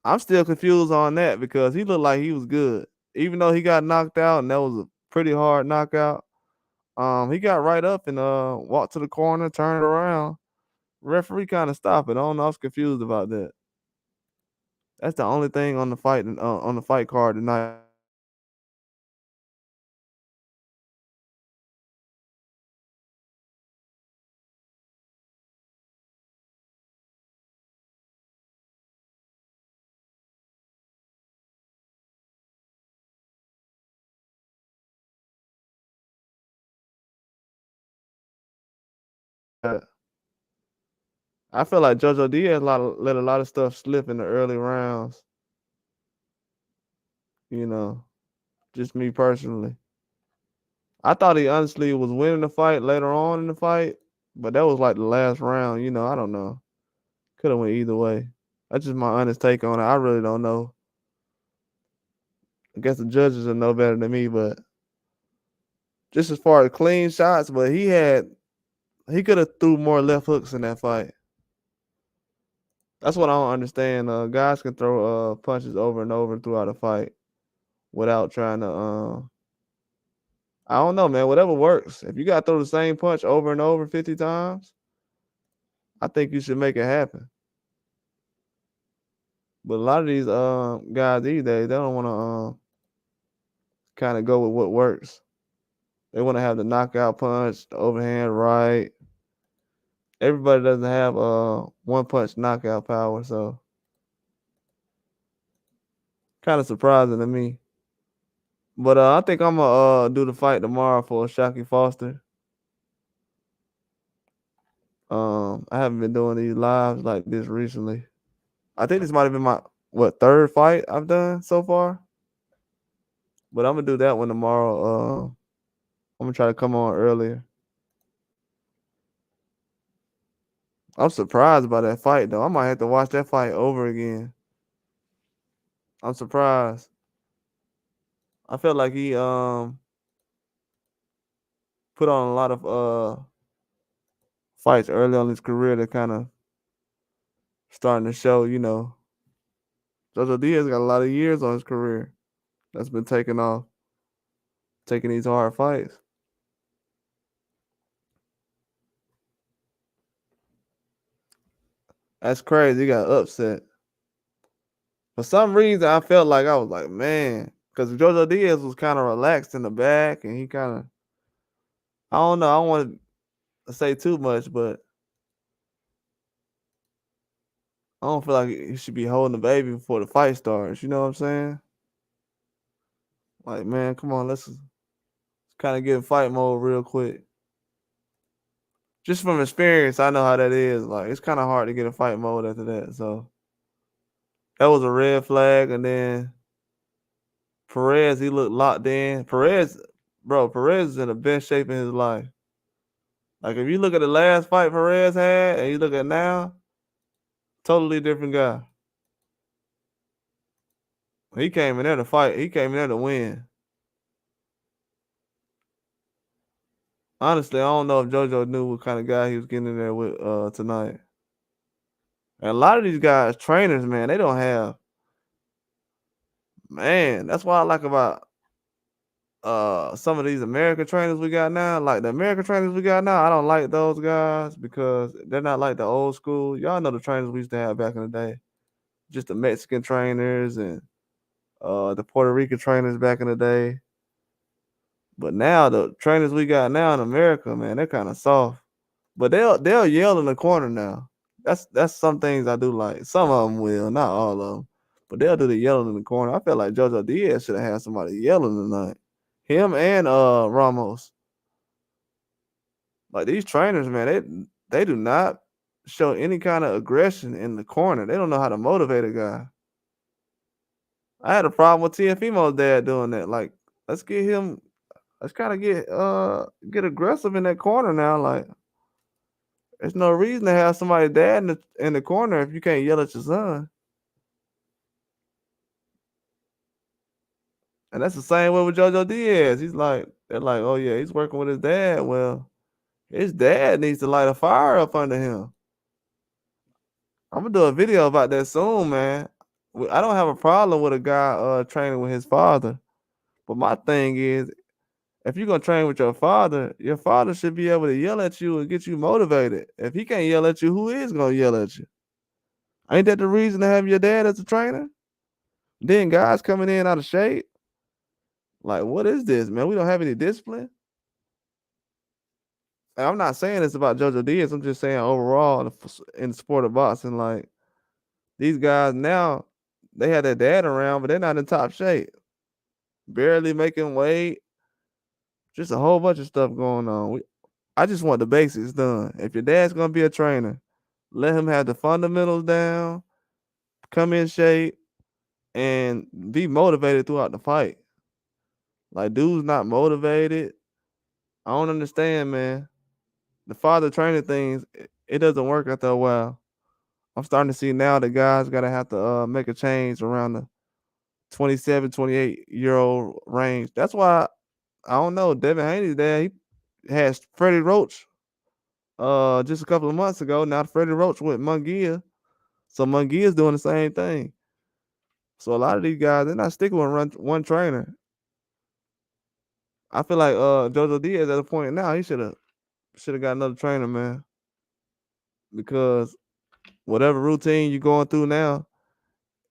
I'm still confused on that because he looked like he was good. Even though he got knocked out and that was a pretty hard knockout. He got right up and walked to the corner, turned around. Referee kind of stopped it. I don't know. I was confused about that. That's the only thing on the fight card tonight. I feel like JoJo Diaz let a lot of stuff slip in the early rounds. You know, just me personally. I thought he honestly was winning the fight later on in the fight, but that was like the last round. You know, I don't know. Could have went either way. That's just my honest take on it. I really don't know. I guess the judges will know better than me, but just as far as clean shots, but he could have threw more left hooks in that fight. That's what I don't understand. Guys can throw punches over and over throughout a fight without trying to I don't know, man. Whatever works. If you gotta throw the same punch over and over 50 times, I think you should make it happen. But a lot of these guys these days, they don't want to kind of go with what works. They want to have the knockout punch, the overhand right. Everybody doesn't have one punch knockout power, so kind of surprising to me. But I think I'm gonna do the fight tomorrow for Shockey Foster. I haven't been doing these lives like this recently. I think this might have been my third fight I've done so far. But I'm gonna do that one tomorrow. I'm gonna try to come on earlier. I'm surprised by that fight though. I might have to watch that fight over again. I'm surprised. I felt like he put on a lot of fights early on in his career that kind of starting to show, you know. JoJo Diaz got a lot of years on his career that's been taking off, taking these hard fights. That's crazy. He got upset. For some reason, I felt like I was like, man, because JoJo Diaz was kind of relaxed in the back, and he kind of, I don't know, I don't want to say too much, but I don't feel like he should be holding the baby before the fight starts. You know what I'm saying? Like, man, come on, let's kind of get in fight mode real quick. Just from experience, I know how that is. Like, it's kind of hard to get in fight mode after that. So that was a red flag, and then Perez, he looked locked in. Perez is in the best shape in his life. Like if you look at the last fight Perez had and you look at now, totally different guy. He came in there to fight. He came in there to win. Honestly, I don't know if JoJo knew what kind of guy he was getting in there with tonight. And a lot of these guys, trainers, man, they don't have. Man, that's what I like about some of these American trainers we got now. Like the American trainers we got now, I don't like those guys because they're not like the old school. Y'all know the trainers we used to have back in the day. Just the Mexican trainers and the Puerto Rican trainers back in the day. But now the trainers we got now in America, man, they're kind of soft. But they'll yell in the corner now. That's some things I do like. Some of them will, not all of them. But they'll do the yelling in the corner. I feel like JoJo Diaz should have had somebody yelling tonight. Him and Ramos. Like these trainers, man, they do not show any kind of aggression in the corner. They don't know how to motivate a guy. I had a problem with TFMO's dad doing that. Like, let's get him. Let's kind of get aggressive in that corner now. Like, there's no reason to have somebody dad in the corner if you can't yell at your son. And that's the same way with JoJo Diaz. They're like, oh yeah, he's working with his dad. Well, his dad needs to light a fire up under him. I'm gonna do a video about that soon, man. I don't have a problem with a guy training with his father, but my thing is, if you're gonna train with your father should be able to yell at you and get you motivated. If he can't yell at you, who is gonna yell at you? Ain't that the reason to have your dad as a trainer? Then guys coming in out of shape. Like, what is this, man? We don't have any discipline. And I'm not saying this about JoJo Diaz. I'm just saying overall in the sport of boxing, like these guys now, they have their dad around, but they're not in top shape. Barely making weight. Just a whole bunch of stuff going on. I just want the basics done. If your dad's gonna be a trainer, let him have the fundamentals down, come in shape, and be motivated throughout the fight. Like, dude's not motivated. I don't understand, man. The father training things, it doesn't work after a while. I'm starting to see now the guys gotta have to make a change around the 27, 28-year-old range. That's why I don't know. Devin Haney's dad, he has Freddie Roach just a couple of months ago. Now Freddie Roach with Munguia. So Munguia's doing the same thing. So a lot of these guys, they're not sticking with one trainer. I feel like JoJo Diaz at a point now, he should have got another trainer, man. Because whatever routine you're going through now,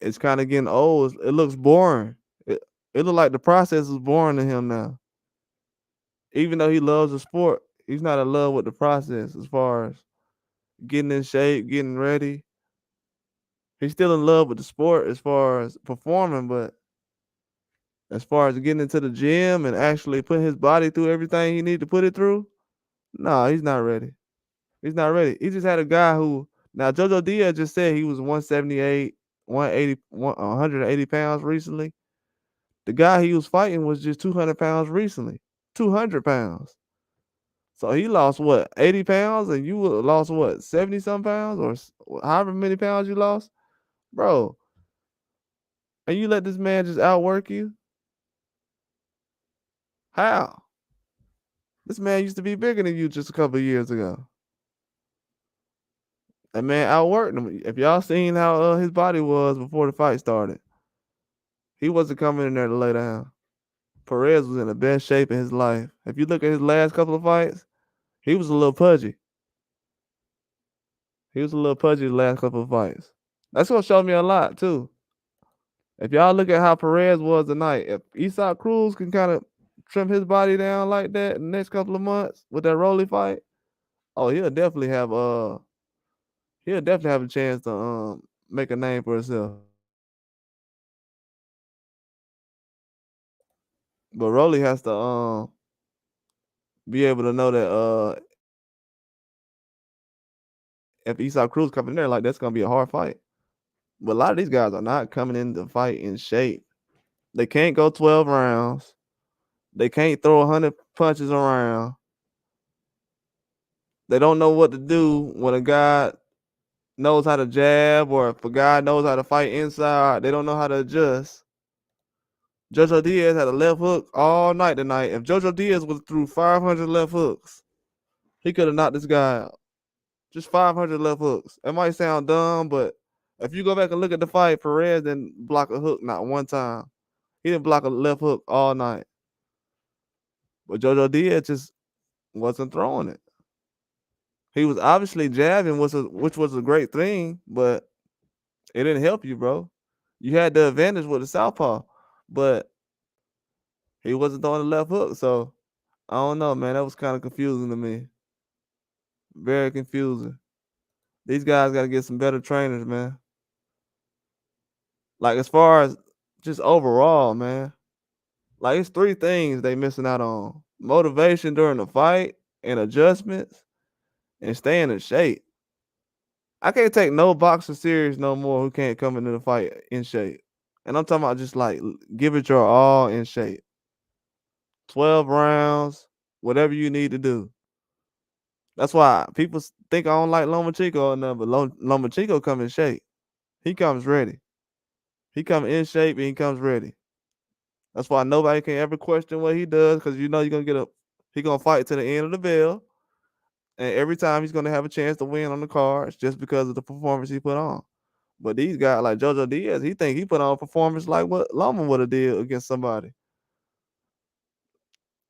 it's kind of getting old. It looks boring. It looks like the process is boring to him now. Even though he loves the sport, he's not in love with the process as far as getting in shape, getting ready. He's still in love with the sport as far as performing, but as far as getting into the gym and actually putting his body through everything he needs to put it through, no, he's not ready. He's not ready. He just had a guy who now JoJo Diaz just said he was 178, 180 pounds recently. The guy he was fighting was just 200 pounds recently. 200 pounds. So he lost what, 80 pounds, and you lost what, 70 some pounds, or however many pounds you lost, bro. And you let this man just outwork you? How? This man used to be bigger than you just a couple of years ago. That man outworked him. If y'all seen how his body was before the fight started, he wasn't coming in there to lay down. Perez was in the best shape of his life. If you look at his last couple of fights, he was a little pudgy. He was a little pudgy the last couple of fights. That's gonna show me a lot too. If y'all look at how Perez was tonight, if Isaac Cruz can kind of trim his body down like that in the next couple of months with that Rolly fight, oh, he'll definitely have a chance to make a name for himself. But Rolly has to be able to know that if Isaac Cruz coming in there, like, that's gonna be a hard fight. But a lot of these guys are not coming in to fight in shape. They can't go 12 rounds. They can't throw 100 punches around. They don't know what to do when a guy knows how to jab, or if a guy knows how to fight inside, they don't know how to adjust. JoJo Diaz had a left hook all night tonight. If JoJo Diaz was through 500 left hooks, he could have knocked this guy out. Just 500 left hooks. It might sound dumb, but if you go back and look at the fight, Perez didn't block a hook not one time. He didn't block a left hook all night. But JoJo Diaz just wasn't throwing it. He was obviously jabbing, which was a great thing, but it didn't help you, bro. You had the advantage with the southpaw, but he wasn't throwing the left hook. So I don't know, man. That was kind of confusing to me. Very confusing. These guys got to get some better trainers, man. Like, as far as just overall, man. Like, it's 3 things they missing out on: motivation during the fight, and adjustments, and staying in shape. I can't take no boxer serious no more who can't come into the fight in shape. And I'm talking about just like give it your all in shape. 12 rounds, whatever you need to do. That's why people think I don't like Lomachenko or nothing, but Lomachenko come in shape. He comes ready. He comes in shape and he comes ready. That's why nobody can ever question what he does, because you know he gonna fight to the end of the bell. And every time he's gonna have a chance to win on the cards just because of the performance he put on. But these guys like JoJo Diaz, he think he put on a performance like what Loma would have did against somebody.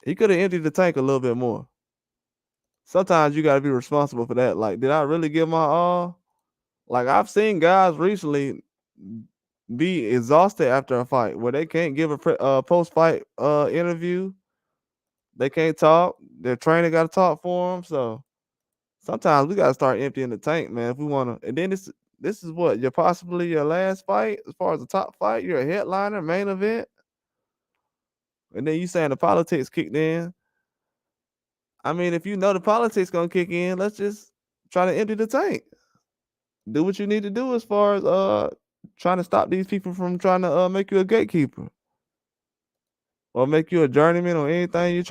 He could have emptied the tank a little bit more. Sometimes you got to be responsible for that. Like, did I really give my all? Like, I've seen guys recently be exhausted after a fight where they can't give a post-fight interview. They can't talk. Their trainer got to talk for them. So sometimes we got to start emptying the tank, man, if we want to. And then this is what, you're possibly your last fight as far as the top fight. You're a headliner, main event. And then you saying the politics kicked in. I mean, if you know the politics gonna kick in, let's just try to empty the tank. Do what you need to do as far as trying to stop these people from trying to make you a gatekeeper or make you a journeyman or anything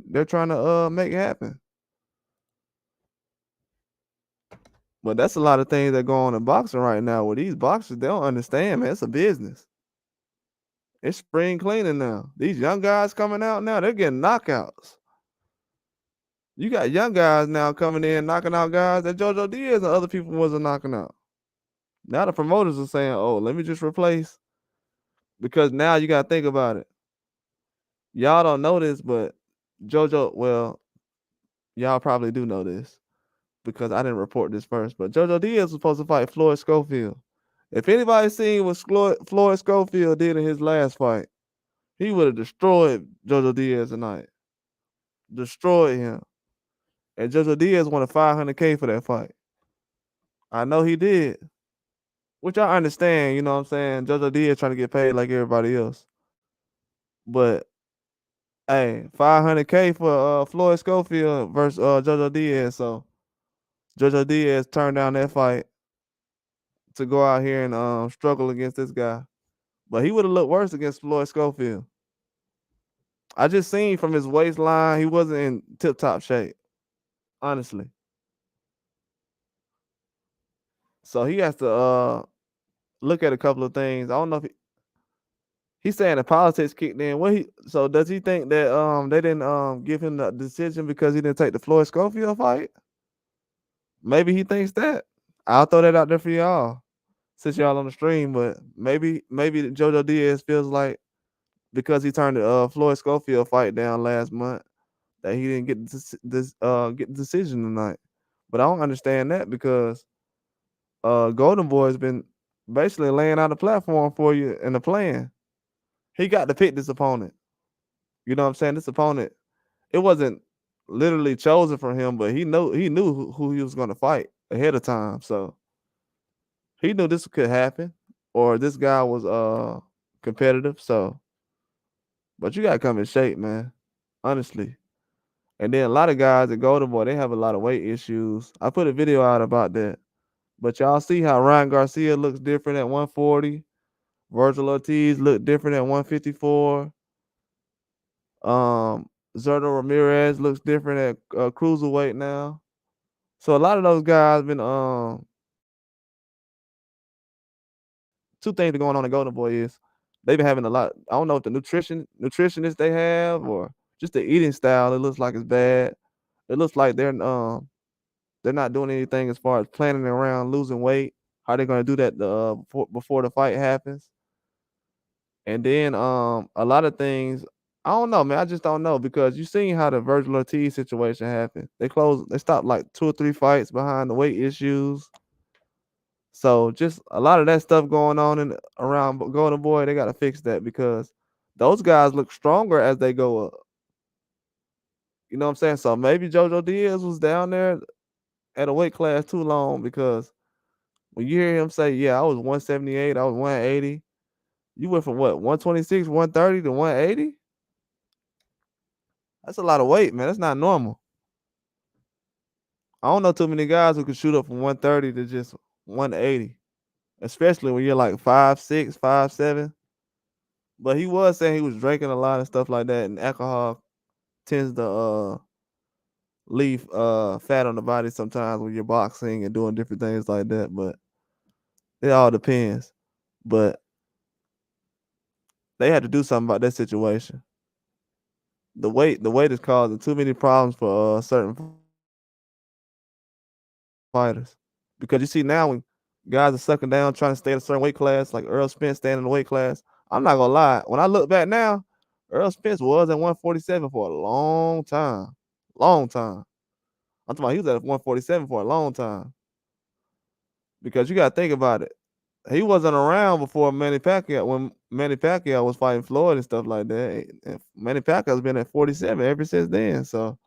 they're trying to make happen. But that's a lot of things that go on in boxing right now. With these boxers, they don't understand, man. It's a business. It's spring cleaning now. These young guys coming out now, they're getting knockouts. You got young guys now coming in, knocking out guys that JoJo Diaz and other people wasn't knocking out. Now the promoters are saying, oh, let me just replace. Because now you got to think about it. Y'all don't know this, but JoJo, well, y'all probably do know this because I didn't report this first. But JoJo Diaz was supposed to fight Floyd Schofield. If anybody seen what Floyd Schofield did in his last fight, he would have destroyed JoJo Diaz tonight. Destroyed him. And JoJo Diaz wanted $500K for that fight. I know he did. Which I understand, you know what I'm saying? JoJo Diaz trying to get paid like everybody else. But hey, $500K for Floyd Schofield versus JoJo Diaz. So JoJo Diaz turned down that fight to go out here and struggle against this guy. But he would have looked worse against Floyd Schofield. I just seen from his waistline, he wasn't in tip-top shape. Honestly. So he has to look at a couple of things. I don't know if he's saying the politics kicked in. So does he think that they didn't give him the decision because he didn't take the Floyd Schofield fight? Maybe he thinks that. I'll throw that out there for y'all since y'all on the stream. But maybe JoJo Diaz feels like because he turned the Floyd Schofield fight down last month that he didn't get get the decision tonight. But I don't understand that because Golden Boy's been basically laying out a platform for you in the plan. He got to pick this opponent. You know what I'm saying? This opponent, it wasn't literally chosen for him, but he knew who he was going to fight ahead of time. So he knew this could happen, or this guy was competitive. So, but you gotta come in shape, man. Honestly. And then a lot of guys at Golden Boy, they have a lot of weight issues. I put a video out about that. But y'all see how Ryan Garcia looks different at 140. Virgil Ortiz looked different at 154. Zerto Ramirez looks different at cruiserweight now. So a lot of those guys been two things going on in Golden Boy is They've been having a lot. I don't know if the nutritionists they have or just the eating style. It looks like it's bad. It looks like they're not doing anything as far as planning around losing weight. How they gonna do that before the fight happens? And then a lot of things. I don't know, man. I just don't know because you seen how the Virgil Ortiz situation happened. They stopped like 2 or 3 fights behind the weight issues. So just a lot of that stuff going on in around Golden Boy, they gotta fix that because those guys look stronger as they go up. You know what I'm saying? So maybe JoJo Diaz was down there at a weight class too long because when you hear him say, "Yeah, I was 178, I was 180," you went from what 126, 130 to 180. That's a lot of weight, man. That's not normal. I don't know too many guys who can shoot up from 130 to just 180, especially when you're like 5'6", 5'7". But he was saying he was drinking a lot and stuff like that, and alcohol tends to leave fat on the body sometimes when you're boxing and doing different things like that. But it all depends. But they had to do something about that situation. The weight is causing too many problems for certain fighters. Because you see now when guys are sucking down trying to stay in a certain weight class, like Earl Spence staying in the weight class. I'm not gonna lie. When I look back now, Earl Spence was at 147 for a long time. Long time. I'm talking about he was at 147 for a long time. Because you gotta think about it. He wasn't around before Manny Pacquiao when Manny Pacquiao was fighting Floyd and stuff like that. And Manny Pacquiao's been at 47 ever since then. So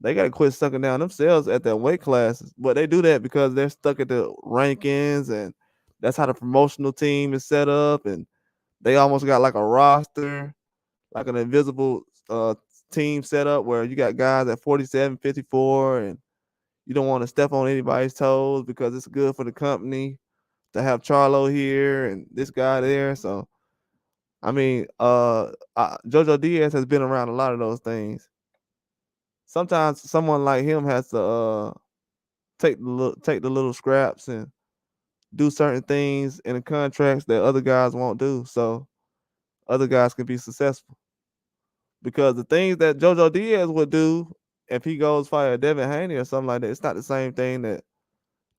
they gotta quit sucking down themselves at their weight classes. But they do that because they're stuck at the rankings and that's how the promotional team is set up. And they almost got like a roster, like an invisible team set up where you got guys at 47, 54, and you don't want to step on anybody's toes because it's good for the company to have Charlo here and this guy there. So I mean, Jojo Diaz has been around a lot of those things. Sometimes someone like him has to take the little scraps and do certain things in the contracts that other guys won't do, so other guys can be successful. Because the things that Jojo Diaz would do if he goes fight a Devin Haney or something like that, it's not the same thing that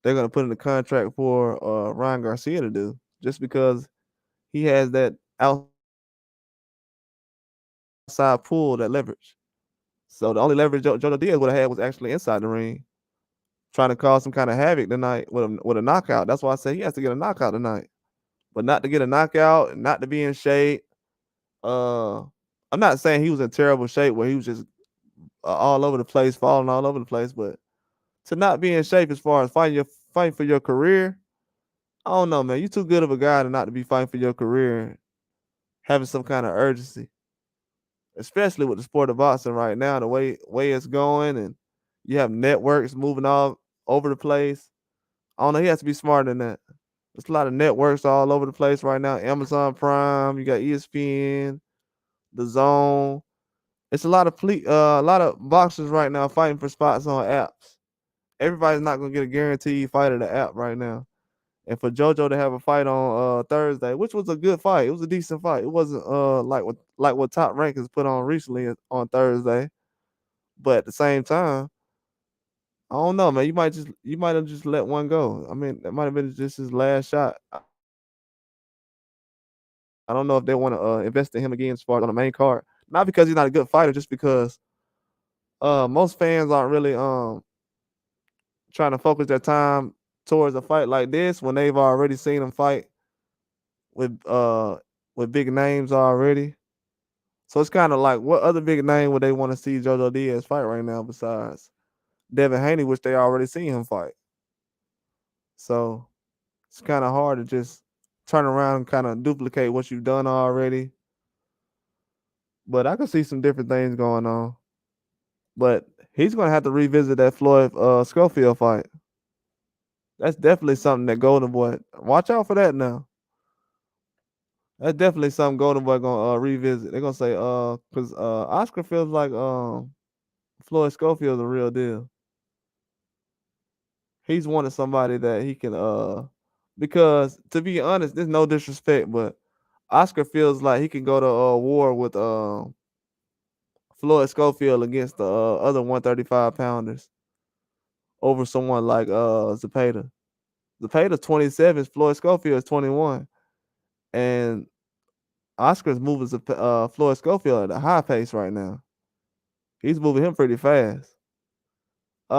they're gonna put in the contract for Ryan Garcia to do, just because he has that outside pull, that leverage. So the only leverage Jojo Diaz would have had was actually inside the ring, trying to cause some kind of havoc tonight with a knockout. That's why I say he has to get a knockout tonight. But not to get a knockout, not to be in shape. Uh, I'm not saying he was in terrible shape where he was just all over the place, falling all over the place, but to not be in shape as far as fighting for your career, I don't know, man. You too good of a guy to not to be fighting for your career, having some kind of urgency, especially with the sport of boxing right now, the way it's going, and you have networks moving all over the place. I don't know. He has to be smarter than that. There's a lot of networks all over the place right now. Amazon Prime, you got ESPN, The Zone. It's a lot of boxers right now fighting for spots on apps. Everybody's not gonna get a guaranteed fight of the app right now. And for JoJo to have a fight on Thursday, which was a good fight, it was a decent fight. It wasn't like what Top Rankings put on recently on Thursday. But at the same time, I don't know, man. You might have just let one go. I mean, that might have been just his last shot. I don't know if they want to invest in him again as far as on the main card. Not because he's not a good fighter, just because most fans aren't really trying to focus their time towards a fight like this when they've already seen him fight with uh with big names already. So it's kind of like what other big name would they want to see JoJo Diaz fight right now besides Devin Haney, which they already seen him fight. So it's kind of hard to just turn around and kind of duplicate what you've done already. But I can see some different things going on. But he's gonna have to revisit that Floyd Schofield fight. That's definitely something that Golden Boy. Watch out for that now. That's definitely something Golden Boy gonna revisit. They're gonna say because Oscar feels like Floyd Schofield's a real deal. He's wanted somebody that he can because to be honest, there's no disrespect, but Oscar feels like he can go to war with Floyd Schofield against the other 135 pounders over someone like Zepeda. Zepeda 27, Floyd Schofield is 21, and Oscar's moving Floyd Schofield at a high pace right now. He's moving him pretty fast.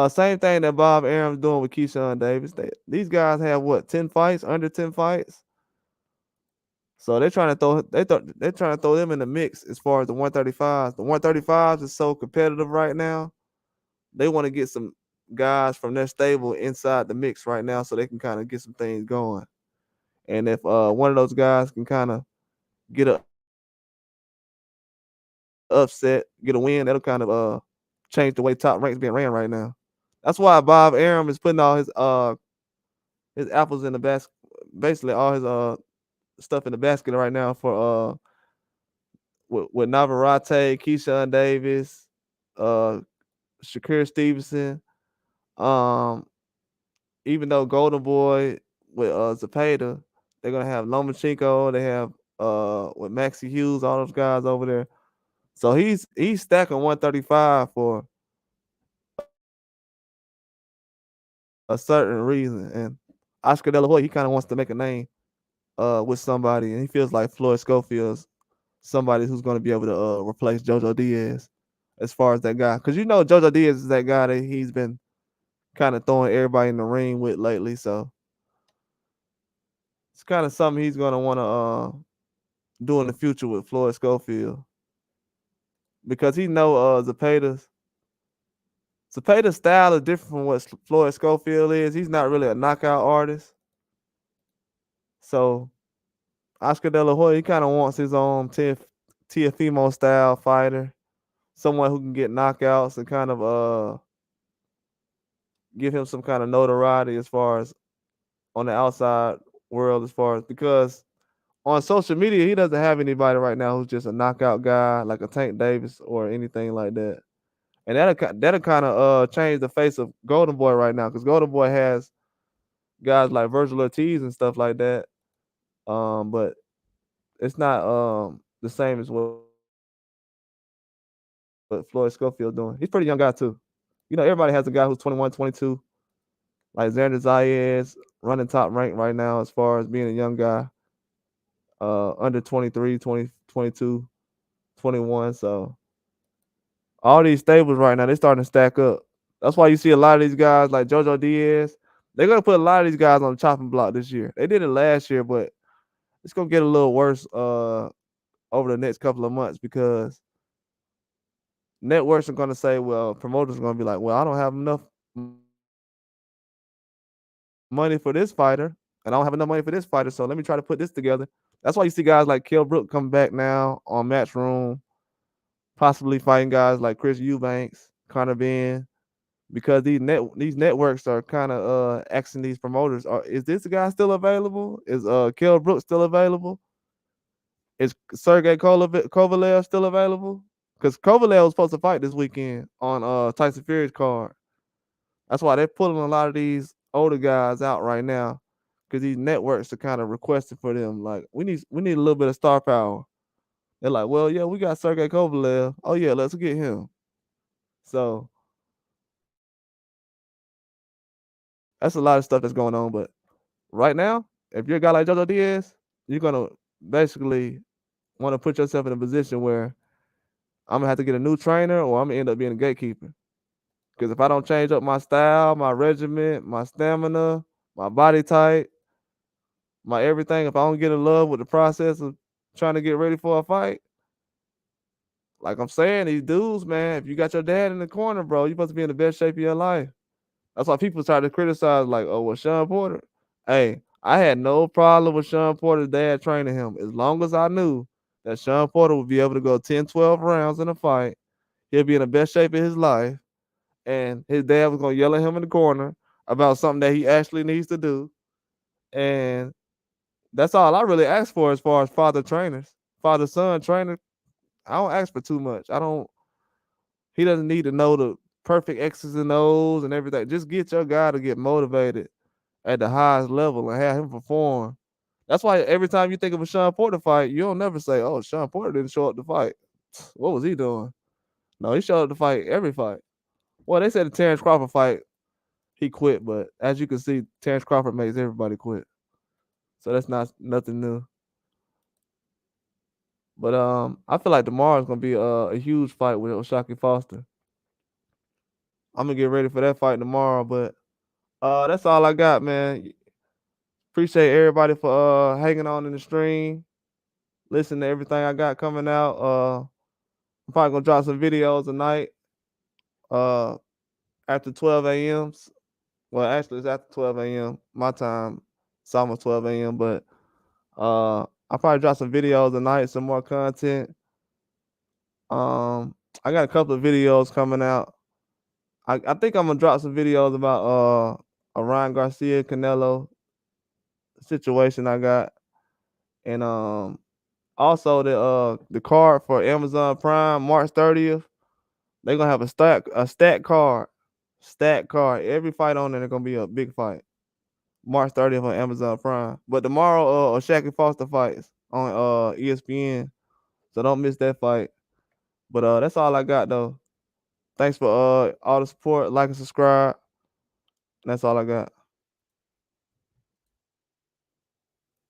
Same thing that Bob Arum's doing with Keyshawn Davis. These guys have what, 10 fights, under 10 fights. So they're trying to throw them in the mix as far as the 135s. The 135s is so competitive right now. They want to get some guys from their stable inside the mix right now so they can kind of get some things going. And if one of those guys can kind of get a upset, get a win, that'll kind of change the way top ranks being ran right now. That's why Bob Arum is putting all his apples in the basket, basically all his stuff in the basket right now for with Navarrete, Keyshawn Davis, Shakur Stevenson. Even though Golden Boy with Zepeda, they're gonna have Lomachenko, they have with Maxie Hughes, all those guys over there. So he's stacking 135 for a certain reason. And Oscar De La Hoya, he kind of wants to make a name with somebody, and he feels like Floyd Schofield's somebody who's going to be able to replace JoJo Diaz as far as that guy. Because you know JoJo Diaz is that guy that he's been kind of throwing everybody in the ring with lately. So it's kind of something he's going to want to do in the future with Floyd Schofield. Because he know Zepeda's style is different from what Floyd Schofield is. He's not really a knockout artist. So Oscar De La Hoya, he kind of wants his own Tiafimo style fighter, someone who can get knockouts and kind of give him some kind of notoriety as far as on the outside world, as far as because on social media he doesn't have anybody right now who's just a knockout guy like a Tank Davis or anything like that. And that'll kind of change the face of Golden Boy right now, because Golden Boy has guys like Virgil Ortiz and stuff like that. But it's not the same as what Floyd Schofield doing. He's a pretty young guy too. You know, everybody has a guy who's 21, 22, like Xander Zayas, running top rank right now as far as being a young guy. Under 23, 20, 22, 21. So all these stables right now, they're starting to stack up. That's why you see a lot of these guys like JoJo Diaz. They're gonna put a lot of these guys on the chopping block this year. They did it last year, but it's gonna get a little worse over the next couple of months, because networks are gonna say, well, promoters are gonna be like, well, I don't have enough money for this fighter, and I don't have enough money for this fighter, so let me try to put this together. That's why you see guys like Kell Brook come back now on Matchroom, possibly fighting guys like Chris Eubanks, Conor Benn, because these networks are kind of asking these promoters, is this guy still available? Is Kell Brook still available? Is Sergey Kovalev still available? Because Kovalev was supposed to fight this weekend on Tyson Fury's card. That's why they're pulling a lot of these older guys out right now, because these networks are kind of requesting for them. Like, we need a little bit of star power. They're like, well, yeah, we got Sergey Kovalev. Oh yeah, let's get him. So that's a lot of stuff that's going on. But right now, if you're a guy like JoJo Diaz, you're gonna basically want to put yourself in a position where I'm gonna have to get a new trainer, or I'm gonna end up being a gatekeeper. Because if I don't change up my style, my regimen, my stamina, my body type, my everything, if I don't get in love with the process of trying to get ready for a fight, like I'm saying, these dudes, man, if you got your dad in the corner, bro, you're supposed to be in the best shape of your life. That's why people try to criticize, like, oh, well, Sean Porter. Hey, I had no problem with Sean Porter's dad training him, as long as I knew that Sean Porter would be able to go 10, 12 rounds in a fight. He'll be in the best shape of his life. And his dad was going to yell at him in the corner about something that he actually needs to do. And that's all I really ask for as far as father-son trainer. I don't ask for too much. He doesn't need to know the perfect X's and O's and everything. Just get your guy to get motivated at the highest level and have him perform. That's why every time you think of a Sean Porter fight, you don't never say, "Oh, Sean Porter didn't show up to fight. What was he doing?" No, he showed up to fight every fight. Well, they said the Terrence Crawford fight, he quit, but as you can see, Terrence Crawford makes everybody quit. So that's nothing new. But I feel like tomorrow's gonna be a huge fight with O'Shaquie Foster. I'm gonna get ready for that fight tomorrow. But that's all I got, man. Appreciate everybody for hanging on in the stream, listening to everything I got coming out. I'm probably gonna drop some videos tonight. After 12 a.m. Well, actually, it's after 12 a.m. my time. It's almost 12 a.m. But I'll probably drop some videos tonight, some more content. I got a couple of videos coming out. I think I'm gonna drop some videos about a Ryan Garcia Canelo situation I got, and also the card for Amazon Prime March 30th. They're gonna have a stat card. Stat card. Every fight on there gonna be a big fight. March 30th on Amazon Prime. But tomorrow, Shaqie Foster fights on ESPN. So don't miss that fight. But that's all I got though. Thanks for all the support. Like and subscribe. That's all I got.